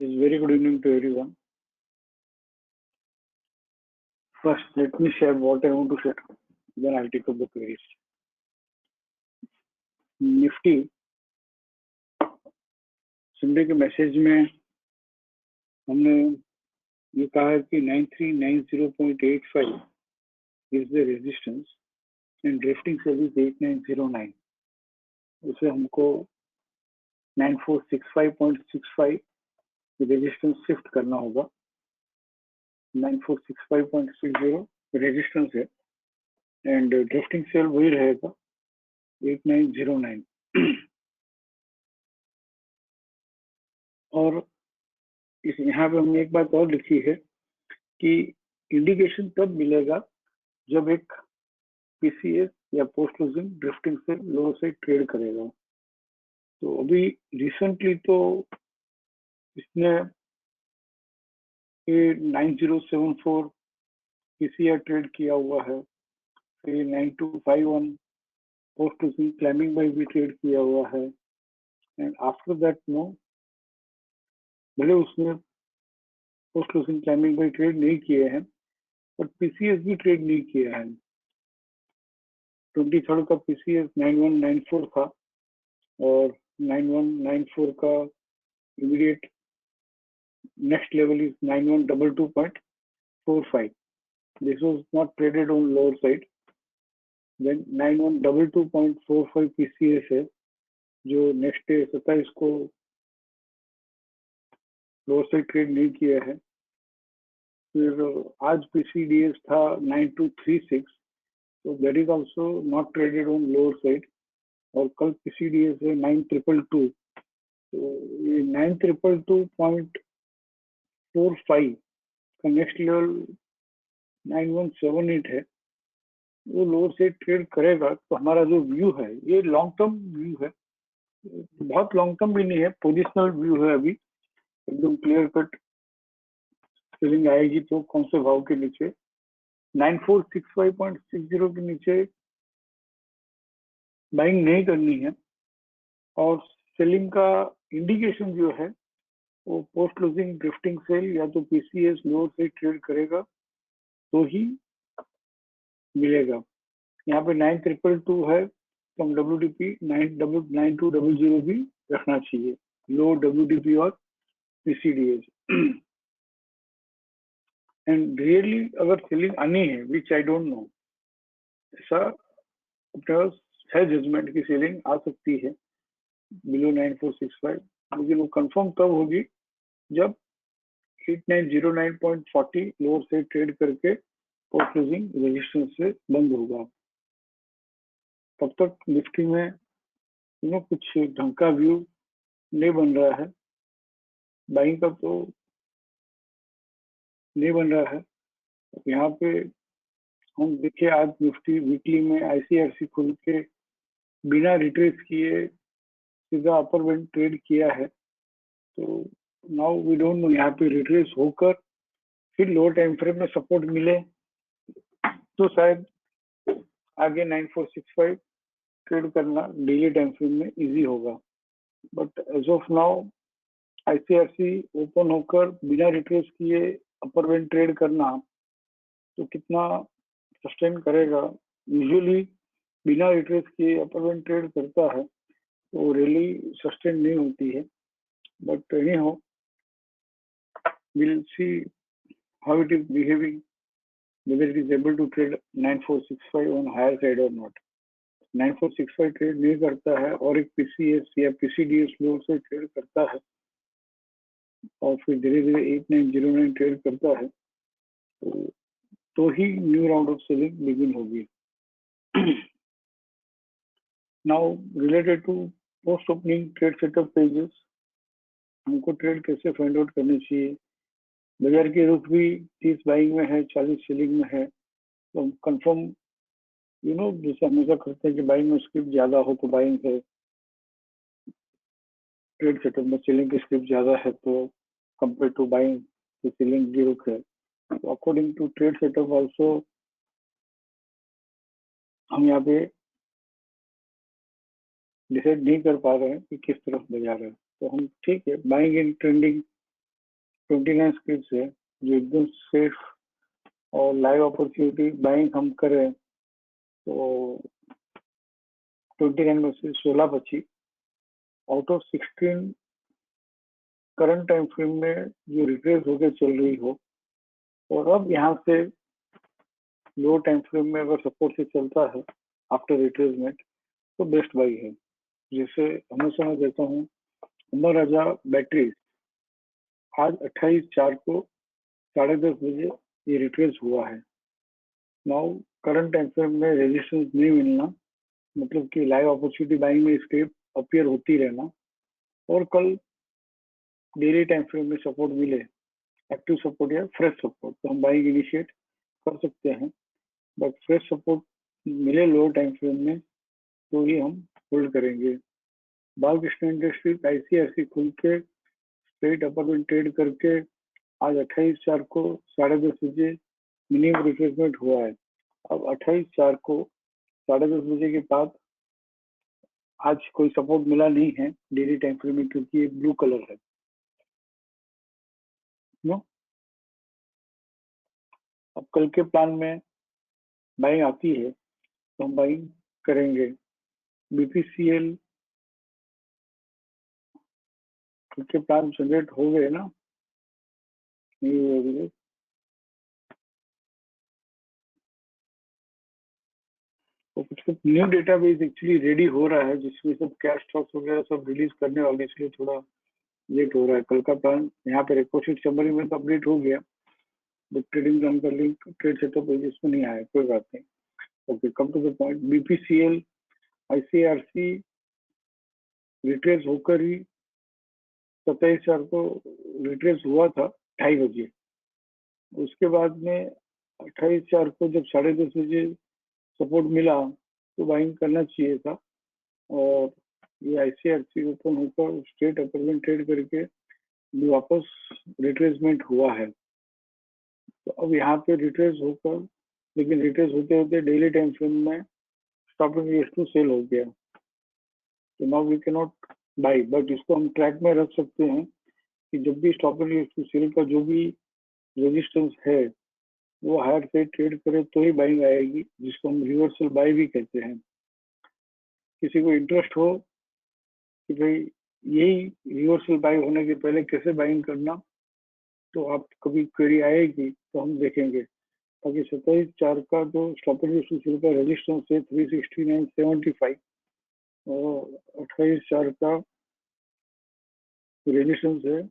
Is very good evening to everyone. First, let me share what I want to share. Then I'll take up the queries. Nifty Sunday के message में हमने ये कहा है कि 9390.85 is the resistance and drifting sell is 8909. उसे हमको 9465.65 resistance shift करना होगा. 9465.60 रेजिस्टेंस है एंड ड्रिफ्टिंग सेल वही रहेगा 8909. और इस यहाँ पे हमने एक बात और लिखी है कि इंडिकेशन तब मिलेगा जब एक पीसीएस या पोस्ट क्लोजिंग ड्रिफ्टिंग से लोअर साइड ट्रेड करेगा. तो अभी रिसेंटली तो इसने 9074 पीसीआर ट्रेड किया हुआ है, फिर 9251 पोस्ट क्लोजिंग क्लाइंबिंग बाय भी ट्रेड किया हुआ है एंड आफ्टर दैट नो भले उसने post closing climbing buy trade नहीं किए हैं पर पीसीएस भी ट्रेड नहीं किया है. 23 का पीसीएस 9194 था और 9194 का immediate next level is 9122.45. This was not traded on lower side. Then 9122.45 PCS है जो नेक्स्ट डे 27 को लोअर साइड ट्रेड नहीं किया है. फिर आज पीसीडीएस था 9236, so that is also not traded on lower side. और कल पीसीडीएस है 9222, तो ये 9222.45 का नेक्स्ट लेवल 9178 है. वो लोअर साइड ट्रेड करेगा तो हमारा जो व्यू है ये लॉन्ग टर्म व्यू है, बहुत लॉन्ग टर्म भी नहीं है, पोजिशनल व्यू है. अभी एकदम क्लियर कट सेलिंग आएगी तो कौन से भाव के नीचे 9465.60 के नीचे बाइंग नहीं करनी है. और सेलिंग का इंडिकेशन जो है वो पोस्ट क्लोजिंग ड्रिफ्टिंग सेल या तो पीसीएस लोअर साइड ट्रेड करेगा तो ही मिलेगा. यहाँ पे 9222 है तो हम WDP 9200 भी रखना चाहिए, लो WDP और PCDS. एंड रियली अगर सेलिंग आनी है विच आई डोंट नो, ऐसा है जजमेंट की सेलिंग आ सकती है बिलो 9465, लेकिन वो कंफर्म तब होगी जब 8909.40 लोअर से ट्रेड करके पोस्ट क्लोजिंग रेजिस्टेंस से बंद होगा. तब तक निफ्टी में कुछ ढंग का व्यू नहीं बन रहा है, बाइंग का तो नहीं बन रहा है. यहाँ पे हम देखे आज निफ्टी वीकली में आईसीआरसी खुल के बिना रिट्रेस किए सीधा अपर बैंड ट्रेड किया है. तो नाउ वी डोंट नो यहाँ पे रिट्रेस होकर फिर लो टाइम फ्रेम में सपोर्ट मिले तो शायद आगे 9465 ट्रेड करना डेली टाइम फ्रेम में इजी होगा. But as of now ICRC open होकर बिना रिट्रेस किए अपर बैंड ट्रेड करना तो कितना सस्टेन करेगा. यूजुअली बिना रिट्रेस किए अपर बैंड ट्रेड करता है तो रैली सस्टेन नहीं होती है. But any how we'll see how it is behaving, whether it is able to trade 9465 on higher side or not. 9465 trade नहीं करता है और एक पीसीएस या पीसीडीएस लोअर से ट्रेड करता है और फिर धीरे धीरे 8909 ट्रेड करता है तो ही new round of selling begin होगी. Now related to post opening trade setup pages, हमको ट्रेड कैसे फाइंड आउट करनी चाहिए. बाजार की रुख भी 30 बाइंग में है, 40 सेलिंग में है. तो कंफर्म जैसे हमेशा करते हैं कि बाइंग में स्क्रिप्ट ज्यादा हो तो बाइंग है, ट्रेड सेटअप में सेलिंग की स्क्रिप्ट ज्यादा है तो कंपेयर टू बाइंग तो सेलिंग की रुख है. तो according to trade setup also हम यहाँ पे डिसाइड नहीं कर पा रहे हैं कि किस तरफ बाजार है. तो हम ठीक है बाइंग इन ट्रेंडिंग 29 स्क्रिप्ट है जो एकदम सेफ और लाइव अपॉर्चुनिटी बाइंग हम करें तो 29 में से 16 बची out of 16 current time frame में जो रिट्रेस होकर चल रही हो, और अब यहाँ से लो टाइम फ्रेम में अगर सपोर्ट से चलता है आफ्टर रिट्रेसमेंट तो बेस्ट बाई है। जैसे हमेशा मैं देता हूँ, अमर राजा बैटरीज आज 28/4 को 10:30 बजे ये रिट्रेस हुआ है। नाउ करंट टाइम फ्रेम में रेजिस्टेंस नहीं मिलना मतलब कि लाइव अपॉर्चुनिटी बाइंग में स्क्रिप्ट अपीयर होती रहना, और कल डेली टाइम फ्रेम में सपोर्ट मिले, एक्टिव सपोर्ट या फ्रेश सपोर्ट, तो हम बाइंग इनिशिएट कर सकते हैं। बट फ्रेश सपोर्ट मिले लोअर टाइम फ्रेम में तो ही हम होल्ड करेंगे। बालकृष्ण इंडस्ट्रीज आईसीआईसी खुल के स्ट्रेट अपर में ट्रेड करके आज 28/4 को 10:30 बजे मिनिमम रिट्रेसमेंट हुआ है। अब 28/4 को 10:30 बजे के बाद आज कोई सपोर्ट मिला नहीं है डेली टाइम फ्रेम में, क्योंकि ये ब्लू कलर है नो। अब कल के प्लान में बाइंग आती है तो हम बाइंग करेंगे। बीपीसीएल कल के प्लान जनरेट हो गए ना, नहीं हुए अभी तक। तो कुछ न्यू डेटाबेस एक्चुअली रेडी हो रहा है जिसमें सब कैश स्टॉक्स वगैरह सब रिलीज करने वाले, इसलिए थोड़ा लेट हो रहा है। कल का प्लान यहाँ पे रिपोर्ट समरी में तो अपडेट हो गया, बट ट्रेडिंग प्लान का लिंक ट्रेड सेटअप पेजेस में नहीं आया, कोई बात नहीं। Okay, come to the point. BPCL ICRC retrace होकर ही 27/4 को रिट्रेस हुआ था 2:30 बजे। उसके बाद में 28/4 को जब 10:30 बजे सपोर्ट मिला तो बाइंग करना चाहिए था, और ये आईसीआरसी ओपन होकर स्ट्रेट अपर में ट्रेड करके वापस रिट्रेसमेंट हुआ है। तो अब यहाँ पे रिट्रेस होकर, लेकिन रिट्रेस होते होते डेली टाइम फ्रेम में स्टॉप लॉस टू सेल हो गया, तो now we can not buy. But इसको हम ट्रैक में रख सकते हैं कि जब भी स्टॉप लॉस टू सेल का जो भी रेजिस्टेंस है वो हायर से ट्रेड करे तो ही बाइंग आएगी, जिसको हम रिवर्सल बाय भी कहते हैं। किसी को इंटरेस्ट हो कि भाई यही रिवर्सल बाय होने के पहले कैसे बाइंग करना, तो आप कभी क्वेरी आएगी तो हम देखेंगे। बाकी 27/4 का जो स्टॉप लॉस का रेजिस्टेंस है 369.75, और 28/4 का रेजिस्टेंस है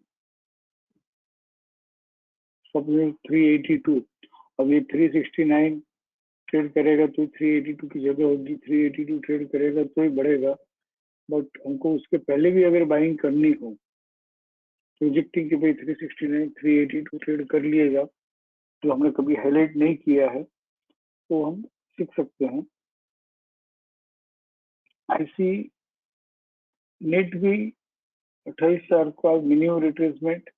स्टॉप लॉस 382। अब ये 369 ट्रेड करेगा तो 382 की जगह होगी, 382 ट्रेड करेगा तो ही बढ़ेगा। बट हमको उसके पहले भी अगर बाइंग करनी हो, प्रोजेक्टिंग के भाई 369 382 ट्रेड कर लिएगा, जो हमने कभी हाईलाइट नहीं किया है, तो हम सीख सकते हैं। आईसी नेट भी 28/4 को आज मिनिमम रिट्रेसमेंट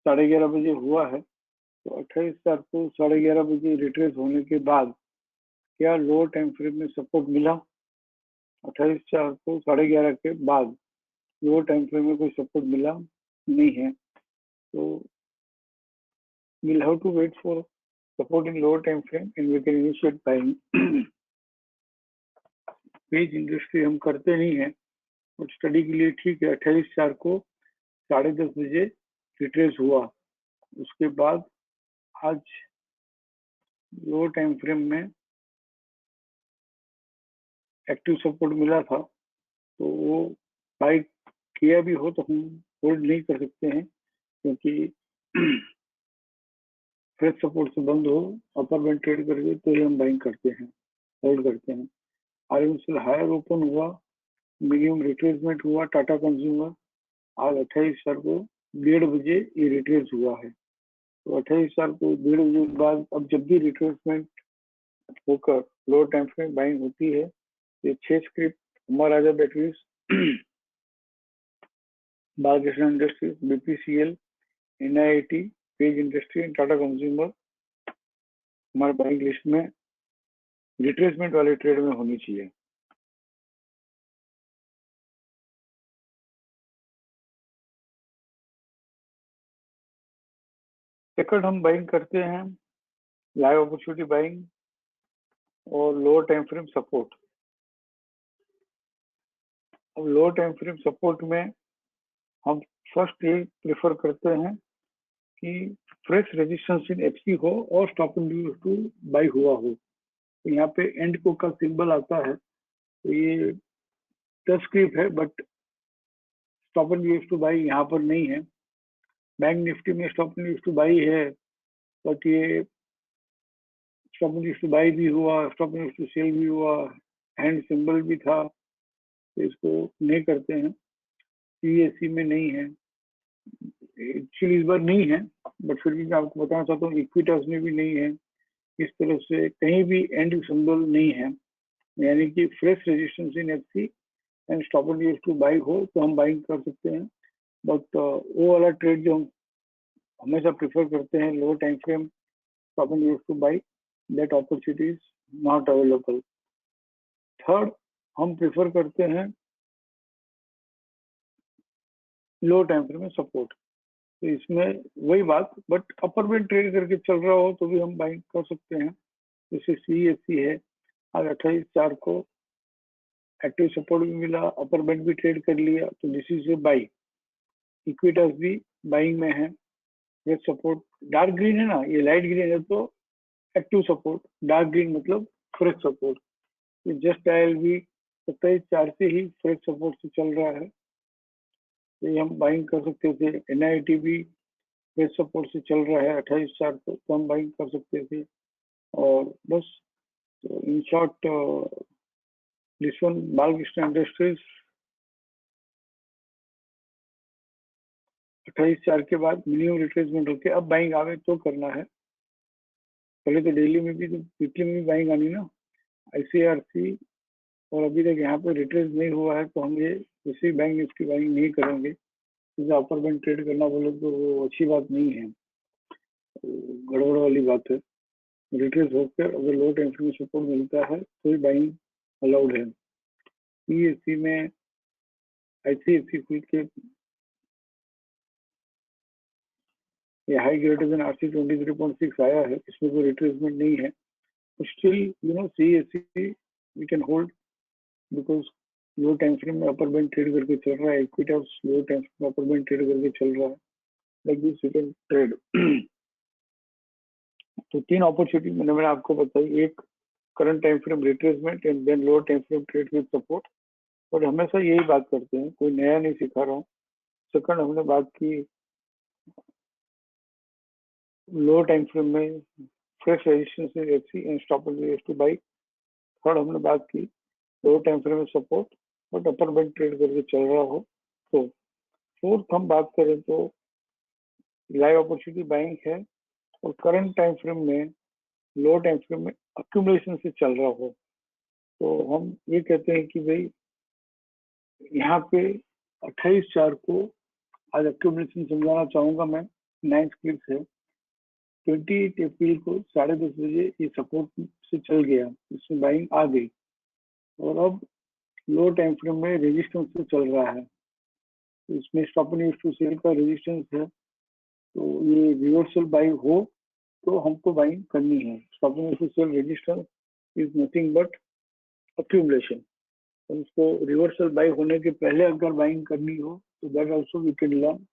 11:30 बजे हुआ है, तो 28/4 को 11:30 बजे रिट्रेस होने के बाद क्या लोअर टाइम फ्रेम में सपोर्ट मिला? 28/4 को 11:30 के बाद लोअर टाइम फ्रेम में कोई सपोर्ट मिला नहीं है, तो we'll have to wait for support in lower time frame and we can initiate buying. Page industry हम करते नहीं है, बट स्टडी के लिए ठीक है। 28/4 को 10:30 बजे रिट्रेस हुआ, उसके बाद आज लोअर टाइम फ्रेम में एक्टिव सपोर्ट मिला था, तो वो बाई किया भी हो तो हम होल्ड नहीं कर सकते हैं, क्योंकि फ्रेश सपोर्ट से बंद हो अपर बैंड ट्रेड करके तो ही हम बाइंग करते हैं, होल्ड करते हैं। आरएमएसएल हायर ओपन हुआ, मिनिमम रिट्रेसमेंट हुआ टाटा कंज्यूमर, आज 28/4 को 1:30 बजे ये रिट्रेस हुआ है। तो 28/4 को 1:30 बजे के बाद अब जब भी रिट्रेसमेंट होकर लोअर टाइम फ्रेम बाइंग होती है, ये 6 script Amar Raja batteries, Balkrishna industries, BPCL, NIT, page industry and Tata consumer हमारे बाइंग लिस्ट में रिट्रेसमेंट वाले ट्रेड में होनी चाहिए। सेकंड हम बाइंग करते हैं लाइव अपॉर्चुनिटी बाइंग और लोअर टाइम फ्रेम सपोर्ट। अब लोअर टाइम फ्रेम सपोर्ट में हम फर्स्ट ये प्रेफर करते हैं कि फ्रेश रेजिस्टेंस इन एफसी हो और stop and use to buy हुआ हो। तो यहाँ पे एंड को का सिंबल आता है, तो ये टच स्क्रिप्ट है but stop and use to buy यहाँ पर नहीं है। बैंक निफ्टी में stop and use to buy है, बट ये stop and use to buy भी हुआ, stop and use to sell भी हुआ, हैंड सिंबल भी था, तो इसको नहीं करते हैं। सीएससी में नहीं है, एक्चुअली इस बार नहीं है, बट फिर भी मैं आपको बताना चाहता हूँ इक्विटास में भी नहीं है। इस तरफ से कहीं भी एंड सिंबल नहीं है, यानी कि fresh resistance in FC and stop and use to by हो तो हम बाइंग कर सकते हैं। बट वो वाला ट्रेड जो हम हमेशा प्रेफर करते हैं low time frame stop and use to buy, that opportunity is not available. Third हम प्रेफर करते हैं लो टाइम फ्रेम में सपोर्ट। तो इसमें वही बात, बट अपर में ट्रेड करके चल रहा हो तो भी हम बाइंग कर सकते हैं। जैसे सीएससी है, आज 28/4 को एक्टिव सपोर्ट भी मिला, अपर बैंड भी ट्रेड कर लिया, तो this is a by. Equitas भी बाइंग में है, ये सपोर्ट डार्क ग्रीन है ना, ये लाइट ग्रीन है तो एक्टिव सपोर्ट, डार्क ग्रीन मतलब फ्रेश सपोर्ट। ये जस्ट आयल भी 27/4 से ही फ्रेश सपोर्ट से चल रहा है, तो ये हम बाइंग कर सकते थे। एनआईटी भी फ्रेश सपोर्ट से चल रहा है 28/4 को, तो हम बाइंग कर सकते थे। और बस, तो in short this one Balkrishna industries 28/4 के बाद मिनिमम रिट्रेसमेंट होके अब बाइंग आवे तो करना है। पहले तो डेली में भी तो वीकली में भी बाइंग आनी ना, आईसीआरसी। और अभी तक यहाँ पे रिट्रेस नहीं हुआ है, तो हम ये किसी बैंक निफ्टी बाइंग नहीं करेंगे, क्योंकि अपर बैंक ट्रेड करना बोले तो वो अच्छी बात नहीं है, गड़बड़ वाली बात है। रिट्रेस होकर अगर लो टाइम फ्रेम सपोर्ट मिलता है तो ही बाइंग अलाउड है। पीएससी में आईसीआईसी खुल के ये हाई ग्रेटर देन आरसी 23.6 आया है, इसमें कोई रिट्रेसमेंट नहीं है। Still you know CSC we can hold, because low time frame में अपर बैंड ट्रेड करके चल रहा है, इक्विटास लो टाइम फ्रेम में अपर बैंड ट्रेड करके चल रहा है, like this you can trade. तो 3 अपॉर्चुनिटी मैंने आपको बताई, एक current time frame retracement and then lower time frame trade with support. और हमेशा यही बात करते हैं, कोई नया नहीं सिखा रहा हूँ। सेकंड हमने बात की लो टाइम फ्रेम में fresh resistance FC and stop and two by. Third हमने बात की लो टाइम फ्रेम में support but upper band trade करके चल रहा हो तो। फोर्थ हम बात करें तो लाइव अपॉर्चुनिटी बाइंग है और करंट टाइम फ्रेम में लो टाइम फ्रेम में अक्यूमुलेशन से चल रहा हो, तो हम ये कहते हैं कि भाई यहाँ पे 28/4 को आज अक्यूमुलेशन समझाना चाहूंगा मैं। 9 क्लिक है, 28 अप्रैल को 10:30 बजे ये सपोर्ट से चल गया, इसमें बाइंग आ गई और अब लो टाइम फ्रेम में रेजिस्टेंस से चल रहा है, तो इसमें stop and use to sell का रेजिस्टेंस है, तो ये रिवर्सल बाई हो तो हमको बाइंग करनी है। Stop and use to sell resistance is nothing but accumulation, तो उसको रिवर्सल बाई होने के पहले अगर बाइंग करनी हो तो that also we can learn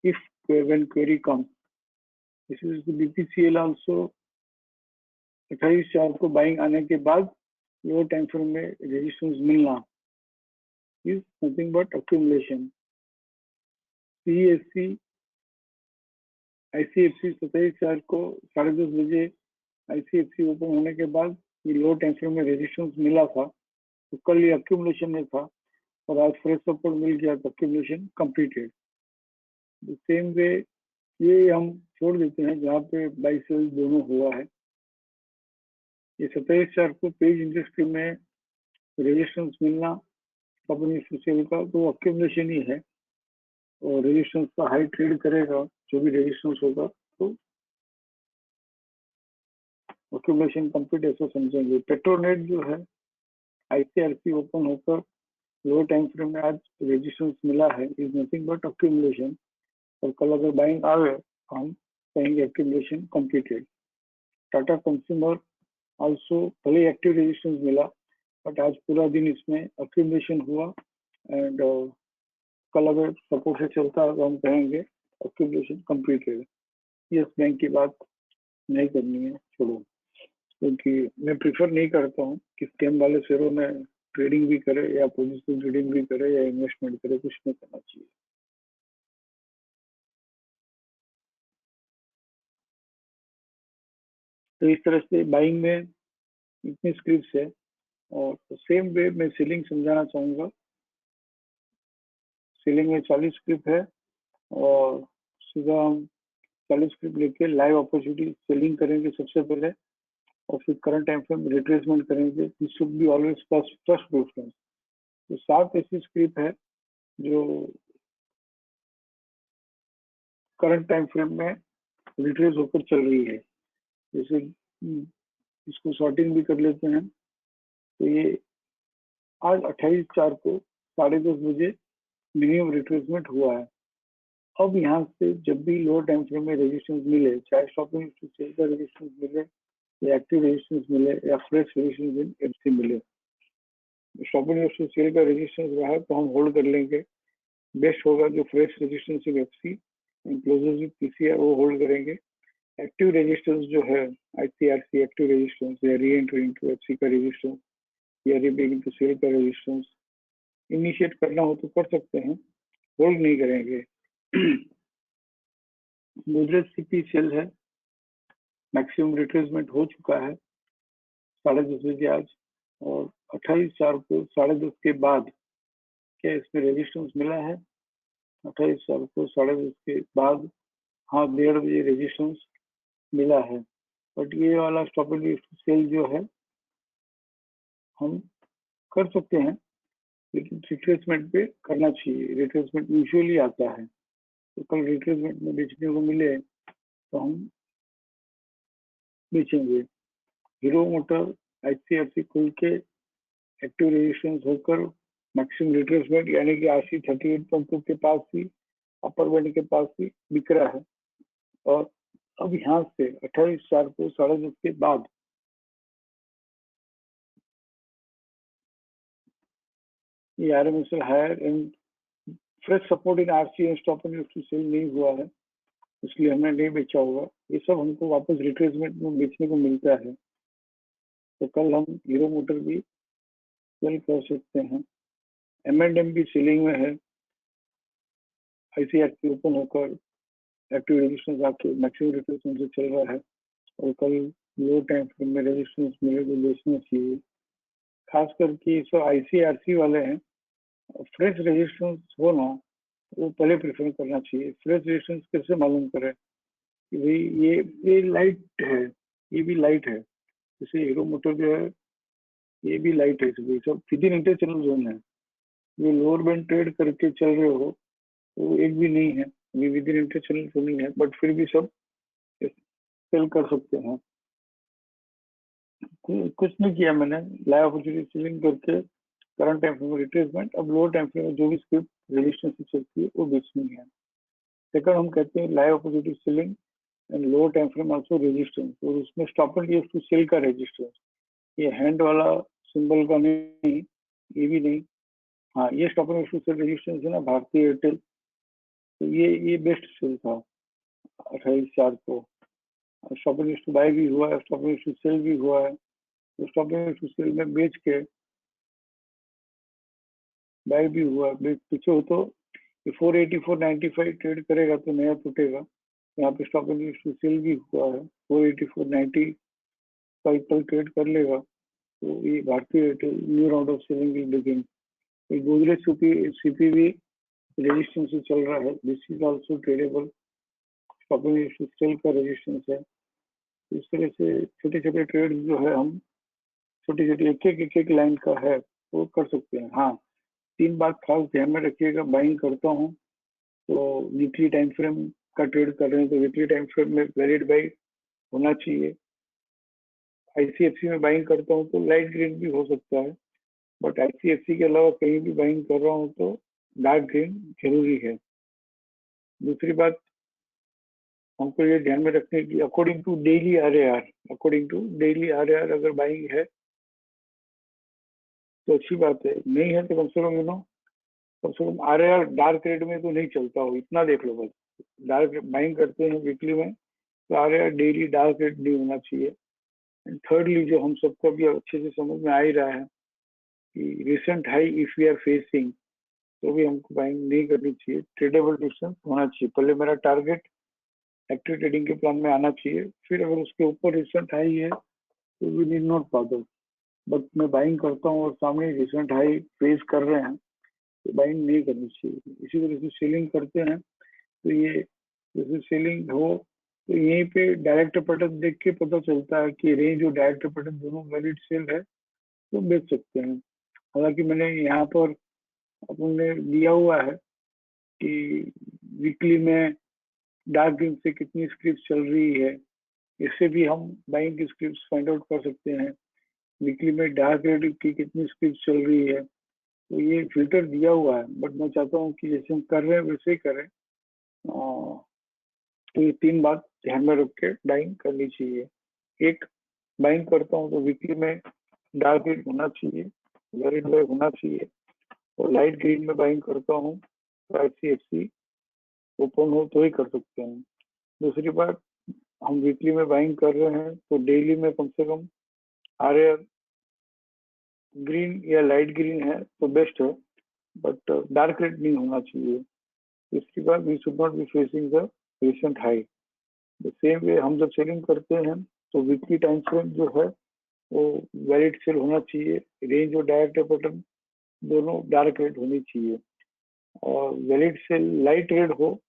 if when query come. This is the BPCL also 28/4 को बाइंग आने के बाद लो टाइम फ्रेम में रेजिस्टेंस मिलना is nothing but accumulation. CSC ICFC 27/4 को 10:30 बजे आईसीएफसी ओपन होने के बाद ये लो टाइम फ्रेम में रेजिस्टेंस मिला था, तो कल ये अक्यूमुलेशन में था और आज फ्रेश सपोर्ट मिल गया तो अक्यूमुलेशन कंप्लीटेड। सेम वे ये हम छोड़ देते हैं जहाँ पे बाई सेल दोनों हुआ है। ये 27/4 को पेज इंडस्ट्री में रेजिस्टेंस मिलना कंपनी सेल का तो अक्यूमुलेशन ही है, और रेजिस्टेंस का हाई ट्रेड करेगा जो भी रेजिस्टेंस होगा तो अक्यूमुलेशन कंप्लीट ऐसा समझेंगे। पेट्रोनेट जो है आईसीआरसी ओपन होकर लो टाइम फ्रेम में आज रेजिस्टेंस मिला है इज नथिंग बट अक्यूमुलेशन, और कल अगर बाइंग आवे तो हम कहेंगे activation completed. Tata consumer also भले एक्टिव रेजिस्टेंस मिला, बट आज पूरा दिन इसमें एक्टिवेशन हुआ एंड कल अगर सपोर्ट से चलता है तो हम कहेंगे एक्टिवेशन कंप्लीटेड। यस बैंक की बात नहीं करनी है, छोड़ो, क्योंकि मैं प्रिफर नहीं करता हूँ कि स्कैम वाले शेयरों में ट्रेडिंग भी करे या पोजिशन ट्रेडिंग भी करे या इन्वेस्टमेंट करे, कुछ नहीं करना चाहिए। तो इस तरह से बाइंग में इतनी स्क्रिप्ट है, और सेम वे में सीलिंग समझाना चाहूंगा। सीलिंग में 40 स्क्रिप्ट है और सीधा हम 40 स्क्रिप्ट लेके लाइव अपॉर्चुनिटी सेलिंग करेंगे सबसे पहले, और फिर करंट टाइम फ्रेम रिट्रेसमेंट करेंगे। This should be always first preference. तो 7 ऐसी स्क्रिप्ट है जो करंट टाइम फ्रेम में रिट्रेस होकर चल रही है। जैसे इसको शॉर्टिंग भी कर लेते हैं। तो ये आज 28/4 को 10:30 बजे मिनिमम रिट्रेसमेंट हुआ है। अब यहाँ से जब भी लोअर टाइम फ्रेम में रेजिस्टेंस मिले, चाहे स्टॉपिंग सेल का रेजिस्टेंस मिले या एक्टिव रेजिस्टेंस मिले या फ्रेश रेजिस्टेंस इन एफसी मिले, स्टॉपिंग सेल का रेजिस्टेंस रहा है तो हम होल्ड कर लेंगे। बेस्ट होगा जो fresh resistance in FC closes with PCR वो होल्ड करेंगे। एक्टिव रेजिस्टेंस जो है आईसीआरसी एक्टिव रेजिस्टेंस या री एंट्री इनटू एफसी का रेजिस्टेंस या रीबिग इनटू सेल का रेजिस्टेंस इनिशिएट करना हो तो कर सकते हैं, होल्ड नहीं करेंगे। गोदरेज सीपी सेल है, मैक्सिमम रिट्रेसमेंट हो चुका है 10:30 बजे आज, और 28/4 को 10:30 के बाद क्या इसमें रेजिस्टेंस मिला है? 28/4 को 10:30 के बाद हाँ 1:30 बजे रेजिस्टेंस मिला है। बट ये वाला स्टॉप एंड सेल जो है हम कर सकते हैं, लेकिन रिट्रेसमेंट पे करना चाहिए। रिट्रेसमेंट यूजुअली आता है, तो कल रिट्रेसमेंट में बेचने को मिले तो हम बेचेंगे। हीरो मोटर आईसीआईसी खुल के एक्टिव रेजिस्टेंस होकर मैक्सिमम रिट्रेसमेंट यानी कि 80 38.2 के पास ही, अपर बैंड के पास ही बिक रहा है। और अब यहाँ से 28/4 को 10:30 के बाद ये RMSL higher and fresh support in RC and stop and sell नहीं हुआ है, इसलिए हमने नहीं बेचा होगा। ये सब हमको वापस रिट्रेसमेंट में बेचने को मिलता है, तो कल हम हीरो मोटर भी सेल कर सकते हैं। M&M भी सेलिंग में है, आईसीआईसी ओपन होकर एक्टिव रेजिस्टेंस आपके मैक्सिमम रिट्रेसमेंट से चल रहा है, और कल लो टाइम फ्रेम में रेजिस्टेंस मिले तो बेचना चाहिए। खास करके सब आईसीआरसी वाले हैं, फ्रेश रेजिस्टेंस हो ना वो पहले प्रेफर करना चाहिए। फ्रेश रेजिस्टेंस कैसे मालूम करें कि भाई ये लाइट है, ये भी लाइट है, जैसे हीरो मोटर जो है ये भी लाइट है, सब विद इन इंटरचैनल जोन है। ये लोअर बैंड ट्रेड करके चल रहे हो तो एक भी नहीं है, ये विद इन इंटरचैनल जोन ही है, बट फिर भी सब सेल कर सकते हैं। कुछ नहीं किया मैंने, लाइव अपॉर्चुनिटी सेलिंग करके करंट टाइम फ्रेम रिट्रेसमेंट। अब लोअर टाइम फ्रेम में जो भी स्क्रिप्ट रेजिस्टेंस से चलती है वो बेचनी है। सेकंड हम कहते हैं live opportunity selling and lower time frame also resistance, और उसमें स्टॉप एंड टू सेल का रेजिस्टेंस, ये हैंड वाला सिंबल का नहीं, ये भी नहीं। हाँ ये stop and to sell resistance है ना भारतीय एयरटेल, तो ये बेस्ट सेल था 28/4 को। स्टॉप एंड टू बाय भी हुआ है, स्टॉप एंड टू सेल भी हुआ है। तो स्टॉप एंड टू सेल में बेच के बाय भी हुआ, पीछे हो तो 484.95 ट्रेड करेगा तो नया टूटेगा। यहाँ पे स्टॉप एंड टू सेल भी हुआ है, 484.90 का कल ट्रेड कर लेगा तो ये Bharti Airtel new round of selling will begin. Godrej CP भी रेजिस्टेंस से चल रहा है, this is also tradeable, stop and to sell का रेजिस्टेंस है। इस तरह से छोटे छोटे ट्रेड जो है हम छोटी छोटी एक एक लाइन का है वो कर सकते हैं। हाँ 3 बात खास ध्यान में रखिएगा, बाइंग करता हूँ तो वीकली टाइम फ्रेम का ट्रेड कर रहे हैं तो वीकली टाइम फ्रेम में वैलिड बाई होना चाहिए। आईसीएफसी में बाइंग करता हूँ तो लाइट ग्रीन भी हो सकता है, बट आईसीएफसी के अलावा कहीं भी बाइंग कर रहा हूँ तो डार्क ग्रीन जरूरी है। दूसरी बात हमको ये ध्यान में रखने की अकॉर्डिंग टू डेली RAR अगर बाइंग है तो अच्छी बात है, नहीं है तो कम से कम RAR डार्क रेड में तो नहीं चलता हो, इतना देख लो बस। डार्क बाइंग करते हैं वीकली में तो RAR डेली डार्क रेड नहीं होना चाहिए। एंड थर्डली, जो हम सबको भी अच्छे से समझ में आ ही रहा है कि recent high if we are facing, तो भी हमको बाइंग नहीं करनी चाहिए, ट्रेडेबल डिस्टेंस होना चाहिए। पहले मेरा टारगेट एक्टिव ट्रेडिंग के प्लान में आना चाहिए, फिर अगर उसके ऊपर रिसेंट हाई है तो we need not bother. But मैं बाइंग करता हूँ और सामने रिसेंट हाई फेस कर रहे हैं तो बाइंग नहीं करनी चाहिए। इसी तरह से सेलिंग करते हैं तो ये जैसे सेलिंग हो तो यहीं पे डायरेक्ट पैटर्न देख के पता चलता है कि रेंज और डायरेक्ट पैटर्न दोनों वैलिड सेल है तो बेच सकते हैं। हालांकि मैंने यहाँ पर अपने दिया हुआ है कि वीकली में डार्क ग्रीन से कितनी स्क्रिप्ट चल रही है, इससे भी हम बाइंग की स्क्रिप्ट फाइंड आउट कर सकते हैं। वीकली में डार्क रेड की कितनी स्क्रिप्ट चल रही है, तो ये फिल्टर दिया हुआ है। बट मैं चाहता हूँ कि जैसे हम कर रहे हैं वैसे ही करें। तो ये 3 बात ध्यान में रख के बाइंग करनी चाहिए। एक, बाइंग करता हूँ तो वीकली में डार्क रेड होना चाहिए, वेरी ब्लैक होना चाहिए, और लाइट ग्रीन में बाइंग करता हूँ तो ICFC ओपन हो तो ही कर सकते हैं। दूसरी बात, हम वीकली में बाइंग कर रहे हैं तो डेली में कम से कम RAR ग्रीन या लाइट ग्रीन है तो बेस्ट है, बट डार्क रेड नहीं होना चाहिए। इसके बाद we should not be facing the recent high. The same way हम जब सेलिंग करते हैं तो वीकली टाइम फ्रेम जो है वो वैलिड सेल होना चाहिए, रेंज और डायरेक्ट पैटर्न दोनों डार्क रेड होनी चाहिए, और वैलिड सेल लाइट रेड हो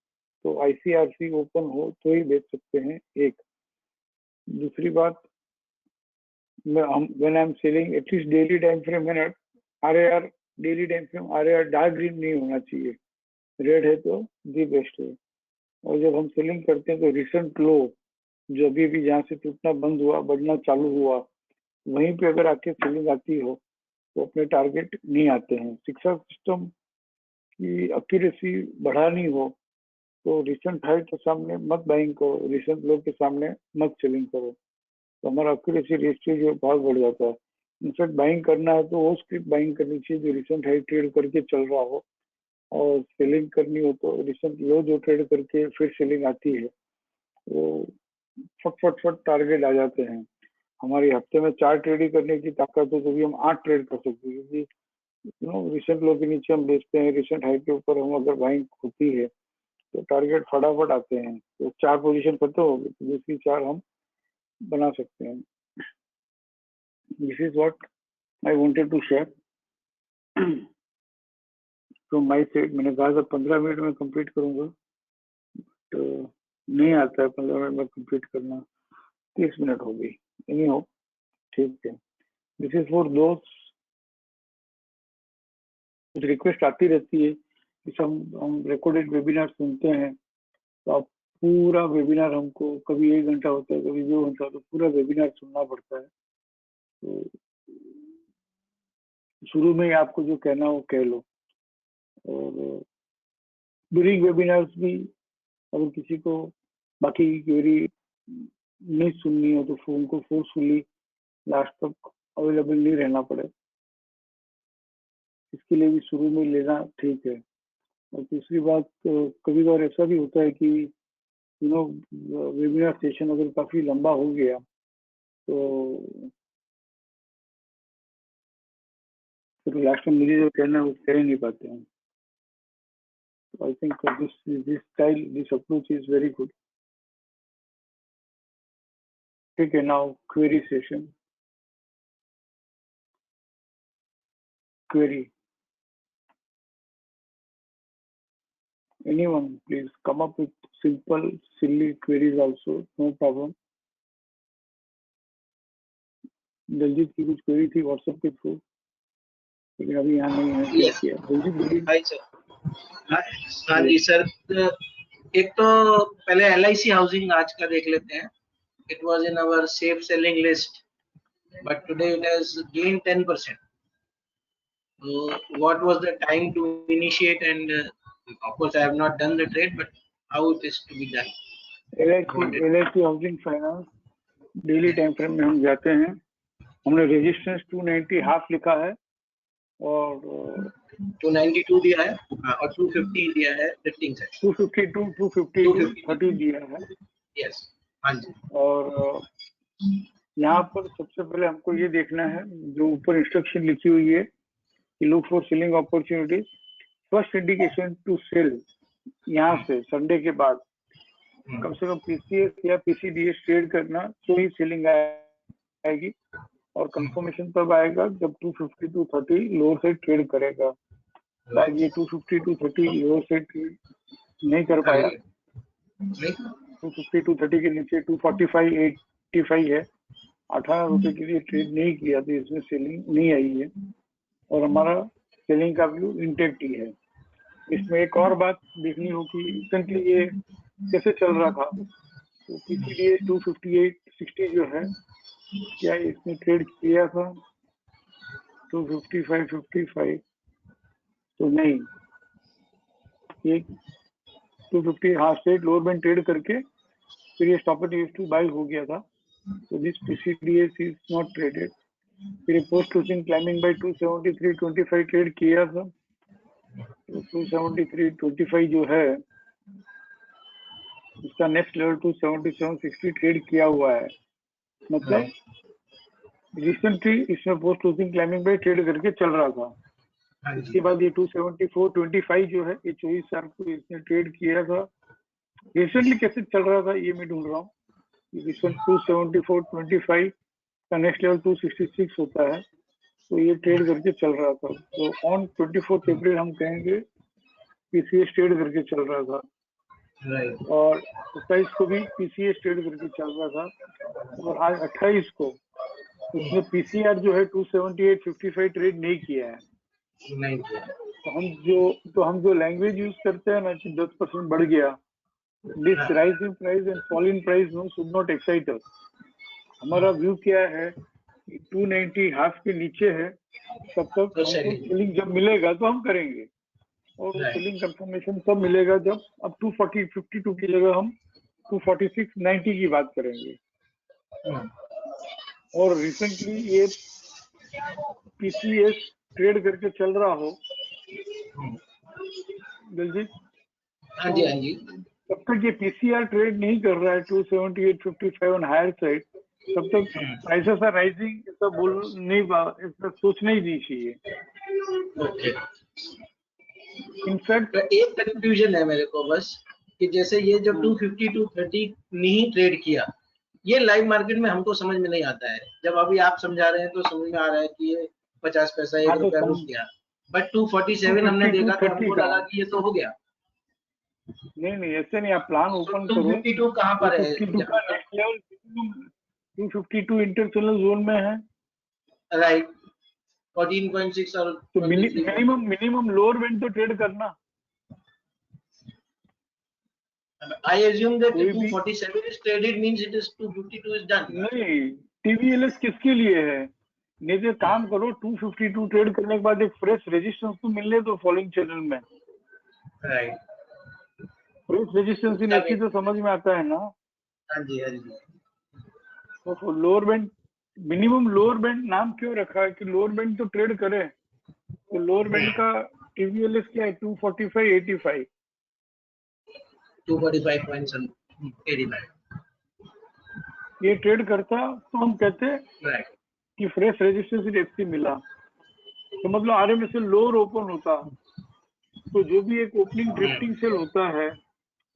तो ICRC ओपन हो तो ही बेच सकते हैं। एक दूसरी बात, when I'm selling at least daily time frame में RAR daily time frame RAR dark green नहीं होना चाहिए, रेड है तो दी बेस्ट है। और जब हम सेलिंग करते हैं तो रिसेंट लो जो अभी भी जहाँ से टूटना बंद हुआ बढ़ना चालू हुआ वहीं पे अगर आके सेलिंग आती हो तो अपने टारगेट नहीं आते हैं। शिक्षा सिस्टम की एक्यूरेसी बढ़ानी हो तो रिसेंट हाई के सामने मत बाइंग करो, रिसेंट लो के सामने मत सेलिंग करो, तो हमारा एक्यूरेसी रेशियो जो भाग बढ़ जाता है। इनफैक्ट बाइंग करना है तो वो स्क्रिप्ट बाइंग करनी चाहिए जो रिसेंट हाई ट्रेड करके चल रहा हो, और सेलिंग करनी हो तो रिसेंट लो जो ट्रेड करके फिर सेलिंग आती है वो फट फट फट टारगेट आ जाते हैं। हमारी हफ्ते में 4 ट्रेड ही करने की ताकत है तो भी हम 8 ट्रेड कर सकते हैं, क्योंकि रिसेंट लो के नीचे हम बेचते हैं, रिसेंट हाई के ऊपर हम अगर बाइंग होती है तो टारगेट फटाफट आते हैं, तो 4 पोजीशन खत्म हो गई तो दूसरी 4 हम बना सकते हैं। This is what I wanted to share from my side. मैंने कहा था 15 मिनट में कंप्लीट करूंगा, तो नहीं आता है 15 मिनट में कंप्लीट करना, 30 मिनट हो गई। एनी हो, ठीक है। दिस इज फॉर दोस्त, कुछ रिक्वेस्ट आती रहती है कि हम रिकॉर्डेड वेबिनार सुनते हैं तो आप पूरा वेबिनार हमको, कभी 1 घंटा होता है कभी 2 घंटा, तो पूरा वेबिनार सुनना पड़ता है। तो शुरू में ही आपको जो कहना हो कह लो, और ड्यूरिंग वेबिनार्स भी अगर किसी को बाकी की क्वेरी नहीं सुननी हो तो फोन को फोर्सफुली लास्ट तक अवेलेबल नहीं रहना पड़े, इसके लिए भी शुरू में लेना ठीक है। और तीसरी बात, कभी बार ऐसा भी होता है कि वेबिनार सेशन अगर काफी लंबा हो गया तो फिर लास्ट में मुझे जो कहना है वो कह नहीं पाते हैं। I think this style, this approach is very good. ठीक है, now query session. Query, anyone please come up with simple silly queries also, no problem। Daljeet की कुछ क्वेरी थी व्हाट्सएप के थ्रू, लेकिन अभी यहाँ नहीं है, क्या किया दलजीत बोलिए। Hi sir. हाँ जी सर, एक तो पहले LIC हाउसिंग आज का देख लेते हैं। It was in our safe selling list but today it has gain 10%। What was the time to initiate, and of course I have not done the trade, but how it is to be done? LIC housing finance daily time frame में हम जाते हैं, हमने resistance 290 half लिखा है और 292 दिया है और 250 दिया है लिफ्टिंग से, 252 250 30 दिया है। यस, हाँ जी। और यहाँ पर सबसे पहले हमको ये देखना है, जो ऊपर इंस्ट्रक्शन लिखी हुई है कि look for selling opportunities, first indication to sell, यहाँ से संडे के बाद कम से कम PCS या PCDS ट्रेड करना तो ही सेलिंग आएगी, और कंफर्मेशन तब आएगा जब 250 to 30 लोअर साइड ट्रेड करेगा। शायद ये 250 to 30 लोअर साइड ट्रेड नहीं कर पाया, 250 to 30 के नीचे 245 85 है, 18 रुपए के लिए ट्रेड नहीं किया तो इसमें सेलिंग नहीं आई है और हमारा सेलिंग का व्यू इंटेक्ट ही है। इसमें एक और बात देखनी होगी, रिसेंटली ये कैसे चल रहा था, तो PCDS 258.60 जो है, क्या इसने ट्रेड किया था 255 तो नहीं, ये 250 हाँ स्ट्रेट लोअर बैंड ट्रेड करके फिर ये स्टॉप एट टू बाय हो गया था, तो this PCDS is not traded. फिर post closing climbing by 273.25 trade किया था, तो 273.25 जो है उसका नेक्स्ट लेवल 277.60 ट्रेड किया हुआ है, मतलब रिसेंटली इसमें post closing climbing buy trade करके चल रहा था। इसके बाद ये 274.25 जो है ये 24 तारीख को इसने ट्रेड किया था। रिसेंटली कैसे चल रहा था ये मैं ढूंढ रहा हूँ, रिसेंट 274.25 का नेक्स्ट लेवल 266 होता है, तो ये ट्रेड करके चल रहा था। तो ऑन 24 अप्रैल हम कहेंगे PCS ट्रेड करके चल रहा था, और 27 को भी PCS ट्रेड करके चल रहा था, और आज 28 को उसने PCR जो है 278.55 ट्रेड नहीं किया है। तो हम जो लैंग्वेज यूज करते हैं ना कि 10% बढ़ गया, this rise in price and fall in price no should not excite us. हमारा व्यू क्या है, 290 हाफ के नीचे है, तब तक हमको सेलिंग जब मिलेगा तो हम करेंगे, और सेलिंग कंफर्मेशन तब मिलेगा जब अब 240.52 की जगह हम 246.90 की बात करेंगे। और रिसेंटली ये PCS ट्रेड करके चल रहा हो दिलजीत, हाँ जी हाँ जी, तब तक ये PCR ट्रेड नहीं कर रहा है 278.55 ऑन हायर साइड, तब तक प्राइसेस आर राइजिंग, ऐसा बोल नहीं, ऐसा सोचना ही नहीं चाहिए। इनफैक्ट एक कंफ्यूजन है मेरे को बस कि जैसे ये जब 250 to 30 नहीं ट्रेड किया, ये लाइव मार्केट में हमको समझ में नहीं आता है। जब अभी आप समझा रहे हैं तो समझ में आ रहा है कि ये 50 पैसा 1 रुपया रुक गया, बट 247 हमने देखा तो हमको लगा कि ये तो हो गया। नहीं ऐसे नहीं, आप प्लान ओपन करो। 252 कहाँ पर है? 252 इंटरचैनल जोन में है, राइट, 14.6 और तो मिनिमम लोअर बैंड तो ट्रेड करना। I assume that 247 is traded means it is 252 is done. नहीं, TVLS किसके लिए है? नहीं तो काम करो, 252 ट्रेड करने के बाद एक फ्रेश रेजिस्टेंस तो मिलने दो फॉलोइंग चैनल में। राइट, फ्रेश रेजिस्टेंस इन ऐसी तो समझ में आता है ना। हाँ जी हाँ जी। तो lower band, minimum lower band नाम क्यों रखा है कि लोअर बैंड तो ट्रेड करे, तो लोअर बैंड का TVLS क्या है? 245.85 245.89 ये ट्रेड करता तो हम कहते कि फ्रेश रेजिस्टेंस इन FC मिला, तो मतलब RMS से लोअर ओपन होता, तो जो भी एक ओपनिंग ड्रिफ्टिंग सेल होता है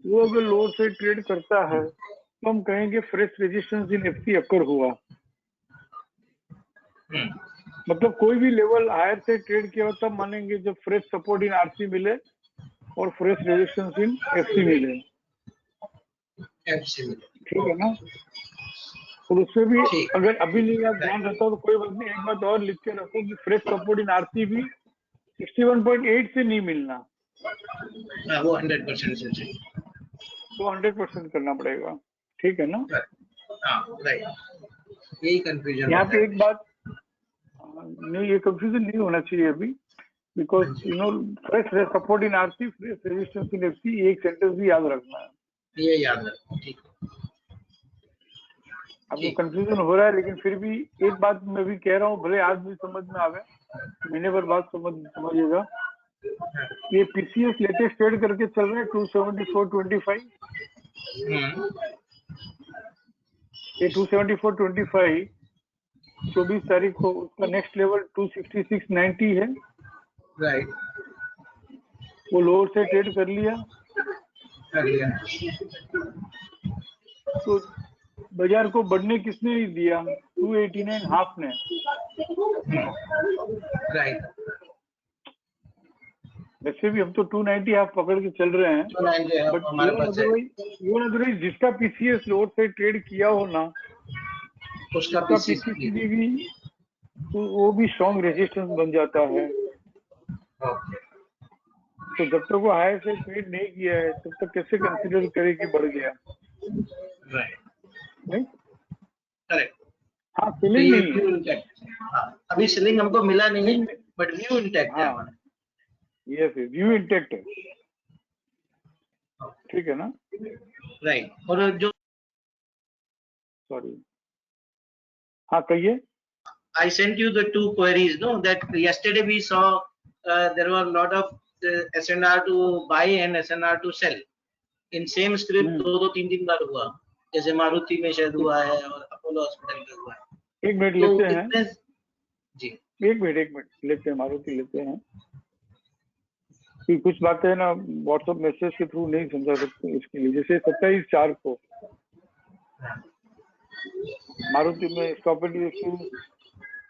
वो अगर लोअर से ट्रेड करता है तो हम कहेंगे फ्रेश रेजिस्टेंस इन FC अकर हुआ। मतलब कोई भी लेवल हायर से ट्रेड किया तब मानेंगे जब फ्रेश सपोर्ट इन RC मिले और फ्रेश रेजिस्टेंस इन FC मिले, ठीक है ना। और उससे भी अगर अभी नहीं आप ध्यान रखता तो कोई बात नहीं, एक बात और लिख के रखो कि फ्रेश सपोर्ट इन RC भी 61.8 से नहीं मिलना, वो 100% से चाहिए, तो 100% करना पड़ेगा, ठीक है ना। राइट, यही कंफ्यूजन यहाँ पे एक बात नहीं, ये कंफ्यूजन नहीं होना चाहिए अभी, because fresh support in RC fresh resistance in FC, एक सेंटेंस भी याद रखना है। ये याद रखो, ठीक है। आपको ठीक। कंफ्यूजन हो रहा है, लेकिन फिर भी एक बात मैं भी कह रहा हूँ, भले आज भी समझ में आवे, महीने भर बाद समझिएगा। ये पीसीएस लेटेस्ट ट्रेड करके चल रहा है 274.25। ये 274.25 24 तारीख को उसका नेक्स्ट लेवल 266.90 है। राइट, वो लोअर से ट्रेड कर लिया, कर लिया। तो बाजार को बढ़ने किसने नहीं दिया? 289 हाफ ने। राइट, वैसे भी हम तो 290 हाफ पकड़ के चल रहे हैं, बट हमारे पास है, अदरवाइज जिसका पीसीएस लोअर से ट्रेड किया हो ना, उसका उसका पीसीसी। पीसीसी भी तो वो भी स्ट्रॉन्ग रेजिस्टेंस बन जाता है। ओके, तो जब तक वो हाई से ट्रेड नहीं किया है, तब तक कैसे कंसीडर करे कि बढ़ गया? राइट, नहीं, करेक्ट। हाँ तो सेलिंग ये नहीं है। View intact. हाँ, अभी सेलिंग हमको मिला नहीं है, सेलिंग, बट व्यू इंटैक्ट है हाँ हमारा। यस, व्यू इंटेक्ट है, ठीक है ना? राइट, और जो सॉरी, हाँ कहिए। I sent you the two queries, no? That yesterday we saw there were a lot of SNR to buy and SNR to sell. In same script दो तीन दिन बार हुआ, जैसे मारुति में शायद हुआ है और अपोलो हॉस्पिटल में हुआ है। एक मिनट तो लेते हैं, इतने जी, एक मिनट लेते हैं, मारुति लेते हैं कि कुछ बातें ना व्हाट्सएप मैसेज के थ्रू नहीं समझा सकते, इसके लिए। जैसे 27/4 को मारुति में stop and use to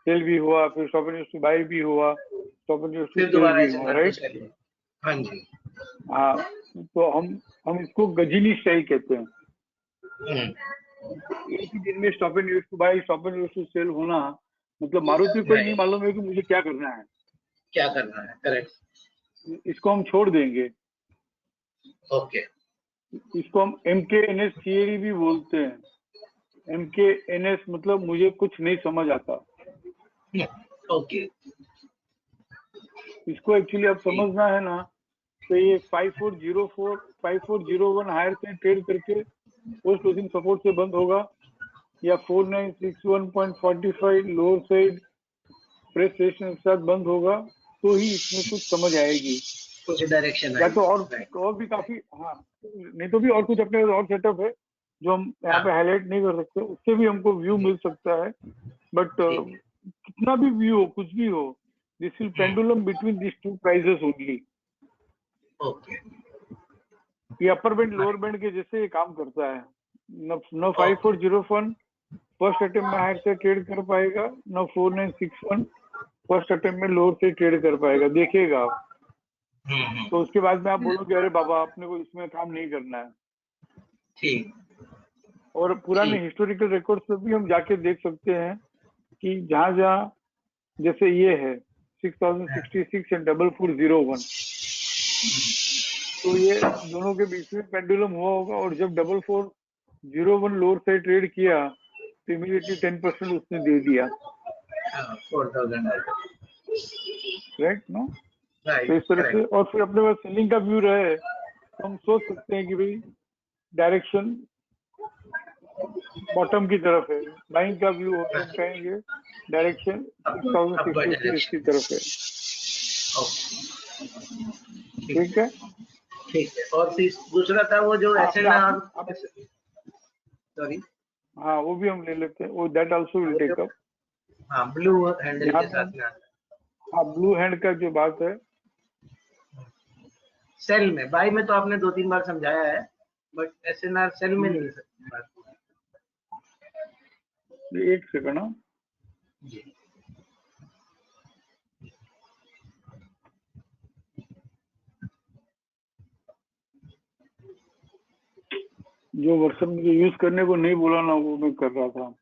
sell भी हुआ, फिर stop and use to buy भी हुआ, स्टॉप एंड यूज टू फिर सेल दोबारा भी हुआ, SNR to राइट? sell। हाँ जी। हाँ, तो हम इसको गजीनी स्टाइल कहते हैं। एक ही दिन में stop and use to buy, stop and use to sell होना, मतलब मारुति को ही नहीं राइट, मालूम है कि मुझे क्या करना है। क्या करना है, करेक्ट। इसको हम छोड़ देंगे। ओके, इसको हम MKNS थियरी भी बोलते हैं। MKNS मतलब मुझे कुछ नहीं समझ आता। ओके, इसको एक्चुअली अब समझना है ना, तो ये 5404 5401 हायर से ट्रेड करके पोस्ट क्लोजिंग सपोर्ट से बंद होगा, या 4961.45 लोअर साइड प्रेस रेजिस्टेंस के साथ बंद होगा, तो ही इसमें कुछ समझ आएगी। कुछ डायरेक्शन या आएगी। तो और भी काफी, हाँ नहीं तो भी और कुछ अपने और सेटअप है जो हम यहाँ पे हाईलाइट नहीं कर सकते, उससे भी हमको व्यू मिल सकता है। बट कितना भी व्यू हो, कुछ भी हो, this will pendulum between this two prices only. Okay, ये अपर बैंड लोअर बैंड के जैसे ये काम करता है। न 5401 फर्स्ट अटेम्प्ट में हायर से ट्रेड कर पाएगा, न 4961 फर्स्ट अटेम्प्ट में लोअर से ट्रेड कर पाएगा, देखिएगा आप। तो उसके बाद में आप बोलोगे अरे बाबा अपने को इसमें काम नहीं करना है। ठीक। और पुराने हिस्टोरिकल रिकॉर्ड्स पे भी हम जाके देख सकते हैं कि जहां जहां जैसे ये है 6066 एंड 4401, तो ये दोनों के बीच में पेंडुलम हुआ होगा, और जब 4401 लोअर साइड ट्रेड किया तो इमीडिएटली 10% उसने दे दिया, 4000, राइट नो? तो राइट, इस तरह से, करेक्ट। और फिर अपने पास सेलिंग का व्यू रहे तो हम सोच सकते हैं कि भाई डायरेक्शन बॉटम की तरफ है। बाइंग का व्यू हो तो हम कहेंगे डायरेक्शन 6060 से इसकी तरफ है, ठीक है? ठीक है, और फिर दूसरा था वो जो SNR, सॉरी, हाँ वो भी हम ले लेते हैं, वो that also will take up. हाँ, ब्लू हैंडल यहाँ के पे साथ में आता हाँ ब्लू हैंड का जो बात है, है। सेल में, बाई में तो आपने 2-3 बार समझाया है, बट SNR सेल में नहीं सकता। एक सेकंड, हाँ जी, जो वर्सन मुझे यूज करने को नहीं बोला ना, वो मैं कर रहा था।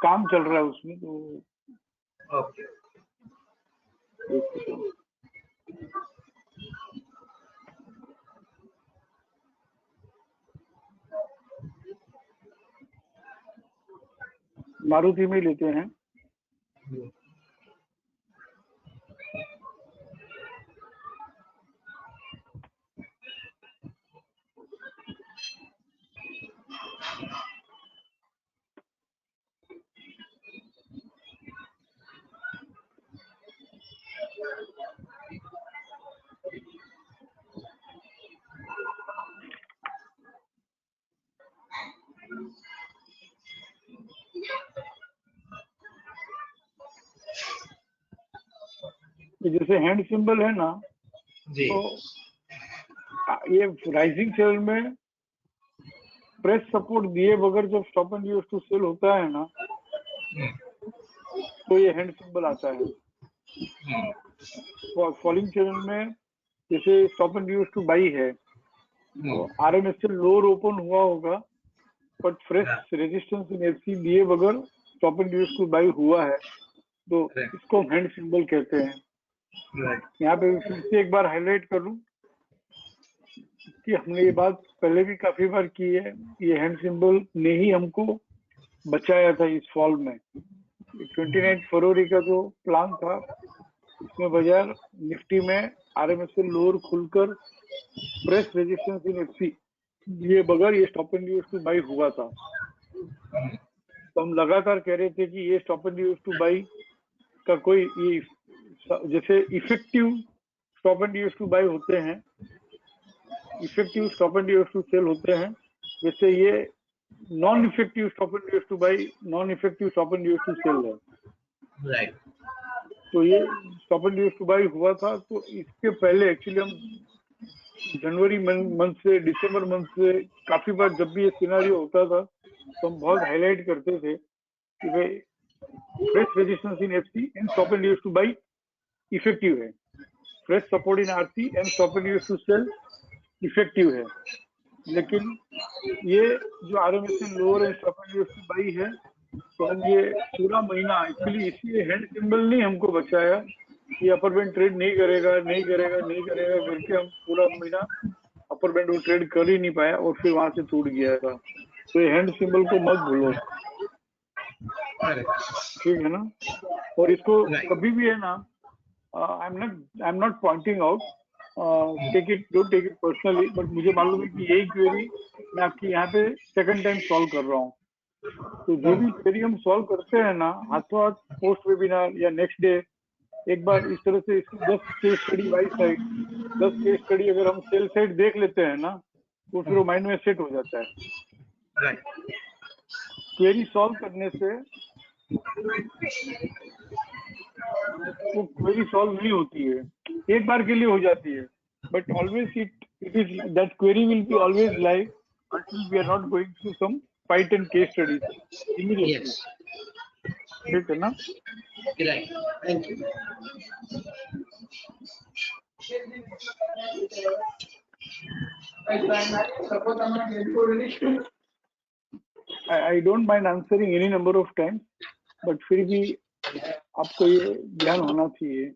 काम चल रहा है उसमें, तो ओके। एक सेकंड। मारुति में लेते हैं। तो जैसे हैंड सिंबल है ना, जी तो ये राइजिंग सेल में प्रेस सपोर्ट दिए बगैर जब stop and use to sell होता है ना, तो ये हैंड सिंबल आता है। फॉलिंग चैनल में जैसे stop and use to buy है, तो RMSL लोअर ओपन हुआ होगा, but fresh resistance in FC दिए बगैर stop and use to buy हुआ है, तो इसको हम हैंड सिंबल कहते हैं। यहाँ पे फिर से एक बार हाईलाइट करूं कि हमने ये बात पहले भी काफी बार की है, ये हैंड सिंबल ने ही हमको बचाया था इस फॉल में। 29 फरवरी का जो प्लान था, इसमें बाजार निफ्टी में RMSL लोअर खुलकर प्रेस रेजिस्टेंस इन एफसी ये बगैर ये stop and use to buy हुआ था। तो हम लगातार कह रहे थे कि ये stop and use to buy का कोई ये जैसे effective stop and use to buy होते हैं, effective stop and use to sell होते हैं, जैसे ये non effective stop and use to buy, non effective stop and use to sell है। राइट। तो ये stop and use to buy हुआ था। तो इसके पहले एक्चुअली हम जनवरी मंथ से दिसंबर मंथ से काफी बार जब भी ये सिनारियो होता था, तो हम बहुत हाईलाइट करते थे कि भाई fresh resistance in FC and stop and use to buy effective है, fresh support in RC and stop and use to sell effective है। लेकिन ये जो RMSL lower and stop and use to buy है, तो हम ये पूरा महीना एक्चुअली इसलिए हैंड सिंबल ने हमको बचाया, ये अपर बैंड ट्रेड नहीं करेगा नहीं करेगा नहीं करेगा करके हम पूरा महीना अपर बैंड वो ट्रेड कर ही नहीं पाया और फिर वहां से टूट गया था। तो ये हैंड सिंबल को मत भूलो, ठीक है ना। और इसको कभी भी है ना, I am not pointing out, don't take it personally, but मुझे मालूम है कि यही क्वेरी मैं आपकी यहाँ पे सेकंड टाइम सॉल्व कर रहा हूँ। तो जो भी क्वेरी हम सॉल्व करते हैं ना, हाथों हाथ पोस्ट वेबिनार या नेक्स्ट डे एक बार इस तरह से इसकी 10 case study by side, 10 case study अगर हम सेल साइड देख लेते हैं ना, तो फिर वो माइंड में सेट हो जाता है। क्वेरी सॉल्व करने से वो क्वेरी सॉल्व नहीं होती है, एक बार के लिए हो जाती है, but always it is that query will be always live until we are not going through some fight and case studies immediately. ठीक है ना? Right. Thank you. I don't mind answering any number of times, but फिर भी आपको ये ध्यान होना चाहिए।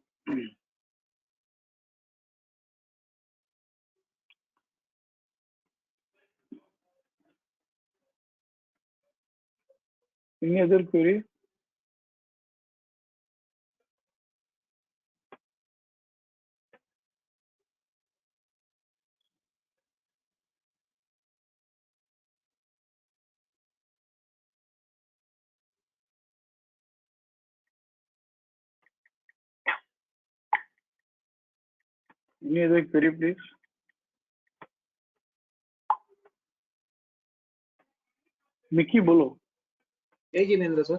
Any other query? Any other query, please? Mickey बोलो। Hey Jinendra sir.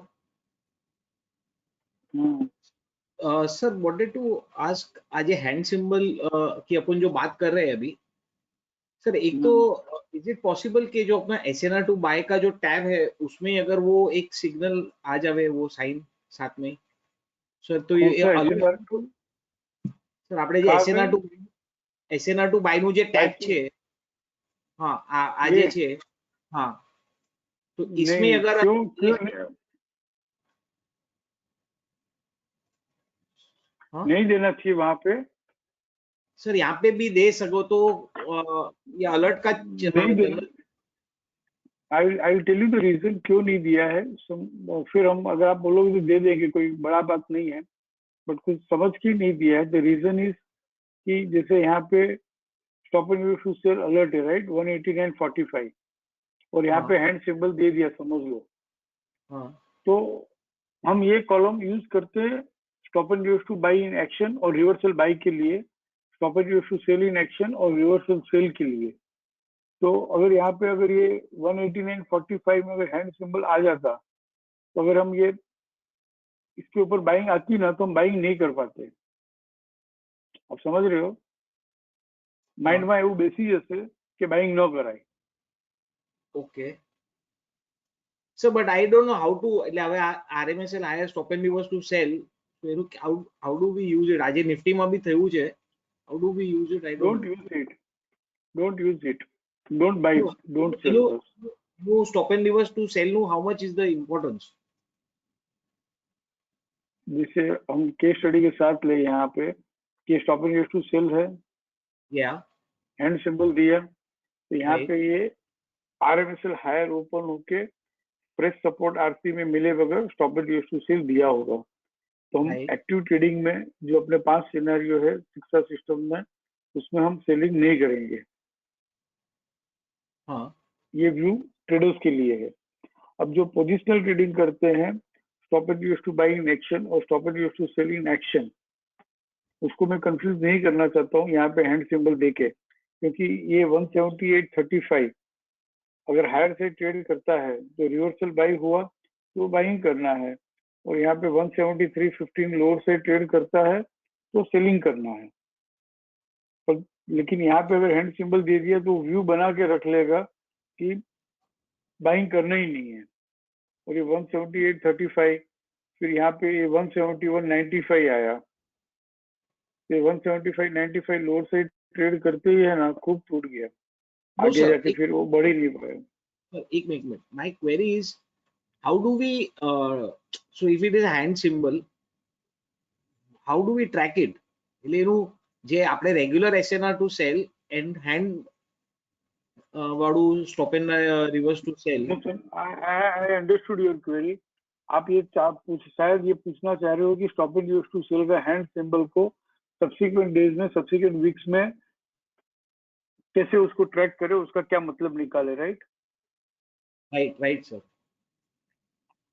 Sir wanted to ask, आज ये हैंड सिंबल की अपन जो बात कर रहे हैं अभी सर, एक तो इज इट पॉसिबल कि जो अपना SNR टू बाय का जो टैब है उसमें अगर वो एक सिग्नल आ जावे, वो साइन साथ में सर, तो ये सर આપણે જે SNR ટુ બાય નું જે ટેબ છે, हाँ આજે છે, हाँ, तो इसमें अगर नहीं देना चाहिए वहां पे सर, यहाँ पे भी दे सको तो ये अलर्ट का I will tell you the reason क्यों नहीं दिया है। फिर हम अगर आप बोलोगे तो दे देंगे, कोई बड़ा बात नहीं है, बट कुछ समझ के नहीं दिया है। द रीजन इज कि जैसे यहाँ पे stop and use to sell alert है, राइट, 189.45 और यहाँ पे हैंड सिंबल दे दिया, समझ लो। तो हम ये कॉलम यूज करते हैं stop and use to buy in action और रिवर्सल बाई के लिए, stop and use to sell in action और रिवर्सल सेल के लिए। तो अगर यहाँ पे अगर ये 189.45 में अगर हैंड सिंबल आ जाता, तो अगर हम ये इसके ऊपर बाइंग आती ना, तो हम बाइंग नहीं कर पाते। आप समझ रहे हो? માઇન્ડમાં એવું બેસી જશે કે બાઇંગ ન કરાય. Okay sir but I don't know how to, એટલે હવે RMSL higher stop and reverse to sell, તો એનું how do we use it? આજે નિફ્ટીમાં બી થયું છે, how do we use it? I don't don't use it, don't use it, don't buy, don't sell. No stop and reverse to sell નું how much is the importance? जैसे हम case study के साथ ले यहाँ पे कि stop and use to sell है, या हैंड सिंबल दिया, तो यहाँ Right. पे ये आरएमएसएल हायर ओपन होके फ्रेश सपोर्ट आरसी में मिले बगैर stop and use to sell दिया होगा. तो हम Right. एक्टिव ट्रेडिंग में जो अपने 5 सिनेरियो है शिक्षा सिस्टम में, उसमें हम सेलिंग नहीं करेंगे. हाँ ये व्यू ट्रेडर्स के लिए है. अब जो पोजिशनल ट्रेडिंग करते हैं, stop and use to buy in action और stop and use to sell in action, उसको मैं कंफ्यूज नहीं करना चाहता हूँ यहाँ पे हैंड सिंबल देके, क्योंकि ये 178.35 अगर हायर से ट्रेड करता है तो रिवर्सल बाई हुआ तो बाइंग करना है, और यहाँ पे 173.15 लोअर से ट्रेड करता है तो सेलिंग करना है. पर लेकिन यहाँ पे अगर हैंड सिंबल दे दिया तो व्यू बना के रख लेगा कि बाइंग करना ही नहीं है. और ये 178.35, फिर यहाँ पे ये 171.95 आया, ये 175.95 लोअर से ट्रेड करते ही है ना, खूब टूट गया. No, आगे sir. जाके फिर वो बढ़ ही नहीं पाया. Sir, एक minute. My query is, how do we, so if it is a hand symbol, how do we track it? એટલે એનું જે આપણે regular SNR to sell and hand વાળું stop and reverse to sell. No, sir, I understood your query. आप ये शायद ये पूछना चाह रहे हो कि stop and use to sell का हैंड सिंबल को सब्सिक्वेंट डेज में, सब्सिक्वेंट वीक्स में कैसे उसको ट्रैक करे, उसका क्या मतलब निकाले, राइट? Right sir.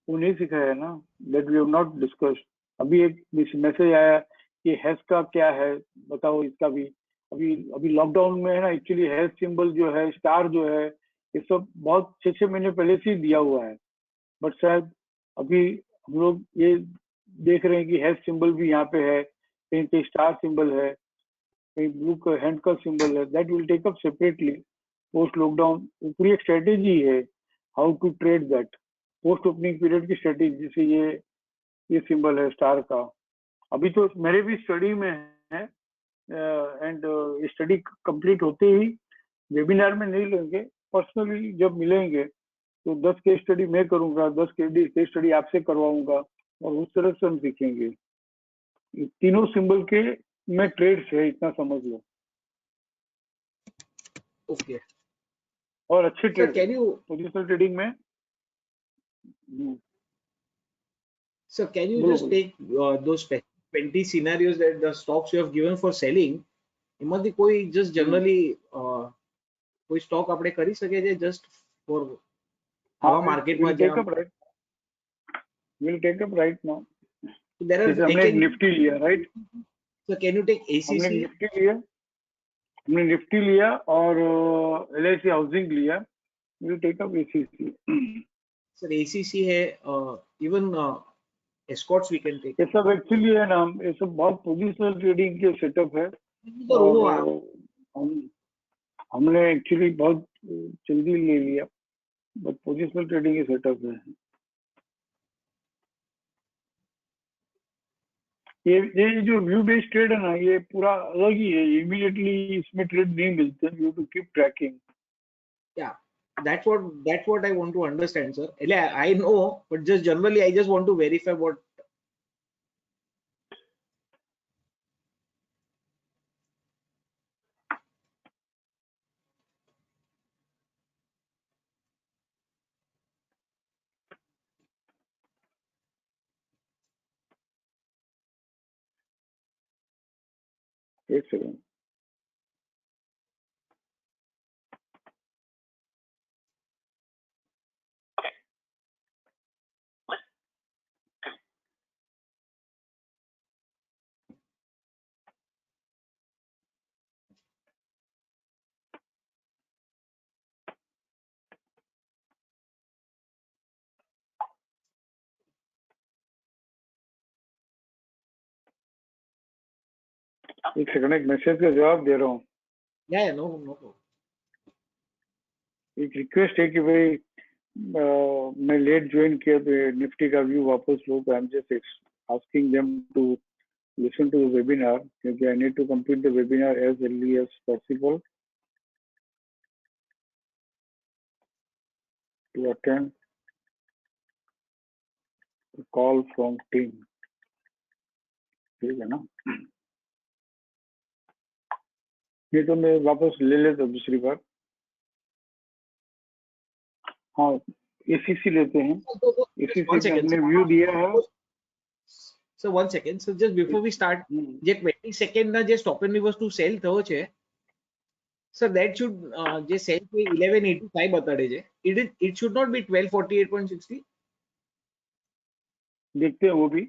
वो नहीं सिखाया ना, that we have not discussed. अभी एक मैसेज आया कि हैश का क्या है, बताओ इसका भी. अभी लॉकडाउन में है ना, एक्चुअली हैश सिंबल जो है, स्टार जो है, ये सब बहुत 6 महीने पहले से ही दिया हुआ है. बट शायद अभी हम लोग ये देख रहे हैं कि हैश सिंबल भी यहाँ पे है, कहीं कहीं स्टार सिंबल है, कहीं ब्लू का हैंड का सिंबल है. That will take up separately post lockdown. पूरी एक स्ट्रेटेजी है how to trade that post opening period की स्ट्रेटेजी. जैसे ये सिंबल है स्टार का, अभी तो मेरे भी स्टडी में है, एंड स्टडी कंप्लीट होते ही वेबिनार में नहीं लेंगे, पर्सनली जब मिलेंगे तो 10 केस स्टडी मैं करूंगा, 10 केस स्टडी आपसे करवाऊंगा, और उस तरह से हम सीखेंगे. तीनों सिंबल के में ट्रेड्स है, इतना समझ लो. ओके और अच्छे sir, trade can you positional trading में. sir can you बोलो just बोलो. take those 20 scenarios that the stocks you have given for selling, એમાંથી કોઈ just generally કોઈ સ્ટોક આપણે કરી શકીએ છે just for આવા માર્કેટમાં we'll take up right. We'll take up right now. there are जैसे हमने एक निफ्टी लिया, right? so can you take हमने ACC? निफ्टी लिया और LIC हाउसिंग लिया. we'll take up ACC. sir ACC है, even escorts we can take. ये सब एक्चुअली है ना, ये सब बहुत पोजिशनल ट्रेडिंग के सेटअप है. तो और हमने एक्चुअली बहुत जल्दी ले लिया, बट पोजिशनल ट्रेडिंग के सेटअप है. ये जो व्यू बेस्ड ट्रेड है ना, ये पूरा अलग ही है. इमीडिएटली इसमें ट्रेड नहीं मिलते. You to keep tracking. yeah, that's what I want to understand, sir. એટલે I know, but just generally I just want to verify what. एक सेकंड. एक सेकंड, एक मैसेज का जवाब दे रहा हूँ। No no. एक रिक्वेस्ट है कि भाई मैं लेट ज्वाइन किया तो निफ्टी का व्यू वापस लो, तो I am just asking them to listen to the webinar क्योंकि I need to complete the webinar as early as possible to attend the call from team। ठीक है ना? नहीं तो मैं वापस ले लेता दूसरी बार। हाँ, एसीसी लेते हैं। एसीसी में हमने व्यू दिया है। So 1 second. So just before we start, જે 22nd ના જે stop and reverse to sell થયો છે, sir, that should જે sell છે 1185 બતાડે છે. It should not be 1248.60. देखते हैं वो भी।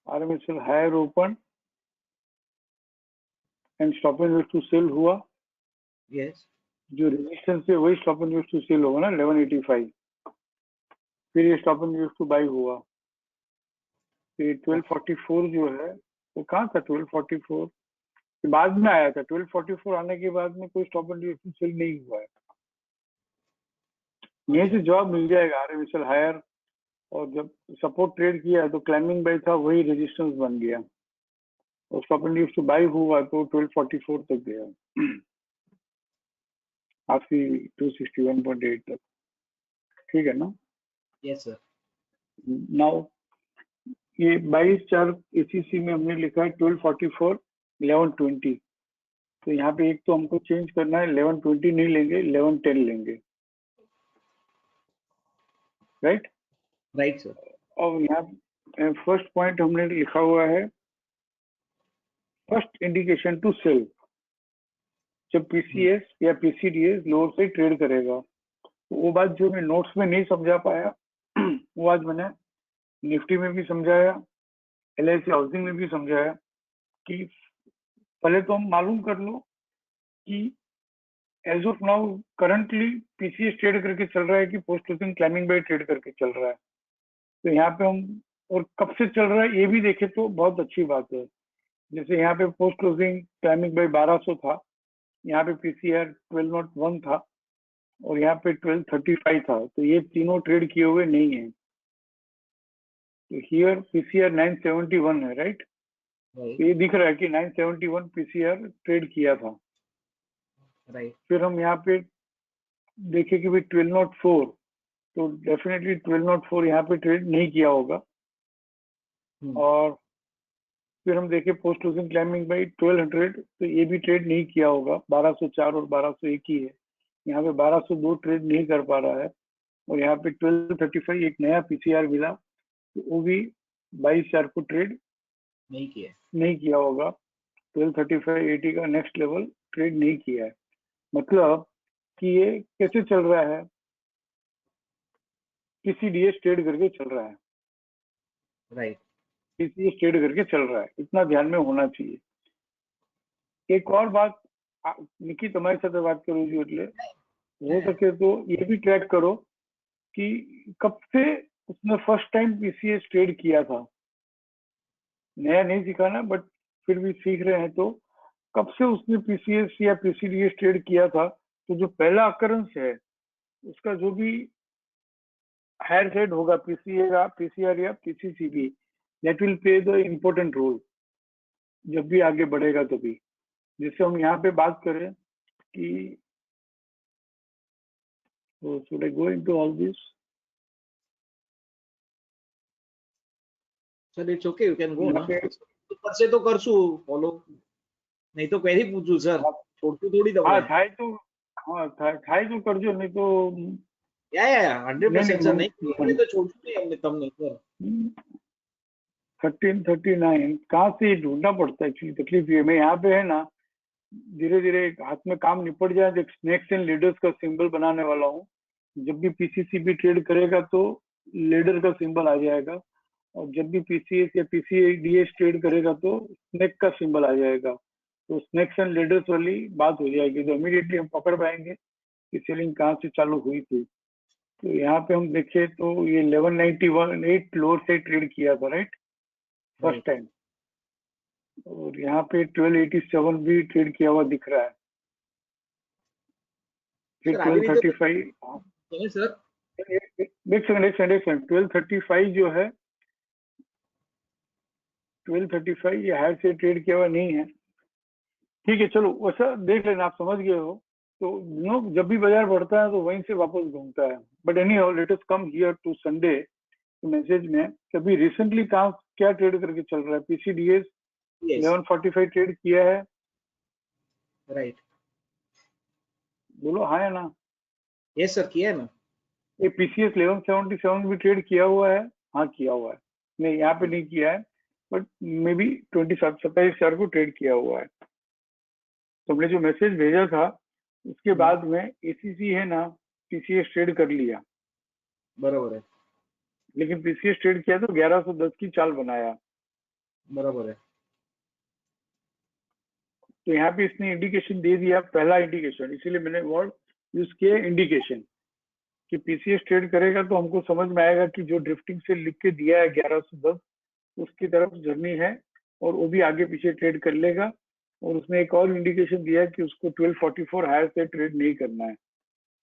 RMSL higher open and stop and reverse to sell हुआ। Yes. जो रेजिस्टेंस है वही stop and use to sell होगा ना 1185। फिर ये stop and use to buy हुआ। फिर 1244 जो है वो कहाँ था? 1244 के बाद में आया था। 1244 आने के बाद में कोई stop and use to sell नहीं हुआ है। यहीं से जवाब मिल जाएगा। आरएमएसएल हायर और जब सपोर्ट ट्रेड किया तो क्लाइंबिंग बाई था, वही रेजिस्टेंस बन गया और stop and use to buy हुआ तो 1244 तक गया, आपकी 261.8 तक। ठीक है ना? Yes sir. नाउ ये 22/4 एसीसी में हमने लिखा है 1244 1120। तो यहाँ पे एक तो हमको चेंज करना है, 1120 नहीं लेंगे, 1110 लेंगे। Right Right sir. और यहाँ फर्स्ट पॉइंट हमने लिखा हुआ है फर्स्ट इंडिकेशन टू सेल। जब पीसीएस या पीसीडीएस लोअर से ट्रेड करेगा, तो वो बात जो मैं नोट्स में नहीं समझा पाया वो आज मैंने निफ्टी में भी समझाया, LIC हाउसिंग में भी समझाया कि पहले तो हम मालूम कर लो कि as of now currently PCS trade करके चल रहा है कि post closing climbing buy trade करके चल रहा है। तो यहाँ पे हम और कब से चल रहा है ये भी देखे तो बहुत अच्छी बात है। जैसे यहाँ पे पोस्ट क्लोजिंग क्लाइंबिंग बाय 1200 था, यहाँ पे पीसीआर 1201 था और यहाँ पे 1235 था। तो ये तीनों ट्रेड किए हुए नहीं है। तो हियर पीसीआर 971 है। राइट? तो ये दिख रहा है कि 971 पीसीआर ट्रेड किया था। Right. फिर हम यहाँ पे देखें कि भाई 1204, तो डेफिनेटली 1204 यहाँ पे ट्रेड नहीं किया होगा। और फिर हम देखें पोस्ट क्लोजिंग क्लाइंबिंग बाई 1200, तो ये भी ट्रेड नहीं किया होगा। 1204 और 1201 ही है। यहाँ पे 1202 ट्रेड नहीं कर पा रहा है और यहाँ पे 1235 एक नया पीसीआर मिला, तो वो भी 22/4 को ट्रेड नहीं किया होगा। 1235-80 का नेक्स्ट लेवल ट्रेड नहीं किया है। मतलब कि ये कैसे चल रहा है? पीसीडीएस ट्रेड करके चल रहा है। Right. पीसीडीएस ट्रेड करके चल रहा है, इतना ध्यान में होना चाहिए। एक और बात, निकी तुम्हारे साथ बात करूंगी, मतलब हो सके तो ये भी ट्रैक करो कि कब से उसने फर्स्ट टाइम पीसीएस ट्रेड किया था। नया नहीं सिखाना, बट फिर भी सीख रहे हैं, तो कब से उसने पीसीएस या पीसीडीएस ट्रेड किया था। तो जो पहला अकरेंस है उसका जो भी हायर साइड होगा, पीसीआर या PCCB, that will play the important role जब भी आगे बढ़ेगा तभी। जैसे हम यहाँ पे बात करें कि should I go into all this? Sir, it's okay, you can go यहाँ ना। पे ऊपर से तो करसू फॉलो, नहीं तो क्वेरी पूछू सर, छोड़ू थोड़ी दवा हाँ है। थाई तो, हाँ थाई तो कर जो, नहीं तो या 100% सर, नहीं तो छोड़ू नहीं हमने तमने सर। 1339 कहाँ से ढूंढना पड़ता है एक्चुअली। तकलीफ ये मैं यहाँ पे है ना, धीरे धीरे हाथ में काम निपट जाए। एक स्नेक्स एंड लीडर्स का सिंबल बनाने वाला हूँ। जब भी पीसीसीबी ट्रेड करेगा तो लीडर का सिंबल आ जाएगा, और जब भी पीसीएस या पीसीडीएस ट्रेड करेगा तो स्नेक का सिंबल आ जाएगा। तो स्नेक्स एंड लीडर्स वाली बात हो जाएगी, तो इमीडिएटली हम पकड़ पाएंगे कि सेलिंग कहाँ से चालू हुई थी। तो यहाँ पे हम देखें तो ये 1191 लोअर से ट्रेड किया था, राइट, फर्स्ट टाइम। और यहाँ पे 1287 भी ट्रेड किया हुआ दिख रहा है। फिर सर आगे भी तो 1235 सर एक सेकंड 1235 जो है 1235 ये हायर से ट्रेड किया हुआ नहीं है। ठीक है, चलो वैसा देख लेना, आप समझ गए हो। तो जब भी बाजार बढ़ता है तो वहीं से वापस घूमता है। But anyhow let us come here to Sunday message में। कभी रिसेंटली कहाँ क्या ट्रेड करके चल रहा है? पीसीडीएस 1145 ट्रेड किया है, राइट? बोलो हाँ या ना। यस सर, किया है ना। ये पीसीएस 1177 भी ट्रेड किया हुआ है? हाँ किया हुआ है। नहीं यहाँ पे नहीं किया है, बट मे बी 27,000 को ट्रेड किया हुआ है। तुमने जो मैसेज भेजा था उसके बाद में एसीसी है ना, पीसीएस ट्रेड कर लिया, बराबर है, लेकिन पीसीएस ट्रेड किया तो 1110 की चाल बनाया। बराबर है। तो यहाँ पे इसने इंडिकेशन दे दिया, पहला इंडिकेशन, इसीलिए मैंने वर्ड यूज किया इंडिकेशन, कि पीसीएस ट्रेड करेगा तो हमको समझ में आएगा कि जो ड्रिफ्टिंग से लिख के दिया है 1110 उसकी तरफ जर्नी है, और वो भी आगे पीछे ट्रेड कर लेगा। और उसने एक और इंडिकेशन दिया कि उसको 1244 हायर से ट्रेड नहीं करना है।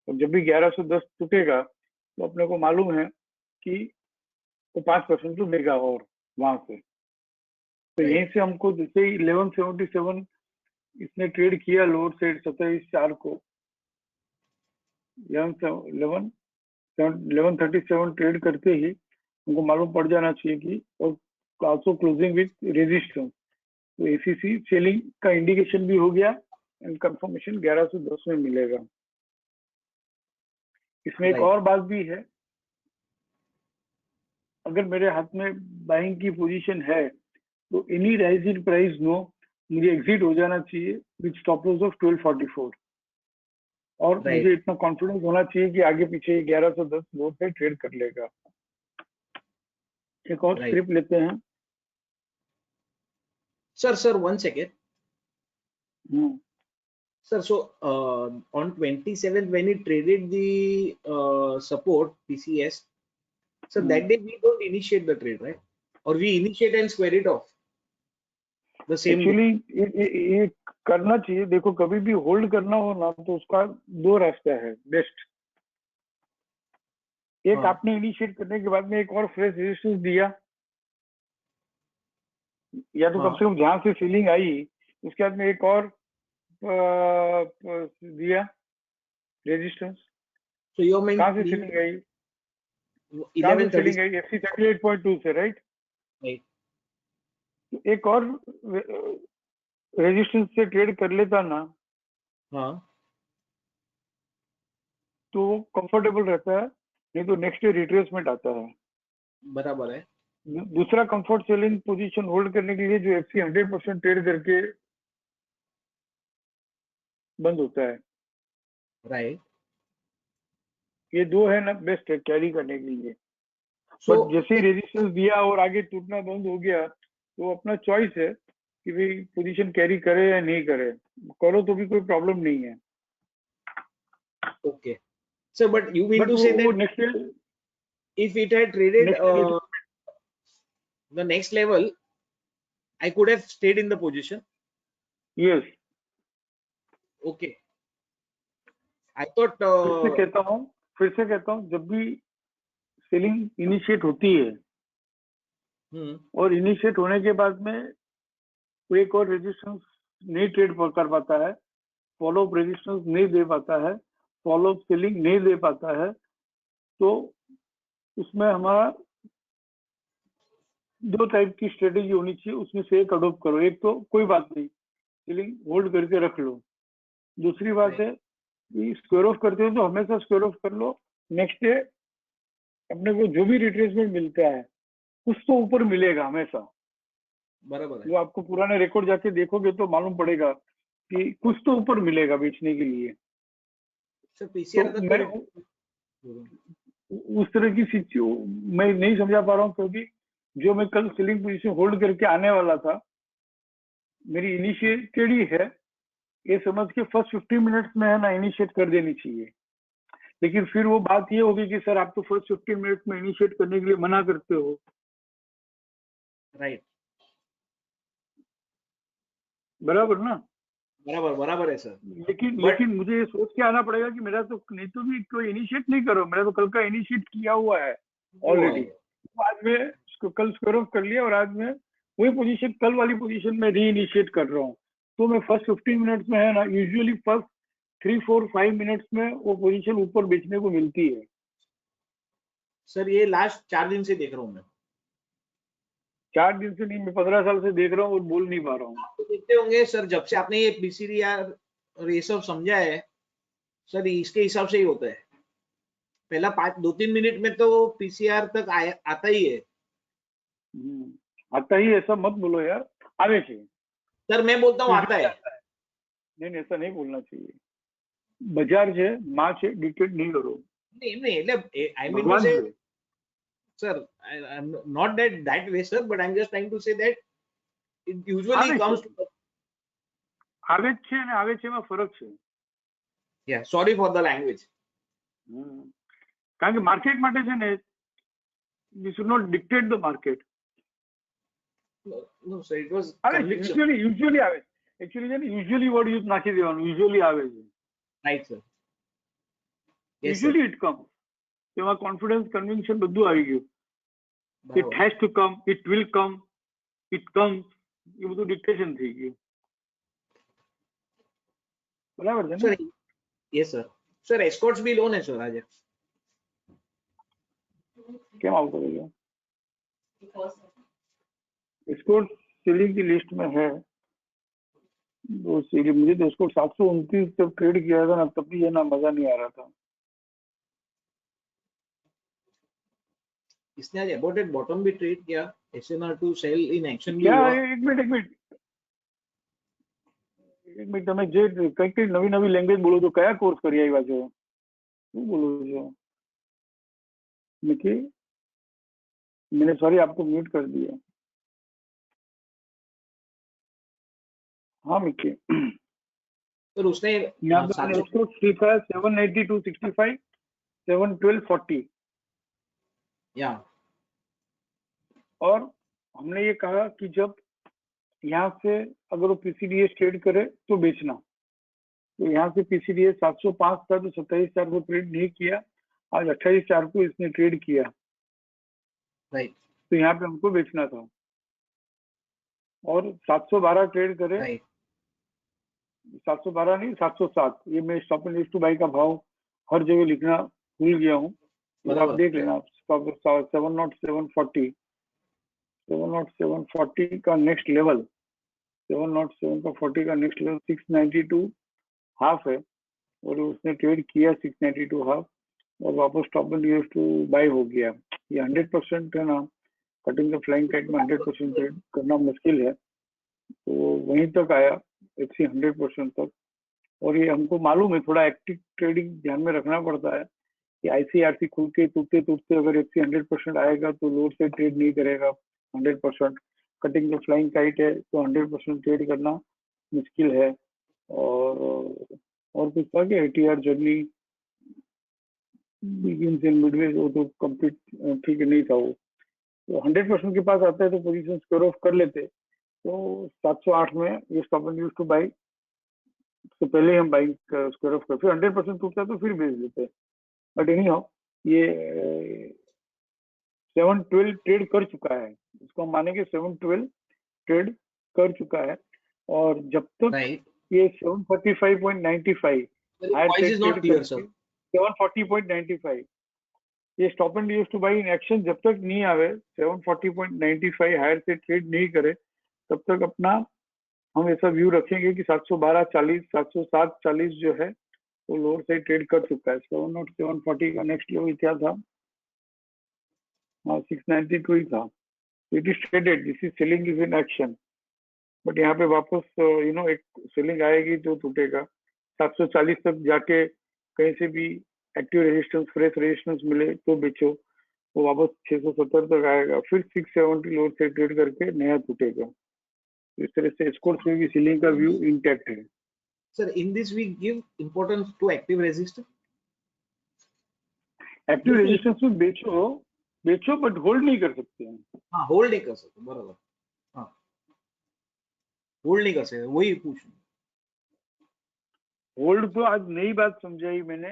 और जब भी 1110 टूटेगा तो अपने को मालूम है कि वो 5% तो देगा और वहां से। तो यहीं से हमको जैसे 1177 इसने ट्रेड किया लोअर साइड 27,4 को, 1137 ट्रेड करते ही हमको मालूम पड़ जाना चाहिए कि और आल्सो क्लोजिंग विद रेजिस्टेंस। तो एसीसी सेलिंग का इंडिकेशन भी हो गया एंड कंफर्मेशन 1110 में मिलेगा। इसमें एक और बात भी है, अगर मेरे हाथ में बाइंग की पोजीशन है तो any rise in price no मुझे एग्जिट हो जाना चाहिए विद स्टॉप लॉस ऑफ 1244, और मुझे इतना कॉन्फिडेंस होना चाहिए कि आगे पीछे 1110 लोड पे ट्रेड कर लेगा। एक और स्क्रिप्ट लेते हैं sir 1 second. Sir, so on 27th when he traded the support PCS, so that day we don't initiate the trade, right? Or we initiate and square it off the same actually ये करना चाहिए। देखो कभी भी hold करना हो ना तो उसका दो रास्ता है बेस्ट। एक आपने इनिशिएट करने के बाद में एक और फ्रेश रेजिस्टेंस दिया, या तो कम से कम जहां से सेलिंग आई उसके बाद में एक और दिया रेजिस्टेंस। So you mean कहां से सेलिंग आई? 1130 FC 38.2 से, राइट? एक और रेजिस्टेंस से ट्रेड कर लेता ना, हाँ, तो वो कंफर्टेबल रहता है, नहीं तो नेक्स्ट डे रिट्रेसमेंट आता है। बराबर है। दूसरा कंफर्ट सेलिंग पोजीशन होल्ड करने के लिए जो एफसी 100% ट्रेड करके बंद होता है, राइट। ये दो है ना बेस्ट है कैरी करने के लिए। So, बट जैसे ही रेजिस्टेंस दिया और आगे टूटना बंद हो गया तो अपना चॉइस है कि भाई पोजीशन कैरी करे या नहीं करे। करो तो भी कोई प्रॉब्लम नहीं है। okay. So, but you mean to say that if it had traded the next level, I could have stayed in the position? Yes. Okay. I thought फिर से कहता हूँ जब भी सेलिंग इनिशिएट होती है और इनिशिएट होने के बाद में एक और रेजिस्टेंस नहीं ट्रेड कर पाता है, फॉलो अप रेजिस्टेंस नहीं दे पाता है, फॉलो अप सेलिंग नहीं दे पाता है, तो उसमें हमारा दो टाइप की स्ट्रेटेजी होनी चाहिए, उसमें से एक अडोप्ट करो। एक तो कोई बात नहीं, सेलिंग होल्ड करके रख लो। दूसरी बात है कि स्क्वायर ऑफ करते हो तो हमेशा स्क्वायर ऑफ कर लो। नेक्स्ट डे अपने को जो भी रिट्रेसमेंट मिलता है कुछ तो ऊपर मिलेगा हमेशा। बराबर है। जो आपको पुराने रिकॉर्ड जाके देखोगे तो मालूम पड़ेगा कि कुछ तो ऊपर मिलेगा बेचने के लिए। तो मैं उस तरह की मैं नहीं समझा पा रहा हूँ, क्योंकि जो मैं कल सेलिंग पोजीशन होल्ड करके आने वाला था, मेरी इनिशिएटेड ही है, ये समझ के फर्स्ट 15 मिनट्स में है ना इनिशिएट कर देनी चाहिए। लेकिन फिर वो बात ये होगी कि सर आप तो फर्स्ट 15 मिनट में इनिशिएट करने के लिए मना करते हो। राइट, बराबर ना? बराबर है सर। लेकिन मुझे ये सोच के आना पड़ेगा कि मेरा तो नहीं तो भी कोई इनिशिएट नहीं करो, मेरा तो कल का इनिशिएट किया हुआ है ऑलरेडी। आज में इसको कल स्क्वायर ऑफ कर लिया और आज में वही पोजीशन, कल वाली पोजीशन में री इनिशिएट कर रहा हूँ। तो मैं फर्स्ट 15 मिनट्स में है ना, यूजुअली फर्स्ट 3, 4, 5 मिनट्स में वो पोजीशन ऊपर बेचने को मिलती है। सर ये लास्ट 4 दिन से देख रहा हूँ मैं। 4 दिन से नहीं, मैं 15 साल से देख रहा हूँ और बोल नहीं पा रहा हूँ। आप तो देखते होंगे सर, जब से आपने ये पीसीडीआर और ये सब समझा है सर, इसके हिसाब से ही होता है। पहला 2-3 मिनट में तो पीसीआर तक आता ही है। आता ही, ऐसा मत बोलो यार, आवे चाहिए सर मैं बोलता हूँ आता है। नहीं, ऐसा नहीं बोलना चाहिए। बाजार છે, માં છે, डिक्टेट नहीं करो। नहीं એટલે I mean to say sir, I'm not that way sir, but I'm just trying to say that it usually comes to આવે છે અને આવે છે એમાં ફરક છે। yeah, sorry for the language। કારણ કે માર્કેટ માટે છે ને, you should not dictate the market। no sir, it was usually આવે છે, actually છે ને, usually word use નાખી દેવાનું, usually આવે છે। right sir, yes usually it comes, તેમાં કોન્ફિડન્સ, કન્વિક્શન બધું આવી ગયું। it has to come, it will come, it comes, એ બધું ડિક્ટેશન થઈ ગયું। બરાબર છે ને sir? yes sir, sir escorts भी लोन है sir आज। કેમ આવું કરે છે? एस्कॉर्ट सेलिंग की लिस्ट में है वो सीरी। मुझे तो एस्कॉर्ट 729 जब ट्रेड किया था ना, तब भी ये ना मजा नहीं आ रहा था। इसने आज अबॉर्टेड बॉटम भी ट्रेड किया, SNR2 सेल इन एक्शन भी क्या हुआ। एक मिनट તમે જે કઈ નવી લેંગ્વેજ બોલો છો, કયા કોર્સ કરી આવ્યા છો? શું બોલો છો मिकी? मैंने सॉरी आपको म्यूट कर दिया। हाँ मिकी, सर उसने यहाँ पे मैंने एस्कॉर्ट लिखा है 782.65, 712.40। या और हमने ये कहा कि जब यहाँ से अगर वो पीसीडीएस ट्रेड करे तो बेचना। तो यहाँ से पीसीडीएस 705 था, तो 27/4 को ट्रेड नहीं किया, आज 28/4 को इसने ट्रेड किया, राइट। तो यहाँ पे हमको बेचना था। और 712 ट्रेड करे, 712 नहीं 707, ये मैं stop and list to buy का भाव हर जगह लिखना भूल गया हूँ, तो आप देख लेना। 707.40, 707.40 का नेक्स्ट लेवल, 707 का 40 का नेक्स्ट लेवल 692 हाफ है, और उसने ट्रेड किया 692 हाफ, और वापस stop and list two by हो गया। ये 100% है ना, कटिंग द फ्लाइंग काइट में 100% ट्रेड करना मुश्किल है, तो वहीं तक आया FC 100% तक। और ये हमको मालूम है, थोड़ा एक्टिव ट्रेडिंग ध्यान में रखना पड़ता है कि ICRC खुल के टूटते अगर FC 100% आएगा तो लोड से ट्रेड नहीं करेगा 100%। कटिंग द फ्लाइंग काइट है तो 100% ट्रेड करना मुश्किल है। और कुछ था कि ATR journey begins in Midway, वो तो कंप्लीट ठीक नहीं था। वो तो 100% के पास आता है तो पोजीशन स्क्वायर ऑफ कर लेते। तो 708 में ये stop and use to by, तो पहले हम बाइंग स्क्वायर ऑफ कर, फिर 100% टूटता तो फिर बेच देते। बट एनी हाउ ये 712 ट्रेड कर चुका है, इसको हम मानेंगे 712 ट्रेड कर चुका है। और जब तक ये 745.95 740.95 ये stop and use to buy in action जब तक नहीं आवे, 740.95 हायर से ट्रेड नहीं करे, तब तक अपना हम ऐसा व्यू रखेंगे कि 712.40, 707.40 जो है वो लोअर से ट्रेड कर चुका है। 740 का नेक्स्ट लेवल क्या था? 692 ही था। It is traded, this is selling is in action. But यहाँ पे वापस एक सेलिंग आएगी तो टूटेगा। 740 तक जाके कहीं से भी एक्टिव रेजिस्टेंस, फ्रेश रेजिस्टेंस मिले तो बेचो, वो वापस 670 तक आएगा, फिर 670 लोअर से ट्रेड करके नया टूटेगा। इस तरह से एस्कॉर्ट की सेलिंग का व्यू इंटैक्ट है। Sir in this we give importance to active resistance. Active resistance में बेचो बट होल्ड नहीं कर सकते हैं। हाँ, होल्ड नहीं कर सकते, बराबर। हाँ, होल्ड नहीं कर सकते, वही पूछ। होल्ड तो आज नई बात समझाई मैंने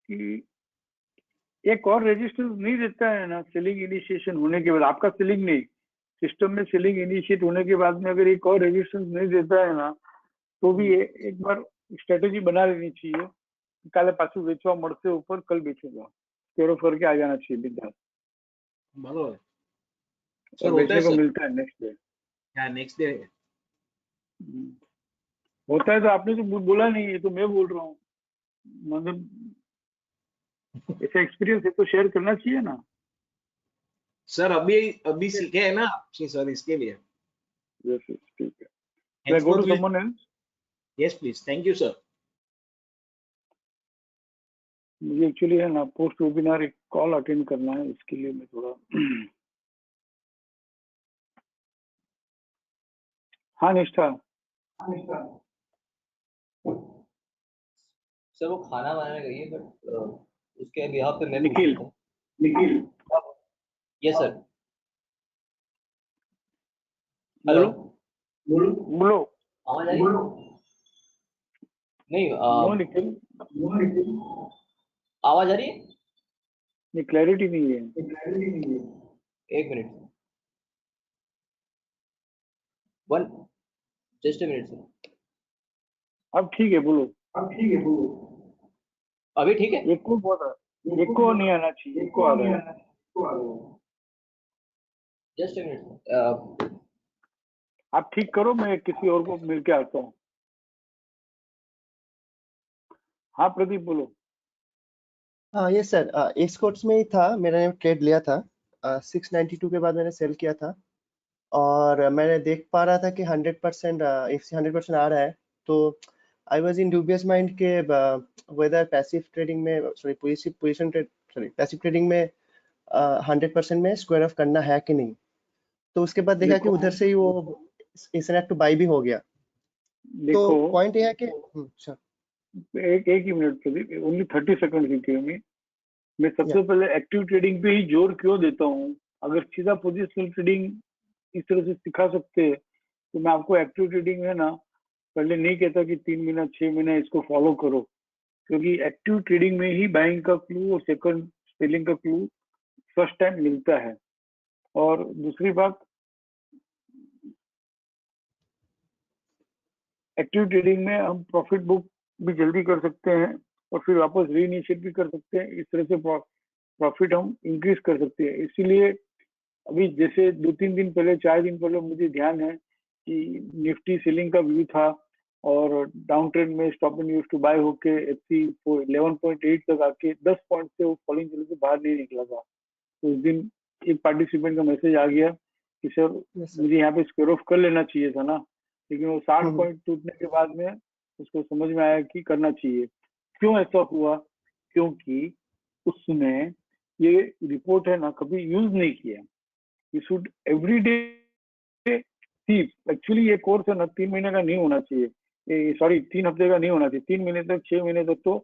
कि एक और रेजिस्टेंस नहीं देता है ना सेलिंग इनिशिएशन होने के बाद, आपका सेलिंग नहीं, सिस्टम में सेलिंग इनिशिएट होने के बाद में अगर एक और रेजिस्टेंस नहीं देता है ना, तो भी एक बार स्ट्रेटेजी बना लेनी चाहिए, काले पाछू वेचवा मड़से ऊपर कल बेचूंगा, स्क्वेयर करके आ जाना चाहिए बिंदास, बराबर और बेचने को मिलता है नेक्स्ट डे। हाँ, नेक्स्ट डे होता है तो आपने तो बोला नहीं, है तो मैं बोल रहा हूँ, मतलब ऐसा एक्सपीरियंस है तो शेयर करना चाहिए ना। सर, अभी सीखे है ना आपसे सर, इसके लिए। यस ठीक है, let's go to someone else. Yes please, thank you sir. मुझे एक्चुअली है ना पोस्ट वेबिनार एक कॉल अटेंड करना है, इसके लिए मैं थोड़ा हाँ निष्ठा। सर वो खाना बनाने गई है, बट उसके बिहाफ पे मैं निखिल यस सर। बोलो हेलो, बोलो। आवाज आ रही है? नहीं, नो निखिल, आवाज आ रही है? नहीं क्लैरिटी नहीं है। एक minute, one just a minute sir. अब ठीक है, बोलो। अभी ठीक है? एक को बहुत है, एक को नहीं आना चाहिए, एक को आ रहा है। Just a minute. आप ठीक करो, मैं किसी और को मिल के आता हूँ। हाँ प्रदीप बोलो। हाँ ये सर, एक्सकोर्ट्स में ही था, मैंने ट्रेड लिया था 692 के बाद मैंने सेल किया था, और मैंने देख पा रहा था कि 100% FC 100% आ रहा है, तो I was in dubious mind के वेदर पैसिव ट्रेडिंग में, sorry position trade, sorry passive trading में 100% में स्क्वायर ऑफ करना है कि नहीं। तो उसके बाद देखा कि उधर से ही वो इंसेंटिव टू बाई भी हो गया। देखो तो पॉइंट ये है कि अच्छा, एक ही minute Pradeep, only 30 second give me. मैं सबसे या पहले एक्टिव ट्रेडिंग पे ही जोर क्यों देता हूँ, अगर सीधा पोजिशनल ट्रेडिंग इस तरह से सिखा सकते हैं तो मैं आपको एक्टिव ट्रेडिंग है ना पहले नहीं कहता कि 3 महीना 6 महीना इसको फॉलो करो, क्योंकि एक्टिव ट्रेडिंग में ही बाइंग का क्लू और सेकंड सेलिंग का क्लू फर्स्ट टाइम मिलता है। और दूसरी बात, एक्टिव ट्रेडिंग में हम प्रॉफिट बुक भी जल्दी कर सकते हैं और फिर वापस रीइनिशिएट भी कर सकते हैं, इस तरह से प्रॉफिट हम इंक्रीज कर सकते हैं। इसीलिए अभी जैसे 2-3 दिन पहले 4 दिन पहले मुझे ध्यान है कि निफ्टी सेलिंग का व्यू था और डाउन ट्रेंड में stop and use to buy होके एफसी 11.8 तक आके 10 पॉइंट से वो फॉलिंग चले से बाहर नहीं निकला था। तो उस दिन एक पार्टिसिपेंट का मैसेज आ गया कि सर यस सर, मुझे यहाँ पे स्क्वायर ऑफ कर लेना चाहिए था ना, लेकिन वो 60 हम्म, पॉइंट टूटने के बाद में उसको समझ में आया कि करना चाहिए। क्यों ऐसा हुआ, क्योंकि उसने ये रिपोर्ट है ना कभी यूज नहीं किया। You should every day see, actually ये कोर्स है ना 3 महीने का नहीं होना चाहिए, सॉरी 3 हफ्ते का नहीं होना चाहिए, 3 महीने तक 6 महीने तक तो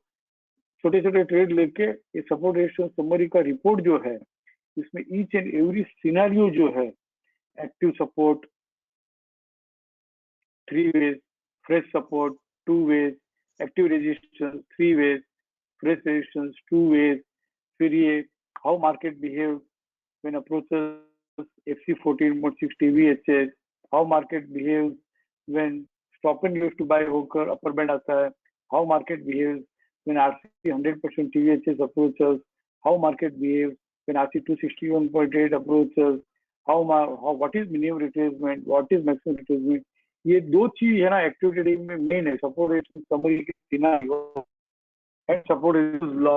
छोटे छोटे ट्रेड लेके ये सपोर्ट रेजिस्टेंस समरी का रिपोर्ट जो है इसमें ईच एंड एवरी सिनेरियो जो है, active support 3 ways, fresh support 2 ways, active resistance 3 ways, fresh resistance 2 ways, फिर ये how market behave when approaches FC14 mode 60 VHS, how market behave when stop and use to buy होकर upper band आता है, how market behave when RC 100% TVHS approaches, how market behaves when RC 261.8 approaches, what is minimum retracement, what is maximum retracement। ये दो चीज है ना active trading में main है, सपोर्ट रेजिस्टेंस समरी के scenario and support resistance law.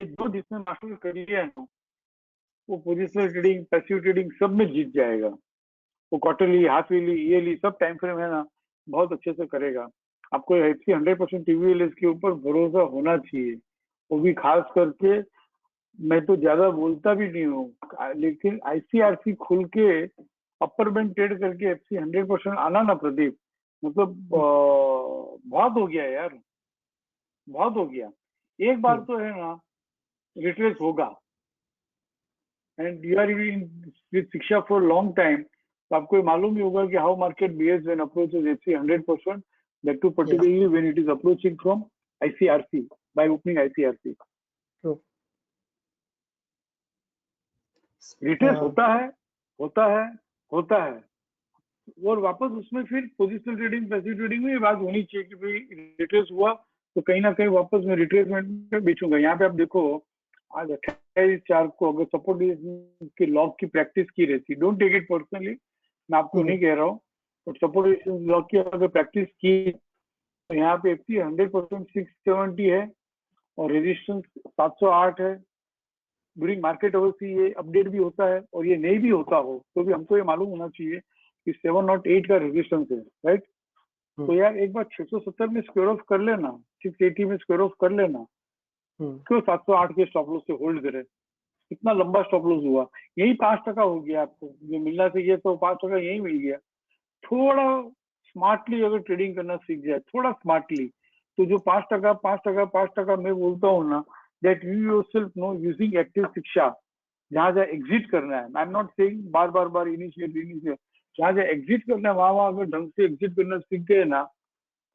ये दो जिसमें मास्टर कर लिया है ना, वो पोजिशनल ट्रेडिंग पैसिव ट्रेडिंग सब में जीत जाएगा। वो क्वार्टरली हाफ ईयरली ईयरली सब टाइम फ्रेम है ना बहुत अच्छे से करेगा। आपको एफसी 100% टीवीएलएस के ऊपर भरोसा होना चाहिए, वो भी खास करके मैं तो ज्यादा बोलता भी नहीं हूँ, लेकिन आईसीआरसी खुल के अपर बैंड ट्रेड करके एफसी 100% आना ना प्रदीप, मतलब बहुत हो गया यार, बहुत हो गया। एक बार तो है ना रिट्रेस होगा, एंड यू आर विद शिक्षा फॉर लॉन्ग टाइम, तो आपको ये मालूम ही होगा कि how market behaves when approaches FC 100%, that too particularly when it is approaching from ICRC by opening ICRC. True. Retrace होता है और वापस उसमें फिर पोजिशनल ट्रेडिंग, पैसिव ट्रेडिंग में ये बात होनी चाहिए कि भाई रिट्रेस हुआ तो कहीं ना कहीं वापस मैं रिट्रेसमेंट में बेचूंगा। यहाँ पे आप देखो आज 28/4 को अगर सपोर्ट के लॉक की प्रैक्टिस की रहती, डोंट टेक इट पर्सनली, मैं आपको नहीं कह रहा हूँ, बट सपोर्ट लॉक की अगर प्रैक्टिस की तो यहाँ पे एफसी 100% 670 है और रेजिस्टेंस 708 है। ड्यूरिंग मार्केट अवर से ये अपडेट भी होता है, और ये नहीं भी होता हो तो भी हमको ये मालूम होना चाहिए कि 708 का रेजिस्टेंस है, राइट। तो यार एक बार 670 में स्क्वायर ऑफ कर लेना, 680 में स्क्वायर ऑफ कर लेना, क्यों 708 के स्टॉप लॉस से होल्ड करे? कितना लंबा स्टॉप लॉस हुआ, यही 5% हो गया आपको, जो मिलना चाहिए तो 5% यही मिल गया। थोड़ा स्मार्टली अगर ट्रेडिंग करना सीख जाए, थोड़ा स्मार्टली, तो जो 5% मैं बोलता हूँ ना, that you yourself know using active शिक्षा, जहां जहाँ एग्जिट करना है, I am not saying bar initiate, जहां जहाँ एग्जिट करना है वहां अगर ढंग से एग्जिट करना सीख गए ना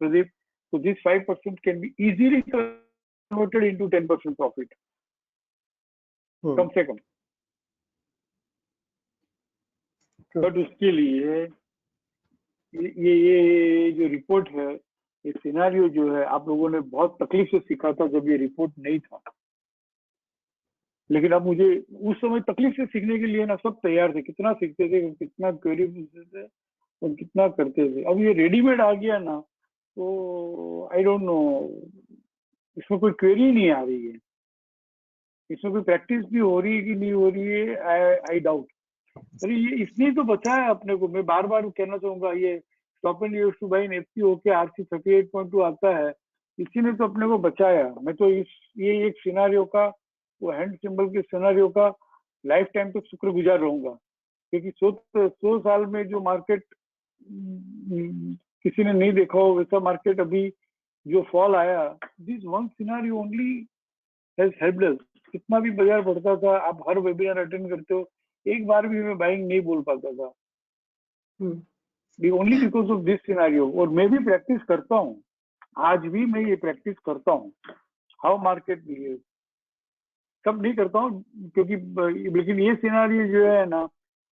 प्रदीप, तो this 5% can be easily converted into 10% profit कम से कम। बट उसके लिए ये जो रिपोर्ट है, ये सिनारियो जो है, आप लोगों ने बहुत तकलीफ से सीखा था जब ये रिपोर्ट नहीं था, लेकिन अब मुझे उस समय तकलीफ से सीखने के लिए ना सब तैयार थे, कितना सीखते थे, कितना क्वेरी पूछते थे और कितना करते थे। अब ये रेडीमेड आ गया ना, तो आई डोंट नो, इसमें कोई क्वेरी नहीं आ रही है, इसमें कोई प्रैक्टिस भी हो रही है कि नहीं हो रही है, आई डाउट। अरे ये इसने तो बचाया अपने को, मैं बार बार कहना चाहूंगा, ये stop and use to by FC होके आरसी 38.2 आता है, इसी ने तो अपने को बचाया। मैं तो ये एक सिनारियो का, वो हैंड सिंबल के सिनारियो का लाइफ टाइम तक शुक्रगुजार रहूंगा, क्योंकि 100 साल में जो मार्केट किसी ने नहीं देखा हो वैसा मार्केट अभी जो फॉल आया, this one scenario only has helped अस। कितना भी बाजार बढ़ता था, आप हर वेबिनार अटेंड करते हो, एक बार भी मैं बाइंग नहीं बोल पाता था, only because of this scenario. और मैं भी प्रैक्टिस करता हूँ, आज भी मैं ये प्रैक्टिस करता हूँ, हाउ मार्केट बिहेव, सब नहीं करता हूँ क्योंकि, लेकिन ये सिनारियो जो है ना,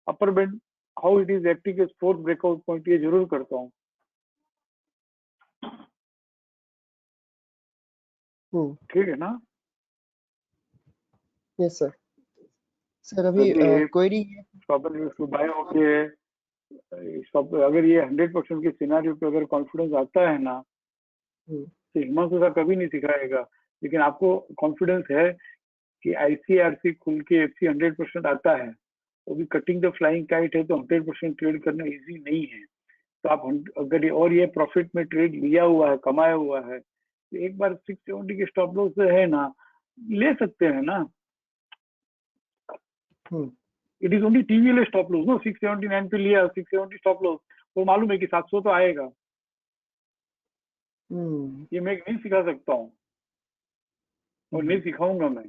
upper band how it is acting as fourth breakout point, ये जरूर करता हूँ। ठीक है ना? Yes sir. सर अभी क्वेरी अगर ये 100% के सिनारियो पे अगर कॉन्फिडेंस आता है ना, तो हिमांशु सर कभी नहीं सिखाएगा, लेकिन आपको कॉन्फिडेंस है कि आईसीआरसी खुल के एफसी 100% आता है, वो भी कटिंग द फ्लाइंग काइट है, तो 100% ट्रेड करना इजी नहीं है। तो आप अगर और ये प्रॉफिट में ट्रेड लिया हुआ है, कमाया हुआ है, तो एक बार 670 के स्टॉप लॉस से है ना, ले सकते हैं ना। It is only TVL stop loss no, 679 पे लिया, 670 स्टॉप लॉस, वो मालूम है कि 700 तो आएगा। ये मैं नहीं सिखा सकता हूँ और नहीं सिखाऊंगा मैं,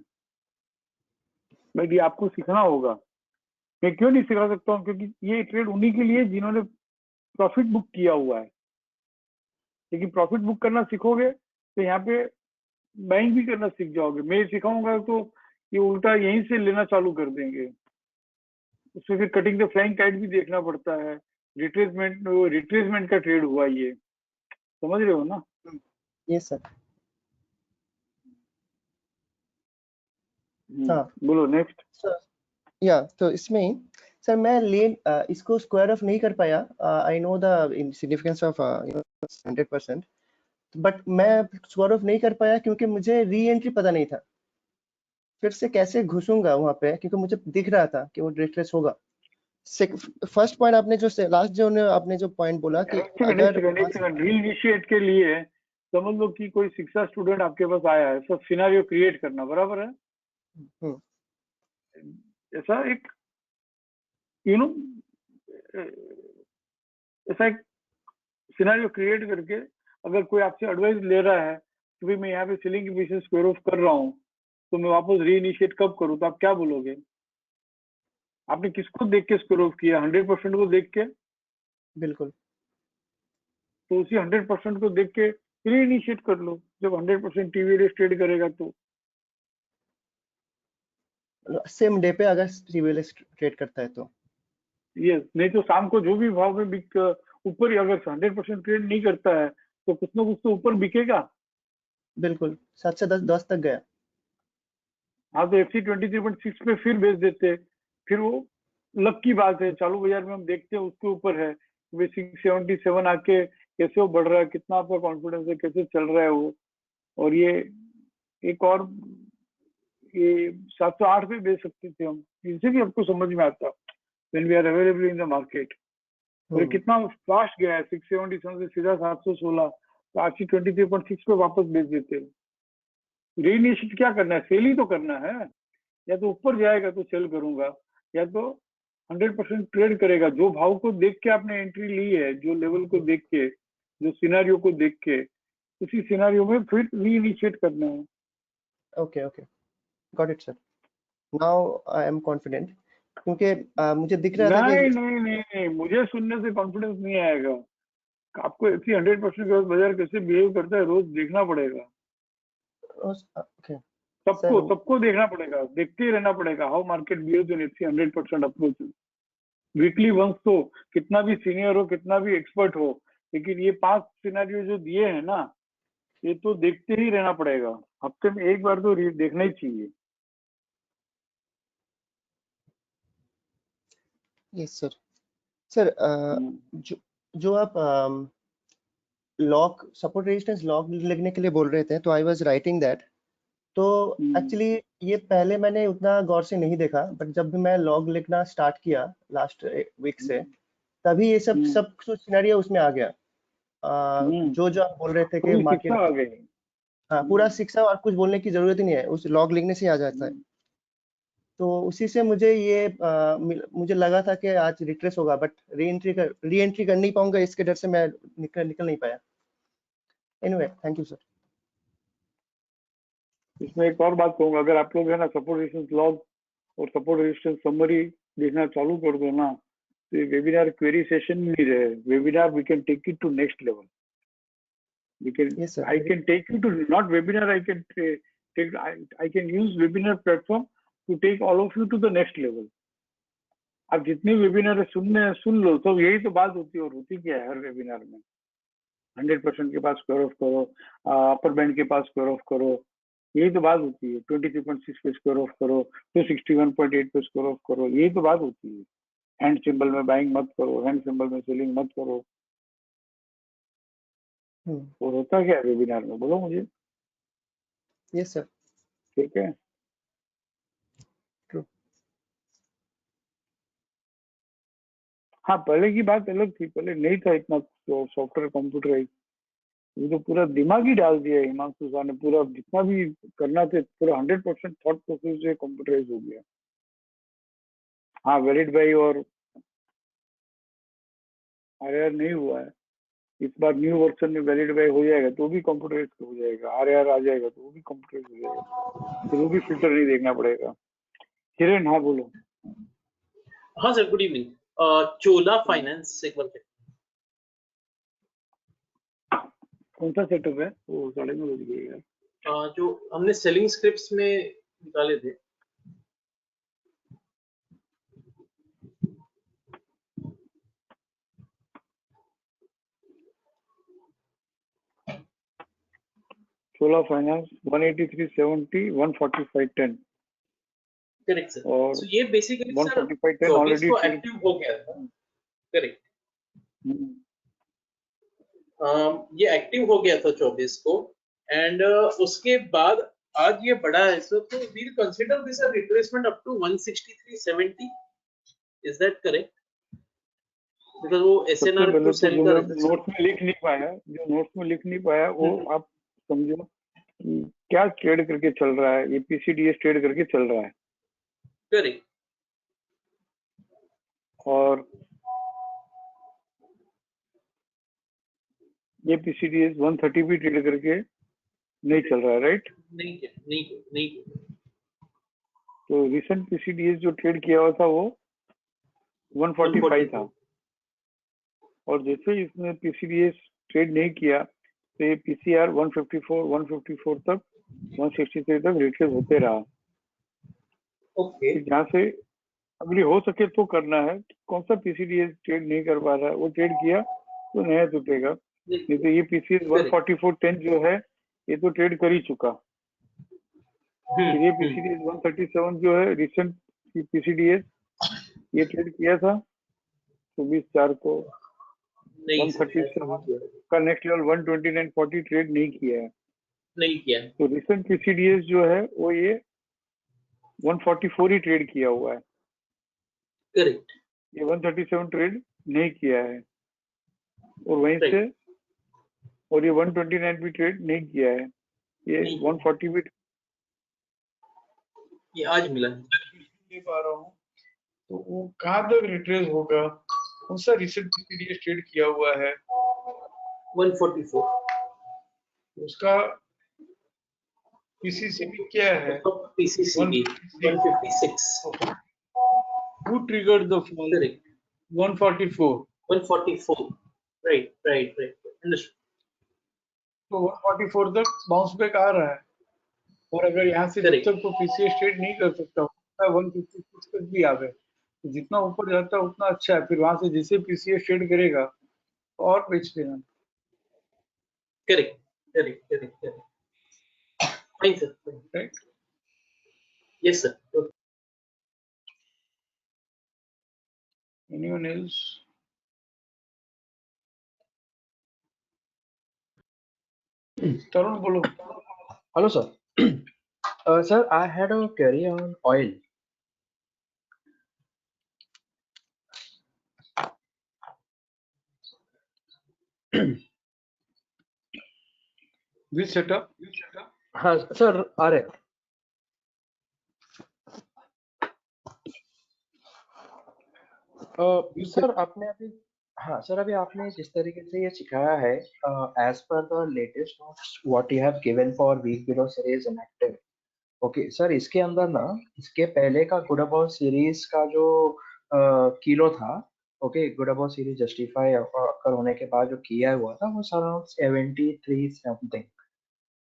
भाई ये आपको सीखना होगा। मैं क्यों नहीं सिखा सकता हूँ? क्योंकि ये ट्रेड उन्हीं के लिए जिन्होंने प्रॉफिट बुक किया हुआ है, लेकिन प्रॉफिट बुक करना सीखोगे तो यहाँ पे बाइंग भी करना सीख जाओगे। मैं सिखाऊंगा तो ये उल्टा यहीं से लेना चालू कर देंगे, उसमें फिर कटिंग द फ्लाइंग काइट भी देखना पड़ता है। रिट्रेसमेंट का ट्रेड हुआ, ये समझ रहे हो ना? Yes sir. हाँ बोलो नेक्स्ट। या तो इसमें सर मैं लेन इसको स्क्वायर ऑफ नहीं कर पाया। I know the significance of 100%, but मैं स्क्वायर ऑफ नहीं कर पाया क्योंकि मुझे री एंट्री पता नहीं था। फिर से कैसे घुसूंगा वहां पे, क्योंकि मुझे दिख रहा था कि वो रिट्रेस होगा। फर्स्ट पॉइंट आपने जो लास्ट जो आपने जो पॉइंट बोला कि अगर रीइनिशिएट के लिए समझ लो कि कोई शिक्षा स्टूडेंट आपके पास आया है, सब सिनेरियो क्रिएट करना, बराबर है? ऐसा एक ऐसा एक सिनेरियो क्रिएट करके अगर कोई आपसे एडवाइस ले रहा है कि भाई मैं यहाँ पे सेलिंग की बेसिस स्क्वायर ऑफ कर रहा हूँ, तो मैं वापस रीइनिशिएट कब करूँ, तो आप क्या बोलोगे? आपने किसको देख के स्क्वेयर ऑफ किया? 100% को देख के? बिल्कुल। तो उसी 100% को देख के रीइनिशिएट कर लो जब 100% टीवीएस ट्रेड करेगा तो। सेम डे पे अगर टीवीएस ट्रेड करता है तो यस, नहीं तो शाम को जो भी भाव में बिक ऊपर ही, अगर 100% ट्रेड नहीं करता है तो कुछ ना कुछ तो ऊपर बिकेगा। बिल्कुल 7 से 10 तक गया। हाँ, तो एफसी 23.6 पे फिर बेच देते, फिर वो लक की बात है। चालू बाजार में हम देखते हैं उसके ऊपर है, वे 677 आके कैसे वो बढ़ रहा है, कितना आपका कॉन्फिडेंस है, कैसे चल रहा है वो। और ये एक और ये 708 पे बेच सकते थे हम, इनसे भी आपको समझ में आता when we are available in the market। और ये कितना फास्ट गया है, 677 से सीधा 716, तो आज की 23.6 पे वापस बेच देते हैं। रीइनिशिएट क्या करना है? सेल ही तो करना है। या तो ऊपर जाएगा तो सेल करूंगा, या तो 100% ट्रेड करेगा। जो भाव को देख के आपने एंट्री ली है, जो लेवल को देख के, जो सिनेरियो को देख के, उसी सिनेरियो में फिर रीइनिशिएट करना है। Okay okay, got it sir, now I am confident, क्योंकि मुझे दिख रहा था कि नहीं, मुझे सुनने से कॉन्फिडेंस नहीं आएगा। आपको ऐसी 100% बाजार कैसे बिहेव करता है रोज देखना पड़ेगा। ओके सबको देखना पड़ेगा, देखते ही रहना पड़ेगा how market behaves in FC 100% approach. Weekly once तो कितना भी सीनियर हो, कितना भी एक्सपर्ट हो, लेकिन ये 5 सिनेरियो जो दिए हैं ना, ये तो देखते ही रहना पड़ेगा। हफ्ते में एक बार तो देखना ही चाहिए। Yes sir. सर जो आप लॉक सपोर्ट रेजिस्टेंस लॉक लगने के लिए बोल रहे थे, तो आई वाज राइटिंग दैट। तो एक्चुअली ये पहले मैंने उतना गौर से नहीं देखा, बट जब भी मैं लॉग लिखना स्टार्ट किया लास्ट वीक से, तभी ये सब कुछ सिनेरियो उसमें आ गया। जो आप बोल रहे थे कि मार्केट आ गई। हाँ पूरा शिक्षा, और कुछ बोलने की जरूरत ही नहीं है, उस लॉग लिखने से ही आ जाता है। तो उसी से मुझे ये मुझे लगा था कि आज रिट्रेस होगा, बट री एंट्री कर नहीं पाऊंगा, इसके डर से मैं निकल नहीं पाया। Anyway, thank you sir. इसमें एक और बात कहूंगा, अगर आप लोग है ना सपोर्ट रेजिस्टेंस लॉग और सपोर्ट रेजिस्टेंस समरी देखना चालू कर दो ना, तो ये वेबिनार क्वेरी सेशन नहीं रहे। Webinar we can take it to next level. We can, yes sir, I can take you to not webinar. I can use webinar platform to take all of you to the next level. आप जितने webinar सुन लो, तो यही तो बात होती है। और होती क्या है हर वेबिनार में? 100% के पास स्क्वायर ऑफ करो, अपर बैंड के पास स्क्वायर ऑफ करो, यही तो बात होती है। 23.6 पे स्क्वायर ऑफ करो, 261.8 पे स्क्वायर ऑफ करो, यही तो बात होती है। हैंड सिंबल में बाइंग मत करो, हैंड सिंबल में सेलिंग मत करो। और होता क्या है वेबिनार में, बोलो मुझे। यस सर, ठीक है। हाँ, पहले की बात अलग थी, पहले नहीं था इतना सॉफ्टवेयर कंप्यूटराइज। ये तो पूरा दिमाग ही डाल दिया हिमांशु सर ने। पूरा जितना भी करना था, पूरा 100% थॉट प्रोसेस जो कंप्यूटराइज हो गया। हाँ, वैलिड बाई और आरआर नहीं हुआ है। इस बार न्यू वर्जन में वैलिड बाई हो जाएगा तो भी कंप्यूटराइज हो जाएगा। आरआर आ जाएगा तो वो भी कंप्यूटराइज हो जाएगा, फिर वो भी फिल्टर नहीं देखना पड़ेगा। किरण, हाँ बोलो। हाँ सर, गुड इवनिंग। चोला फाइनेंस एक बार कौन सा सेटअप है? वो 9:30 बज गए यार। जो हमने सेलिंग स्क्रिप्ट्स में निकाले थे। चोला फाइनेंस 183.70, 145.10। Correct sir. और so, ये बेसिकली 145.10 ऑलरेडी एक्टिव हो गया था। करेक्ट। ये एक्टिव हो गया था 24 को, एंड उसके बाद आज ये बढ़ा है। सो तो we'll consider this a retracement up to 163.70। Is that correct? Because वो एसएनआर टू सेल का नोट्स में लिख नहीं पाया, जो नोट्स में लिख नहीं पाया वो आप समझो कि क्या ट्रेड करके चल रहा है। ये पीसीडीएस ट्रेड करके चल रहा है। करेक्ट। और ये पीसीडीएस 130 भी ट्रेड करके नहीं चल रहा है, राइट? नहीं तो रिसेंट पीसीडीएस जो ट्रेड किया हुआ था वो 145 था, और जैसे इसने पीसीडीएस ट्रेड नहीं किया तो ये पीसीआर 154 तक 163 तक रिट्रेस होते रहा। ओके जहाँ से अगली हो सके तो करना है, कौन सा पीसीडीएस ट्रेड नहीं कर पा रहा है वो ट्रेड किया तो नया टूटेगा, नहीं तो ये पीसीएस 144.10 जो है ये तो ट्रेड कर ही चुका। फिर ये पीसीडीएस 137 जो है रिसेंट पीसीडीएस ये ट्रेड किया था 24/4 को, 137 का नेक्स्ट लेवल 129.40 ट्रेड नहीं किया है। नहीं किया है। तो रिसेंट पीसीडीएस जो है वो ये 144 ही ट्रेड किया हुआ है, करेक्ट ये 137 ट्रेड नहीं किया है, और वहीं से और ये 129 भी ट्रेड नहीं किया है, ये 140 भी ये आज मिला है। नहीं पा रहा हूँ। तो वो कहाँ तक रिट्रेस होगा, कौन सा रिसेंट पीसीडीएस ट्रेड किया हुआ है 144 उसका पीसीसीबी क्या है, पीसीसीबी 156 who triggered the fall, correct 144, 144 right understood. तो 144 तक बाउंस बैक आ रहा है, और अगर यहाँ से जब Correct. तक तो पीसीएस ट्रेड नहीं कर सकता 156 तक भी आ गए, तो जितना ऊपर जाता है उतना अच्छा है, फिर वहां से जैसे पीसीएस ट्रेड करेगा और बेच देना। Correct fine sir right, yes sir. Anyone else? Tarun बोलो। Hello, sir. Sir, I had a query on oil. Which setup? हाँ सर आ रहे सर आपने अभी हाँ सर अभी आपने जिस तरीके से ये सिखाया है as per the latest notes what you have given for week below series inactive. Okay sir, इसके अंदर ना इसके पहले का गुड अबाउट सीरीज का जो किलो था, okay good about series justify कर होने के बाद जो किया हुआ था वो around 73 something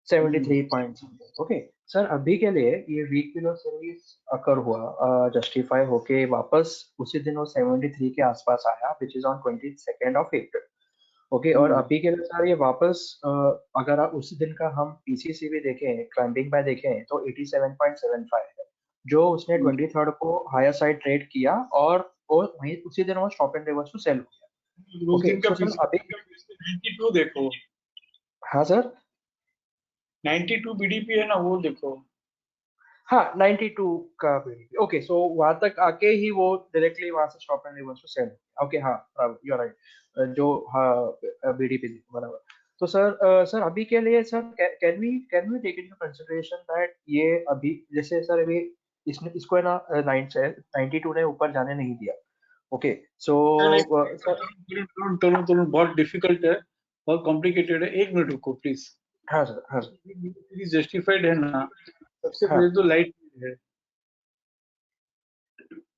73 point something. Okay sir, अभी के लिए ये वीक बिलो सीरीज अकर हुआ जस्टिफाई होके वापस उसी दिन वो 73 के आसपास आया which is on 22nd of April. Okay और अभी के लिए सर ये वापस अगर आप उसी दिन का हम पीसीसी भी देखें क्लाइंबिंग बाय देखें तो 87.75 है जो उसने 23rd को हायर साइड ट्रेड किया और वहीं उसी दिन वो stop and reverse to sell हो गया। उस दिन का सर अभी 92 देखो, हाँ सर 92 बीडीपी है ना, वो देखो। हाँ 92 का बीडीपी। ओके सो वहां तक आके ही वो डायरेक्टली वहां से stop and reverse to sell. Okay हाँ यू आर राइट, जो हाँ बीडीपी बराबर। तो सर अभी के लिए sir can we take into consideration that ये अभी जैसे सर अभी इसने इसको है ना 92 ने ऊपर जाने नहीं दिया। ओके सो बहुत डिफिकल्ट है, बहुत कॉम्प्लिकेटेड है, एक मिनट रुको प्लीज। हाँ सर जस्टिफाइड है ना, सबसे हाँ। पहले तो लाइट है,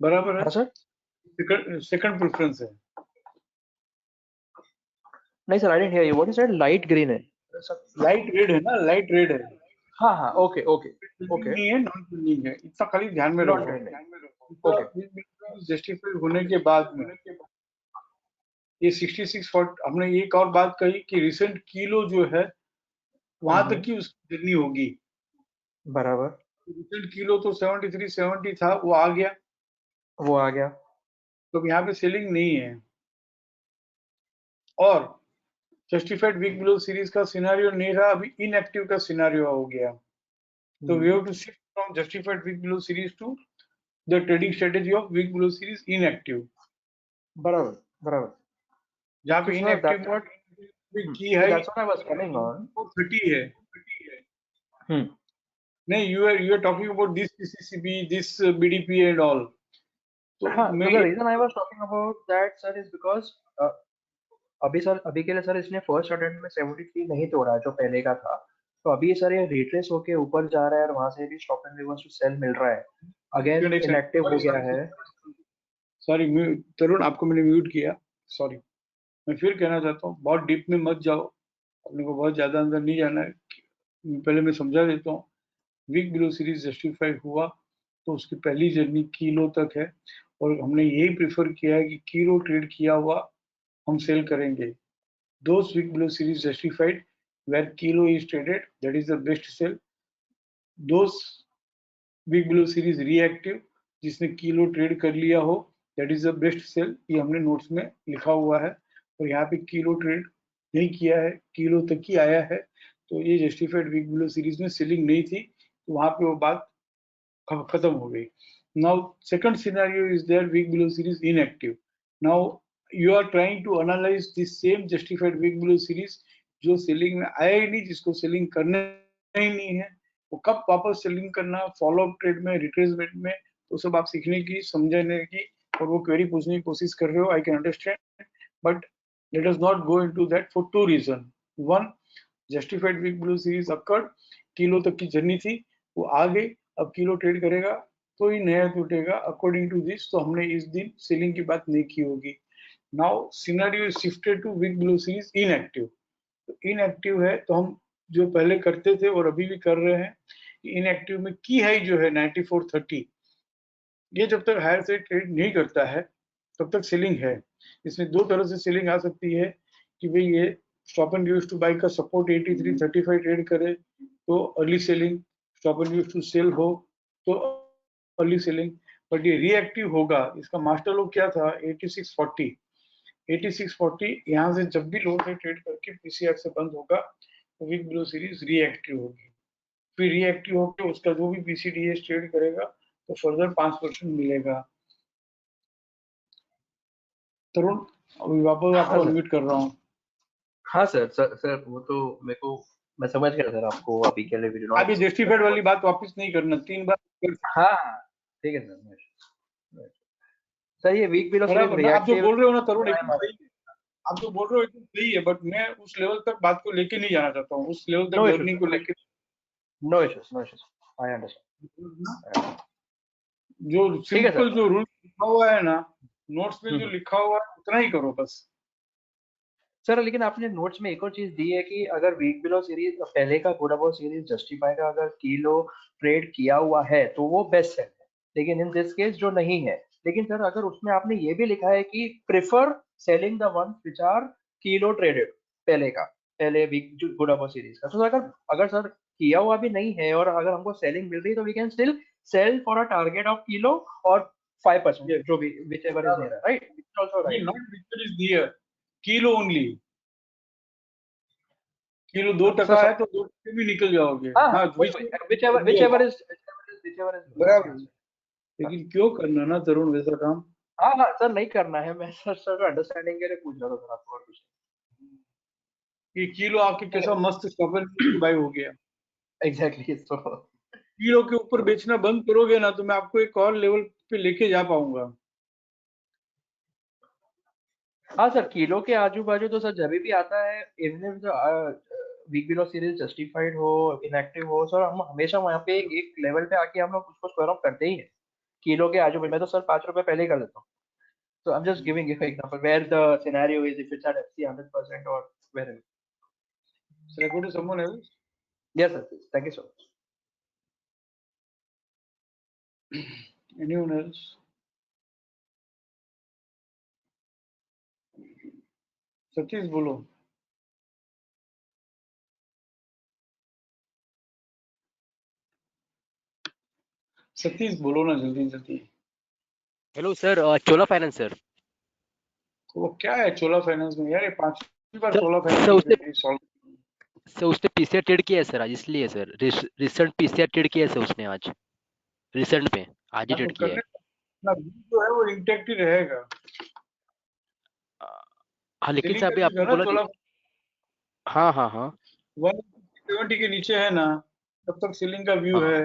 बराबर है हाँ सर सेकंड प्रेफरेंस है। नहीं sir I didn't here you, what you said light green है लाइट रेड है ना, लाइट रेड है। हाँ हाँ ओके नहीं है, नॉन ट्रेंडिंग है, इतना खाली ध्यान में रखो। जस्टिफाइड होने के बाद में ये 66 हमने एक और बात कही कि रिसेंट किलो जो है वहां तक की उसकी जर्नी होगी बराबर। रिसेंट किलो तो 73 70 था, वो आ गया तो यहाँ पे सेलिंग नहीं है। और जस्टिफाइड वीक बिलो सीरीज का सिनेरियो नहीं रहा, अभी इनएक्टिव का सिनेरियो हो गया। तो we have to shift from justified week below series to the trading strategy of week below series inactive. बराबर जहाँ पे इनएक्टिव की है that's what I was coming on. 30 है। नहीं, you are talking about this PCCB, this BDP and all. तो हाँ, so the reason I was talking about that sir is because अभी के लिए सर इसने फर्स्ट अटेम्प्ट में 73 नहीं तोड़ा जो पहले का था, तो अभी सर ये रिट्रेस होके ऊपर जा रहा है और वहां से भी stop and reverse to sell मिल रहा है। अगेन इनएक्टिव हो गया है। सॉरी तरुण, आपको मैंने म्यूट किया, सॉरी। मैं फिर कहना चाहता हूँ, बहुत डीप में मत जाओ, अपने को बहुत ज्यादा अंदर नहीं जाना है। पहले मैं समझा देता हूँ। वीक बिलो सीरीज जस्टिफाई हुआ तो उसकी पहली जर्नी किलो तक है, और हमने यही प्रेफर किया है कि किलो ट्रेड किया हुआ हम सेल करेंगे। Those week below series justified where kilo is traded, that is the best sell. Those week below series reactive जिसने किलो ट्रेड कर लिया हो, that is the best sell. ये हमने नोट्स में लिखा हुआ है, और यहाँ पे किलो ट्रेड नहीं किया है, किलो तक ही आया है, तो ये जस्टिफाइड वीक बिलो सीरीज में सेलिंग नहीं थी, तो वहां पे वो बात खत्म हो गई। Now second scenario is there, week below series inactive. Now you are trying to analyze this same justified week below series जो सेलिंग में आया ही नहीं, जिसको सेलिंग करना ही नहीं है, वो कब वापस सेलिंग करना, फॉलो अप ट्रेड में, रिट्रेसमेंट में, तो सब आप सीखने की, समझने की और वो क्वेरी पूछने की कोशिश कर रहे हो, I can understand, but let us not go into that for two reason. One, justified week below series occurred, kilo तक की जर्नी थी, वो आ गई, अब किलो ट्रेड करेगा तो ही नया टूटेगा अकॉर्डिंग टू दिस, तो हमने इस दिन सेलिंग की बात नहीं की होगी। Now scenario is shifted to week below series inactive. तो इनएक्टिव है तो हम जो पहले करते थे और अभी भी कर रहे हैं, इनएक्टिव में की हाई जो है 9430, ये जब तक हायर से ट्रेड नहीं करता है तब तक सेलिंग है। इसमें दो तरह से सेलिंग आ सकती है कि भाई ये stop and use to buy का सपोर्ट 8335 ट्रेड करे तो early selling, stop and use to sell हो तो अर्ली सेलिंग, बट ये रिएक्टिव होगा। इसका मास्टर लो क्या था 8640, 8640 यहाँ से जब भी लो से ट्रेड करके पीसीआर से बंद होगा तो वीक बिलो सीरीज रिएक्टिव होगी, फिर रिएक्टिव होकर उसका जो भी पीसीडीएस ट्रेड करेगा तो फर्दर 5% मिलेगा। तरुण, अभी वापस आपको अनम्यूट कर रहा हूँ। हाँ सर, सर वो तो मेरे को, मैं समझ गया सर, आपको अभी के लिए वीडियो आप ये जस्टिफाइड वाली बात वापस नहीं करना, 3 बार। हाँ ठीक है सर। सर ये वीक बिलो सीरीज बराबर, आप जो रिएक्टिव, बोल रहे हो ना तरुण एकदम सही है, आप जो बोल रहे हो एकदम सही है, बट मैं उस लेवल तक बात को लेके नहीं जाना चाहता हूँ, उस लेवल तक लर्निंग को लेके। No issues, I understand. जो सिंपल जो रूल लिखा हुआ है ना नोट्स में, जो लिखा हुआ है उतना ही करो बस। सर लेकिन आपने नोट्स में एक और चीज दी है कि अगर वीक बिलो सीरीज पहले का गुड अबाउट सीरीज जस्टिफाई का अगर किलो ट्रेड किया हुआ है तो वो बेस्ट है, लेकिन इन दिस केस जो नहीं है। लेकिन सर अगर उसमें आपने ये भी लिखा है कि prefer selling the ones which are kilo traded, पहले वीक गुड अबाउट सीरीज का, तो अगर सर किया हुआ भी नहीं है और अगर हमको सेलिंग मिल रही है तो we can still sell for a target of kilo और 5% जो भी whichever is near, right? It's also right. Not whichever is near, kilo only. Kilo 2% है तो 2 टके भी निकल जाओगे। हाँ, whichever is बराबर। लेकिन क्यों करना ना तरुण वैसा काम? हाँ सर नहीं करना है, मैं सर को अंडरस्टैंडिंग के लिए पूछ रहा था सर आपको, और कुछ कि किलो आपके कैसा मस्त स्टॉपर बाय हो गया। एग्जैक्टली। तो किलो के ऊपर बेचना बंद करोगे ना तो मैं आपको एक और लेवल पे लेके जा पाऊंगा। हाँ सर, किलो के आजू बाजू तो सर जब भी आता है, even if week below series justified हो, इनएक्टिव हो, सर हम हमेशा वहाँ पे एक लेवल पे आके हम लोग उसको स्क्वायर ऑफ करते ही है। किलो के आजू बाजू मैं तो सर 5 रुपए पहले ही कर देता हूँ। So I'm just giving you an example where the scenario is if it's at FC 100% or wherever. Shall I go to someone else? Yes, sir. Please. Thank you so much. Anyone else? Satish बोलो। सतीश बोलो ना जल्दी। Hello sir, चोला finance sir. तो वो क्या है चोला finance में यार, ये 5वीं बार चोला सर उसने पीसीआर ट्रेड किया है सर आज, इसलिए सर रिसेंट पीसीआर ट्रेड किया है सर उसने आज, रिसेंट में आज ही ट्रेड किया है। ना जो है वो इंटैक्ट ही रहेगा। हाँ लेकिन सर अभी आपने बोला हाँ 170 के नीचे है ना तब तक सेलिंग का व्यू है।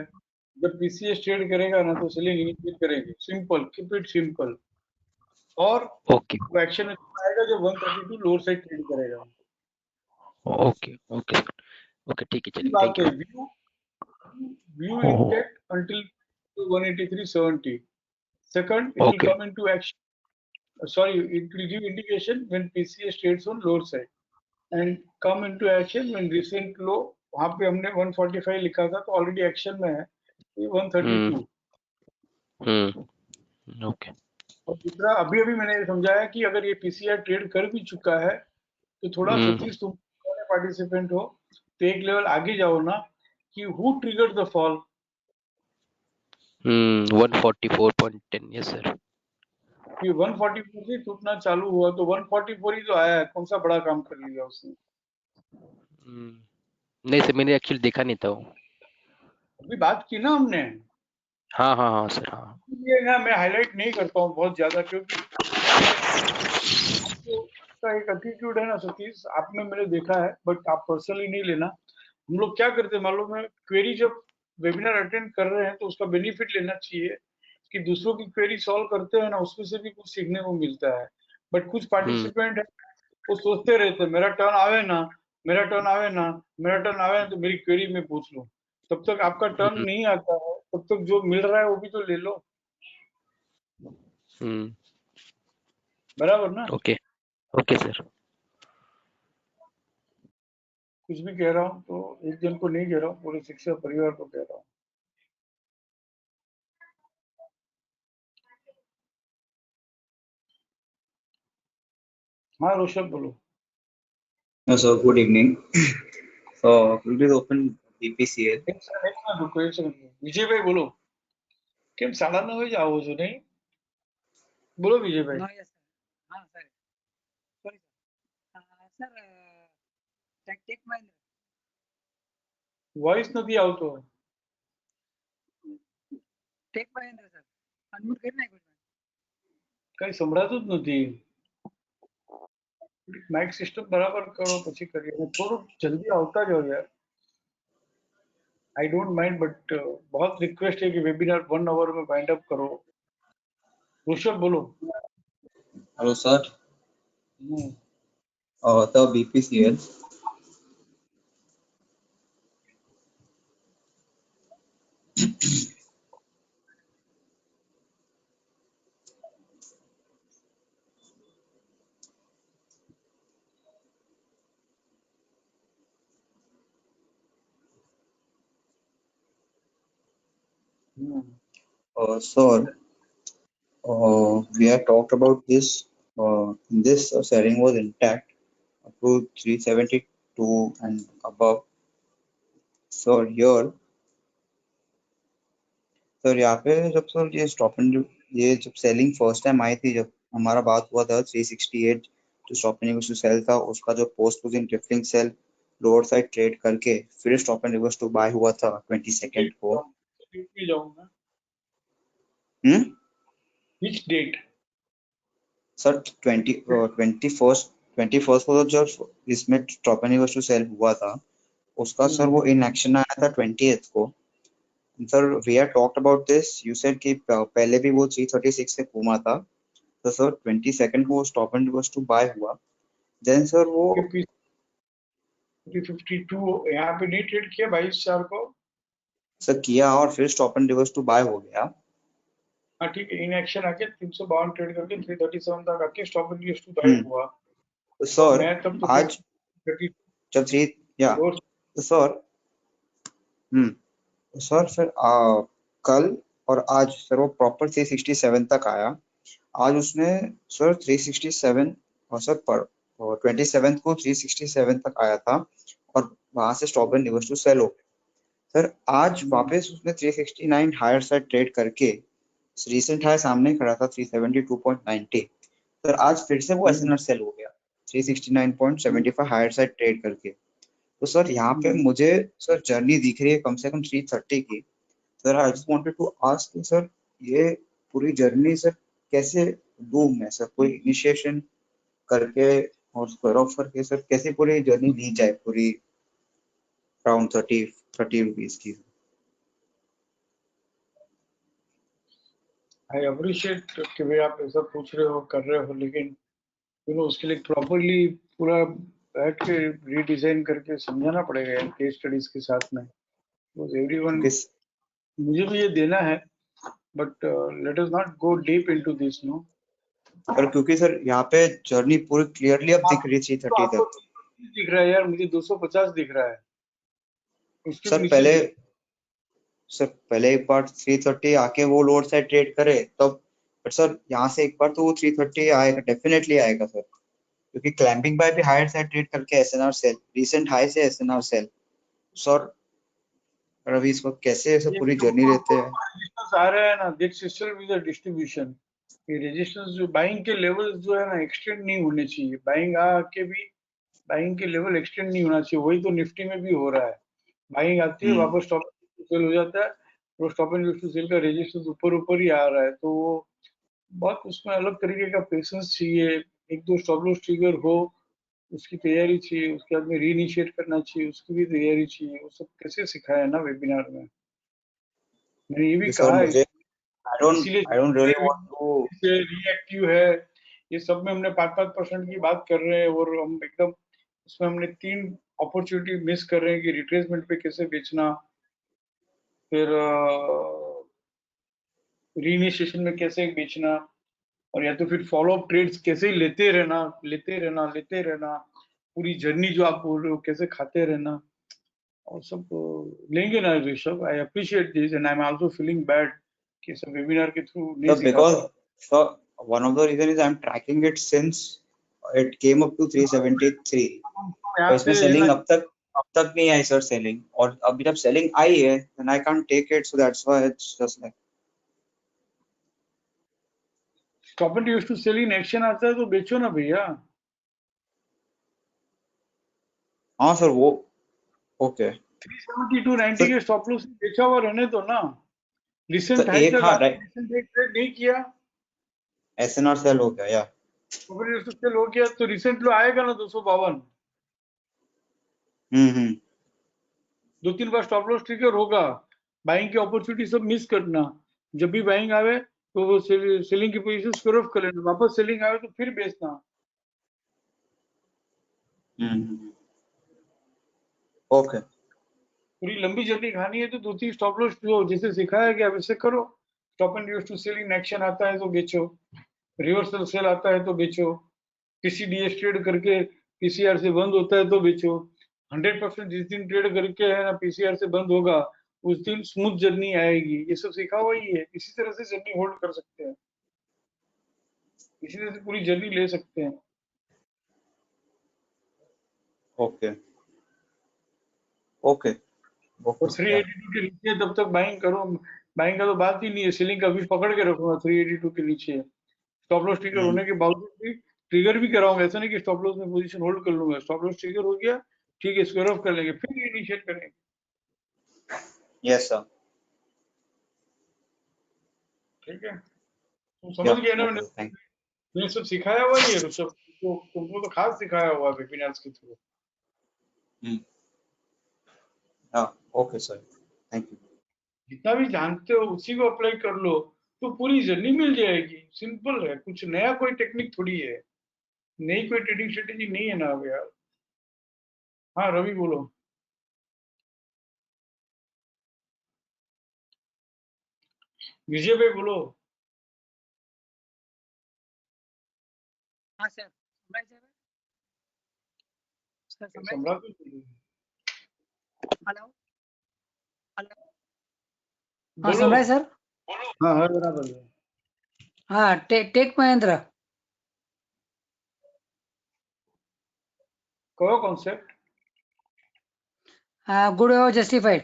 जब पीसीएस ट्रेड करेगा ना तो सेलिंग इनिशिएट करेंगे, सिंपल, कीप इट सिंपल। और ओके वो एक्शन में आएगा जब 132 लोअर साइड ट्रेड करेगा। ओके ठीक है, चलिए, thank you. View intact until 183.70. Second, it will Okay. come into action. Sorry, it will give indication when PCA trades on lower side and come into action when recent low, वहाँ पे हमने 145 लिखा था, तो already action में है, 132. Okay. और दूसरा, अभी अभी मैंने समझाया कि अगर ये पीसीआर ट्रेड कर भी चुका है तो थोड़ा सतीश, तुम पार्टिसिपेंट हो तो एक लेवल आगे जाओ ना, कि who triggered the fall. 144.10. Yes sir. कि 144 से टूटना चालू हुआ तो 144 ही तो आया है, कौन सा बड़ा काम कर लिया उसने. नहीं सर, मैंने एक्चुअली देखा नहीं था वो. अभी बात की ना हमने. हाँ सर. हाँ. ये ना मैं हाईलाइट नहीं करता हूँ बहुत ज्यादा, क्योंकि आपका एक एटीट्यूड है ना सतीश, आपने मैंने देखा है, बट आप पर्सनली नहीं लेना. हम लोग क्या करते हैं मालूम है, क्वेरी जब वेबिनार अटेंड कर रहे हैं तो उसका बेनिफिट लेना चाहिए कि दूसरों की क्वेरी सॉल्व करते हैं ना, उसमें से भी कुछ सीखने को मिलता है. बट कुछ पार्टिसिपेंट है वो सोचते रहते हैं मेरा टर्न आवे ना, मेरा टर्न आवे ना, मेरा टर्न आवे ना, तो मेरी क्वेरी में पूछ लो. तब तक आपका टर्न नहीं आता है, तब तक जो मिल रहा है वो भी तो ले लो. बराबर ना. Okay sir. कुछ भी कह रहा हूँ तो एक जन को नहीं कह रहा हूँ, पूरे शिक्षा परिवार को कह रहा हूँ. हाँ ऋषभ बोलो. So good evening. So will be open BPCL. एक मिनट रुको, एक सेकंड. विजय भाई बोलो. કેમ 9:30 આવો છો નહીં? બોલો Vijaybhai. No, yes, sir. Sir. Sorry, sir. Sir, Tech Mahindra. Voice નથી આવતો. Tech Mahindra, sir. Unmute કરી નાખો. કઈ સંભળાતું જ નથી. માઇક સિસ્ટમ બરાબર કરો પછી કરીએ. થોડું જલ્દી આવતા જાઓ યાર. आई डोंट माइंड, बट बहुत रिक्वेस्ट है कि वेबिनार 1 आवर में वाइंड अप करो. ऋषभ बोलो. Hello sir. The BPCL. Sir, we have talked about this. This selling was intact up to 372 and above. So here, sir यहाँ पे जब सर ये स्टॉप एंड ये जब सेलिंग फर्स्ट टाइम आई थी, जब हमारा बात हुआ था 368 जो स्टॉप एंड टू सेल था, उसका जो post position drifting sell lower side trade करके फिर stop and reverse to buy हुआ था 22 को. Which date? सर 21st को जब इसमें stop and reverse to sell हुआ था उसका सर वो इन एक्शन आया था 20th को. Sir we have talked about this. You said कि पहले भी वो 336 से घूमा था, तो सर 22nd को stop and reverse to buy हुआ. देन सर वो 352 यहाँ पे नहीं ट्रेड किया 22/4 को सर किया और फिर stop and reverse to buy हो गया. हाँ ठीक है. इन एक्शन आके 352 ट्रेड करके 337 तक आके stop and reverse to buy हुआ. तो सर आज जब सर फिर कल और आज सर वो प्रॉपर 367 तक आया. आज उसने सर 367 और सर पर 27 को 367 तक आया था और वहां से stop and reverse to sell हो गया. सर आज वापस उसने 369 हायर साइड ट्रेड करके रिसेंट हाई सामने खड़ा था 372.90. सर आज फिर से वो एसएनआर सेल हो गया 369.75 हायर साइड ट्रेड करके. तो सर यहाँ पे मुझे सर जर्नी दिख रही है कम से कम 330 की. Sir I just wanted to ask sir ये पूरी जर्नी सर कैसे लूं मैं, सर कोई इनिशिएशन करके और स्क्वायर ऑफ करके सर कैसे पूरी जर्नी ली जाए पूरी अराउंड 30 रुपीज की. आई अप्रिशिएट कि भाई आप ऐसा पूछ रहे हो, कर रहे हो, लेकिन उसके लिए प्रॉपरली पूरा बैठ के रीडिजाइन करके समझाना पड़ेगा केस स्टडीज के साथ में. एवरीवन मुझे भी ये देना है but let us not go deep into this, no. पर क्योंकि सर यहाँ पे जर्नी पूरी क्लियरली अब दिख रही है 330 तो आपको तक। 230 दिख रहा है यार, मुझे 250 दिख रहा है, उसके सर नीचे पहले दिख- सर पहले एक बार 330 आके वो लोअर साइड ट्रेड करे तब, बट सर यहाँ से एक बार तो वो 330 आएगा, डेफिनेटली आएगा सर, क्योंकि क्लैंपिंग बाय भी हायर साइड ट्रेड करके एसएनआर सेल, रीसेंट हाई से एसएनआर सेल। सर रवि इसको कैसे ऐसे ये पूरी जर्नी रहते हैं? रेजिस्टेंस आ रहा है ना, that system with the distribution, ये रेजिस्टेंस जो बाइंग के लेवल्स जो है ना एक्सटेंड नहीं होने चाहिए, बाइंग आके भी बाइंग के लेवल एक्सटेंड नहीं होना चाहिए, वही तो निफ्टी में भी हो रहा है, बाइंग आती है वापस स्टॉप सेल हो जाता है, वो stop and use to sell का रेजिस्टेंस ऊपर ऊपर ही आ रहा है, तो वो बहुत उसमें अलग तरीके का पेशेंस चाहिए, एक दो स्टॉप लॉस ट्रिगर हो उसकी तैयारी चाहिए, उसके बाद में रीइनिशिएट करना चाहिए, उसकी भी तैयारी चाहिए, वो सब कैसे सिखाया ना वेबिनार में, मैंने ये भी सर कहा है, मुझे इसीलिए I don't really want to. Reactive है, ये सब में हमने 5-5% की बात कर रहे हैं, और हम एकदम उसमें हमने 3 अपॉर्चुनिटी मिस कर रहे हैं कि रिट्रेसमेंट पे कैसे बेचना, फिर रीइनिशिएशन में कैसे बेचना, और या तो फिर फॉलो अप ट्रेड्स कैसे ही लेते रहना लेते रहना लेते रहना, पूरी जर्नी जो आप बोल रहे हो कैसे खाते रहना, और सब लेंगे ना Rishabh, I appreciate this and I am also feeling bad कि सब वेबिनार के थ्रू नहीं Sir, सिखा because पाए। sir, one of the reason is I'm tracking it since it came up to 373. यहाँ तो इसमें पे सेलिंग ना अब तक नहीं आई सर सेलिंग, और अभी जब सेलिंग आई है then I can't take it, so that's why it's just like। Stop and use to sell in action आता है तो बेचो ना भैया। हाँ सर वो ओके 370 टू 90 सर, के स्टॉप लॉस बेचा हुआ रहने दो ना, रिसेंट सर हाई एक तक हाँ आपने राइट रिसेंट एक ट्रेड नहीं किया, एसएनआर सेल हो गया या stop and use to sell हो गया तो रिसेंट लो आएगा ना 252, 2-3 बार स्टॉप लॉस ट्रिगर होगा, बाइंग की अपॉर्चुनिटी सब मिस करना, जब भी बाइंग आवे तो वो सेलिंग की पोजीशन स्क्वायर ऑफ कर लेना, वापस सेलिंग आवे तो फिर बेचना। ओके पूरी लंबी जर्नी खानी है तो 2-3 स्टॉप लॉस जो जैसे सिखाया गया वैसे करो, stop and use to sell in action आता है तो बेचो, रिवर्सल सेल आता है तो बेचो, पीसीडीएस ट्रेड करके पीसीआर से बंद होता है तो बेचो, 100% जिस दिन ट्रेड करके है ना पीसीआर से बंद होगा उस दिन स्मूथ जर्नी आएगी, ये सब सीखा हुआ ही है, इसी तरह से जर्नी होल्ड कर सकते हैं, इसी तरह से पूरी जर्नी ले सकते हैं। ओके ओके और 382 के नीचे तब तक बाइंग करो, बाइंग का तो बात ही नहीं है, सेलिंग का भी पकड़ के रखूंगा 382 के नीचे, स्टॉप लॉस ट्रिगर होने के बावजूद भी ट्रिगर भी कराऊंगा, ऐसा नहीं कि स्टॉप लॉस में पोजीशन होल्ड कर लूंगा, स्टॉप लॉस ट्रिगर हो गया ठीक है स्क्वायर ऑफ कर लेंगे फिर इनिशिएट करेंगे। यस सर ठीक है तुम समझ गए ना, ओके थैंक मैंने सब सिखाया हुआ ही है ऋषभ, तुमको तो खास सिखाया हुआ है वेबिनार्स के through. You. Okay sir thank you. जितना भी जानते हो उसी को अप्लाई कर लो तो पूरी जर्नी मिल जाएगी, सिंपल है, कुछ नया कोई टेक्निक थोड़ी है, नई कोई ट्रेडिंग स्ट्रेटेजी नहीं है ना अब यार। हाँ रवि बोलो। विजय भाई बोलो। हाँ सर सर सम्राट भी बोलो। हेलो हेलो हाँ बोलो। सम्राट सर, हाँ हाँ बराबर है। हाँ टेक महेंद्र कहो कॉन्सेप्ट। गुड और जस्टिफाइड।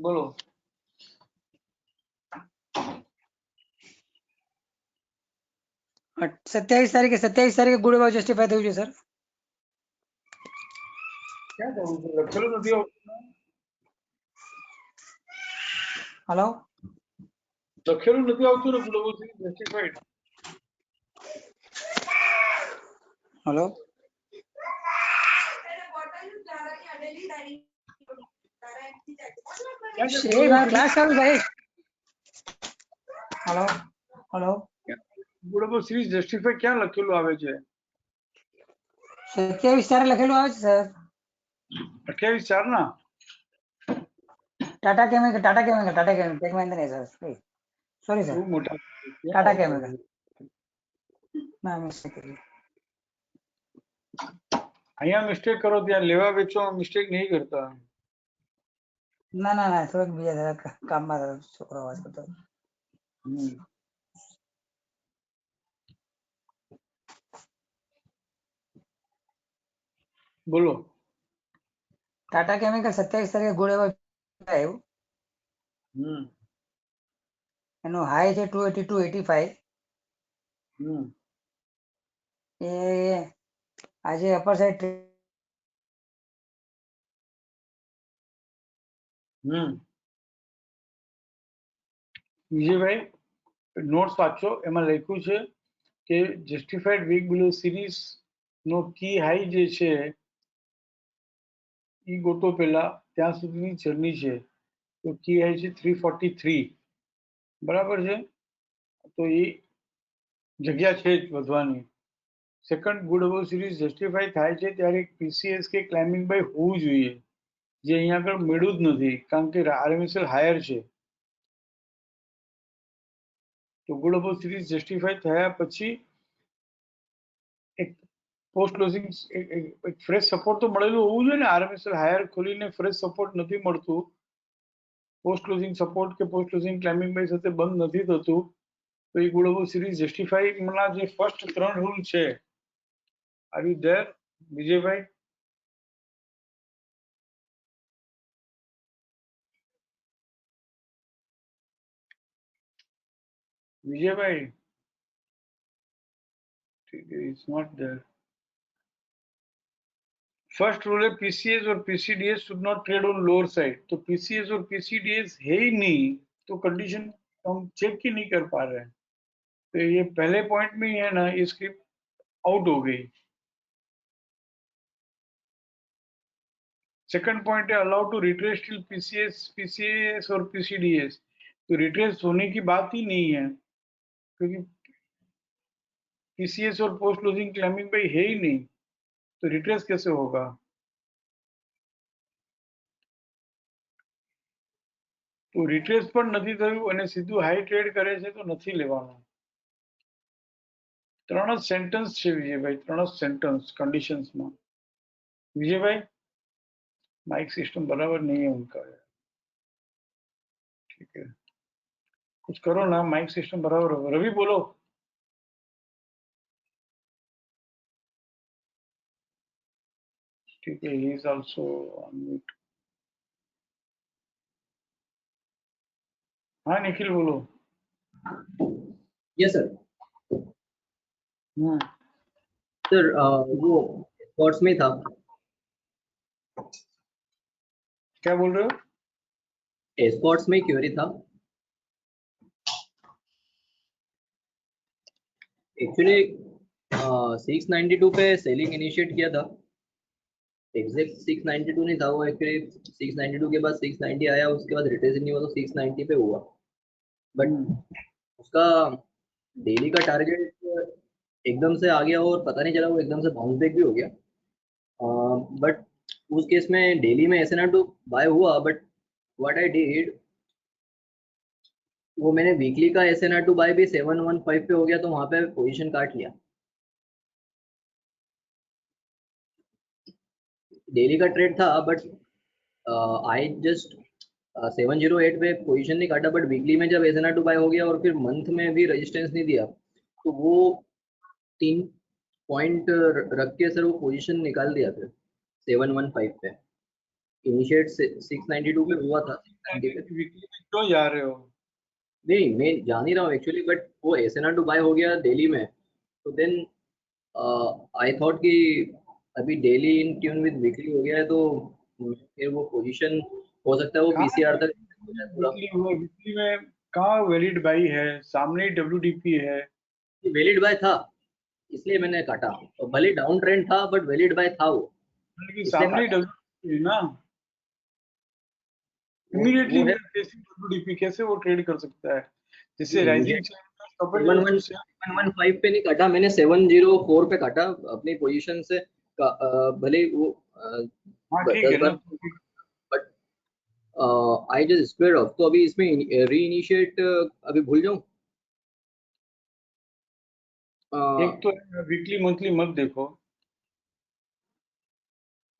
बोलो। 27 तारीख गुड और जस्टिफाइड हो सर। क्या करूँ सर, चलो तो दिया। हेलो લખેલું નથી આવતું ને ગ્લોબલ જસ્ટિફાઈડ। हेलो क्लास चालू भाई। Hello hello global series justify ક્યાં લખેલું આવે છે? 27 લખેલું આવે છે સર 28.4 ના ટાટા કેમિકલ ટેક મહિન્દ્રા નહીં સર સોરી સર બહુ મોટા ટાટા કેમિકલ ના મિસ્ટેક અહીંયા મિસ્ટેક કરો ત્યાં લેવા વેચવા મિસ્ટેક નહીં કરતા ના થોડોક બીજા જરા કામમાં છોકરો અવાજ કરતો બોલો ટાટા કેમિકલ 27 તારીખે ગુડ એવોર્ડ આવ્યું એનો હાઈ છે 282.85 એ આજે અપર સાઈડ વિજયભાઈ નોટ્સ વાંચો એમાં લખ્યું છે કે જસ્ટિફાઈડ વીક બિલો સિરીઝ નો કી હાઈ જે છે ઈ ગોતો પહેલા ત્યાં સુધીની જર્ની છે તો કી હાઈ છે 343 બરાબર છે તો એ જગ્યા છે જ વધવાની second good above series justify થાય છે ત્યારે પીસીએસ કે ક્લાઇમ્બિંગ બાય હોવું જોઈએ જે અહીંયા આગળ મળ્યું જ નથી કારણ કે આરએમએસએલ હાયર છે તો ગુડ અબવ સિરીઝ જસ્ટિફાઈ થયા પછી એક પોસ્ટ ક્લોઝિંગ એક ફ્રેશ સપોર્ટ તો મળેલું હોવું જોઈએ ને આરએમએસએલ હાયર ખોલીને ફ્રેશ સપોર્ટ નથી મળતું પોસ્ટ ક્લોઝિંગ સપોર્ટ કે પોસ્ટ ક્લોઝિંગ ક્લાઇમ્બિંગ બાય સાથે બંધ નથી થતું તો એ ગુડ અબવ સિરીઝ જસ્ટિફાઈના જે ફર્સ્ટ 3 રૂલ છે are you there Vijaybhai Vijaybhai ठीक है it's not there first rule है पीसीएस और PCDS should not trade on lower side तो पीसीएस और पीसीडीएस है ही नहीं तो कंडीशन हम चेक ही नहीं कर पा रहे हैं तो ये पहले पॉइंट में ही है ना ये स्क्रिप्ट आउट हो गई सेकंड पॉइंट है allow to retrace till PCS और पीसीडीएस तो रिट्रेस होने की बात ही नहीं है क्योंकि पीसीएस और पोस्ट क्लोजिंग क्लेमिंग बाय है ही नहीं तो रिट्रेस कैसे होगा तो रिट्रेस पर નથી થયું અને સીધું હાઈ ટ્રેડ કરે છે તો નથી લેવાનું ત્રણ જ સેન્ટેન્સ છે વિજયભાઈ ત્રણ જ સેન્ટેન્સ कंडीशंस में विजयभाई माइक सिस्टम बराबर नहीं है उनका ठीक है कुछ करो ना माइक सिस्टम बराबर हो रवि बोलो ठीक है he is also on mute हाँ निखिल बोलो यस सर सर वो स्पोर्ट्स में था क्या बोल रहे हो स्पोर्ट्स में क्वेरी था एक्चुअली 692 पे सेलिंग इनिशिएट किया था एग्जैक्ट 692 नहीं था वो एक्चुअली 692 के बाद 690 आया उसके बाद रिट्रेस नहीं हुआ तो 690 पे हुआ बट उसका डेली का टारगेट एकदम से आ गया और पता नहीं चला वो एकदम से बाउंस बैक भी हो गया बट उस केस में डेली में SNR2 बाय हुआ बट व्हाट आई डिड वो मैंने वीकली का SNR2 बाय भी 715 पे हो गया तो वहां पे पोजीशन काट लिया डेली का ट्रेड था बट आई जस्ट 708 पे पोजीशन नहीं काटा बट वीकली में जब SNR2 बाय हो गया और फिर मंथ में भी रेजिस्टेंस नहीं दिया तो वो 3 पॉइंट रख के सर वो पोजीशन निकाल दिया फिर 715 पे इनिशिएट 692 पे हुआ था वीकली में क्यों जा रहे हो नहीं मैं जान ही रहा हूँ एक्चुअली बट वो SNR2 बाय हो गया डेली में तो देन आई थॉट कि अभी daily in tune with weekly हो गया है तो फिर वो पोजीशन हो सकता है वो पीसीआर तक वीकली में कहाँ वैलिड बाई है सामने WDP है वैलिड बाय था इसलिए मैंने काटा तो भले डाउन ट्रेंड था बट वैलिड बाय था वो लेकिन सामने WDP ना इमीडिएटली WDP कैसे वो ट्रेड कर सकता है जिससे राइजिंग 115 पे नहीं काटा मैंने 704 पे काटा अपनी पोजीशन से भले वो हाँ ठीक 10 है ना। बार, but I just square off, तो अभी इसमें री इनिशिएट अभी भूल जाऊं। एक तो वीकली मंथली मत देखो।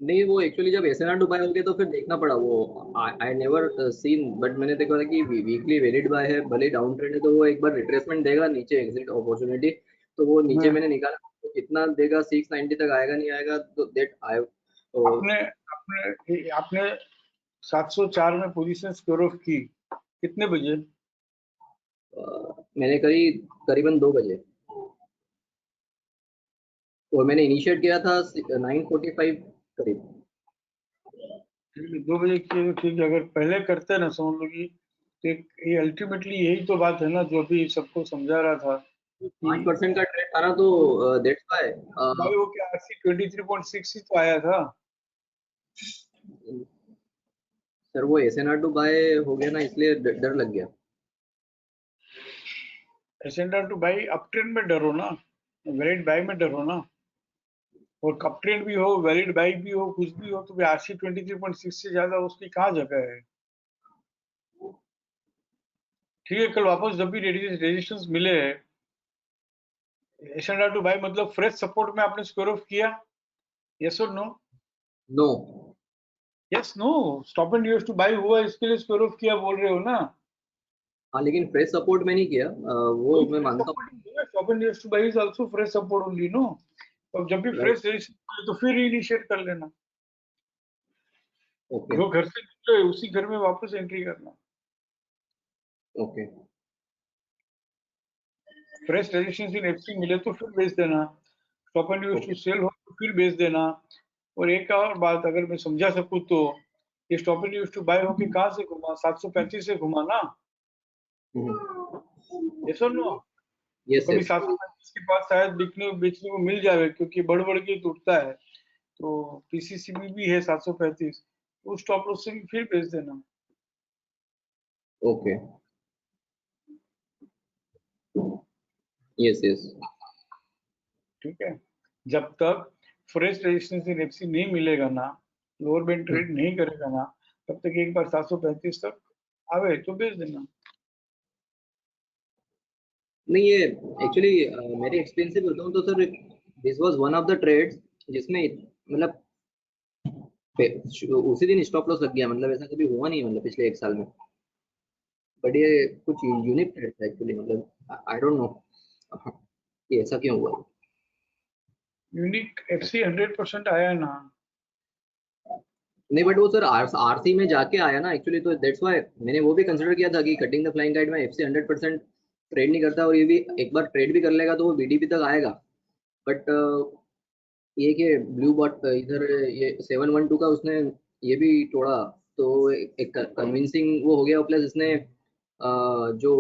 नहीं, वो एक्चुअली जब एसएनआर टू बाय हो गया तो फिर देखना पड़ा वो। आई नेवर सीन, बट मैंने देखा था कि वीकली वैलिड बाय है, भले डाउन ट्रेंड है तो वो एक बार रिट्रेसमेंट देगा नीचे, एग्जिट अपॉर्चुनिटी, तो वो नीचे मैंने निकाला, तो कितना देगा 690 तक आएगा नहीं आएगा, तो दैट आई आपने आपने आपने 704 में पोजीशन स्क्वायर ऑफ की कितने बजे? मैंने करीबन 2 बजे, और मैंने इनिशिएट किया था 9:45 करीब। 2 बजे किए तो ठीक है। अगर पहले करते ना समझ लो कि तो ये अल्टीमेटली यही तो बात है ना जो अभी सबको समझा रहा था। 5% का ट्रेड था ना, तो दैट्स व्हाई भाई वो क्या RC 23.6 ही तो आया था। सर वो एसएनआर टू बाय हो गया ना, इसलिए डर लग गया। SNR to by up trend में डरो ना, वैलिड बाई में डरो ना। और कप ट्रेंड भी हो, वैलिड बाई भी हो, कुछ भी हो, तो RC 23.6 से ज्यादा उसकी कहाँ जगह है। ठीक है, कल वापस जब भी रेजिस्टेंस मिले, एसएनआर टू बाई मतलब फ्रेश सपोर्ट में आपने स्क्वायर ऑफ किया, यस और no? No, yes no, stop and use to buy हुआ, इसके लिए स्क्वायर ऑफ किया बोल रहे हो ना। हाँ, लेकिन फ्रेश सपोर्ट में नहीं किया, वो मैं मानता हूँ। Stop and use to buy is also fresh support only no. तो जब भी फ्रेश रेजिस्टेंस तो फिर इनिशिएट कर लेना। ओके जो घर से निकले उसी घर में वापस एंट्री करना। Okay, fresh resistance in FC मिले तो फिर बेच देना। Stop and use to sell हो तो फिर बेच देना। और एक और बात अगर मैं समझा सकूं तो, ये stop and use to buy होके कहां से घुमा? 735 से घुमा ना, यस और नो? यस कभी यस, 735 के बाद शायद बिकने बेचने को मिल जाए, क्योंकि बढ़ बढ़ के टूटता है। तो पीसीसीबी भी है 735, तो स्टॉप लॉस से भी फिर बेच देना। ओके, यस यस, ठीक है, जब तक फ्रेश रेजिस्टेंस इन एफसी नहीं मिलेगा ना, लोअर बैंड ट्रेड नहीं करेगा ना, तब तक एक बार 735 तक आवे तो बेच देना। नहीं ये एक्चुअली मेरे एक्सपीरियंस से बताऊं तो सर, this was one of the trades जिसमें मतलब उसी दिन स्टॉप लॉस लग गया, मतलब ऐसा कभी हुआ नहीं मतलब पिछले 1 साल में। बट ये कुछ यूनिक ट्रेड था एक्चुअली, मतलब आई डोंट नो कि ऐसा क्यों हुआ। यूनिक एफसी 100% आया ना। नहीं, बट वो सर आरसी में जाके आया ना एक्चुअली, तो दैट्स व्हाई मैंने वो भी कंसिडर किया था कि कटिंग द फ्लाइंग गाइड में एफसी 100% ट्रेड नहीं करता, और ये भी एक बार ट्रेड भी कर लेगा तो वो बीडीपी तक आएगा। बट ये कि ब्लू बॉट इधर ये 712 का उसने ये भी तोड़ा, तो एक कन्विंसिंग वो हो गया। प्लस इसने जो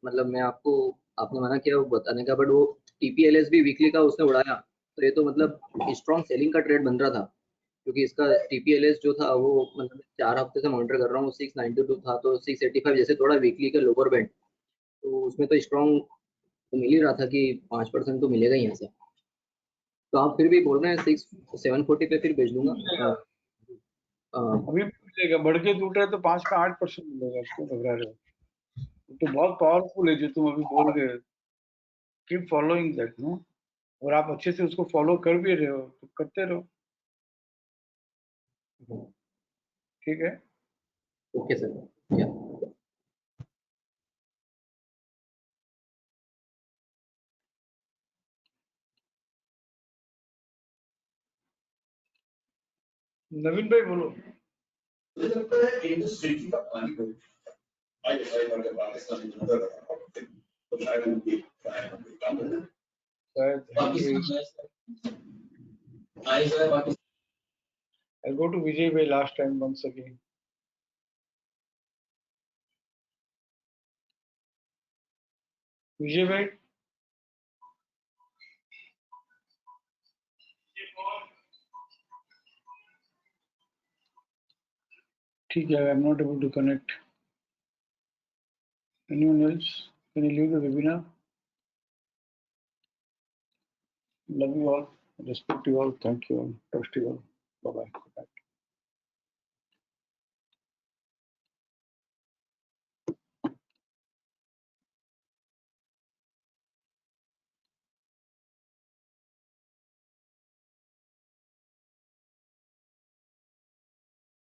मतलब मैं आपको, आपने मना किया वो बताने का, बट वो टीपीएलएस भी वीकली का उसने उड़ाया, तो ये तो मतलब स्ट्रॉन्ग सेलिंग का ट्रेड बन रहा था, क्योंकि इसका टीपीएलएस जो था वो मतलब 4 हफ्ते से मॉनिटर कर रहा हूँ, 692 था तो 685 जैसे थोड़ा वीकली का लोअर बैंड, तो उसमें तो स्ट्रॉन्ग तो मिल ही रहा था कि 5% तो मिलेगा ही यहाँ से। तो आप फिर भी बोल रहे हैं 740 पे फिर भेज दूंगा। अभी भी मिलेगा, बढ़ के टूट रहा है तो 5 का 8% मिलेगा, क्यों घबरा रहे हो? तो बहुत पावरफुल है जो तुम अभी बोल रहे हो। कीप फॉलोइंग दैट नो, और आप अच्छे से उसको फॉलो कर भी रहे हो तो करते रहो, ठीक है। ओके सर, या नवीन भाई बोलो। I go to Vijay Bhai last time once again. विजय भाई, ठीक है, I am not able to connect. Anyone else? Can you leave the webinar? Love you all. Respect you all. Thank you all. Trust you all. Bye bye.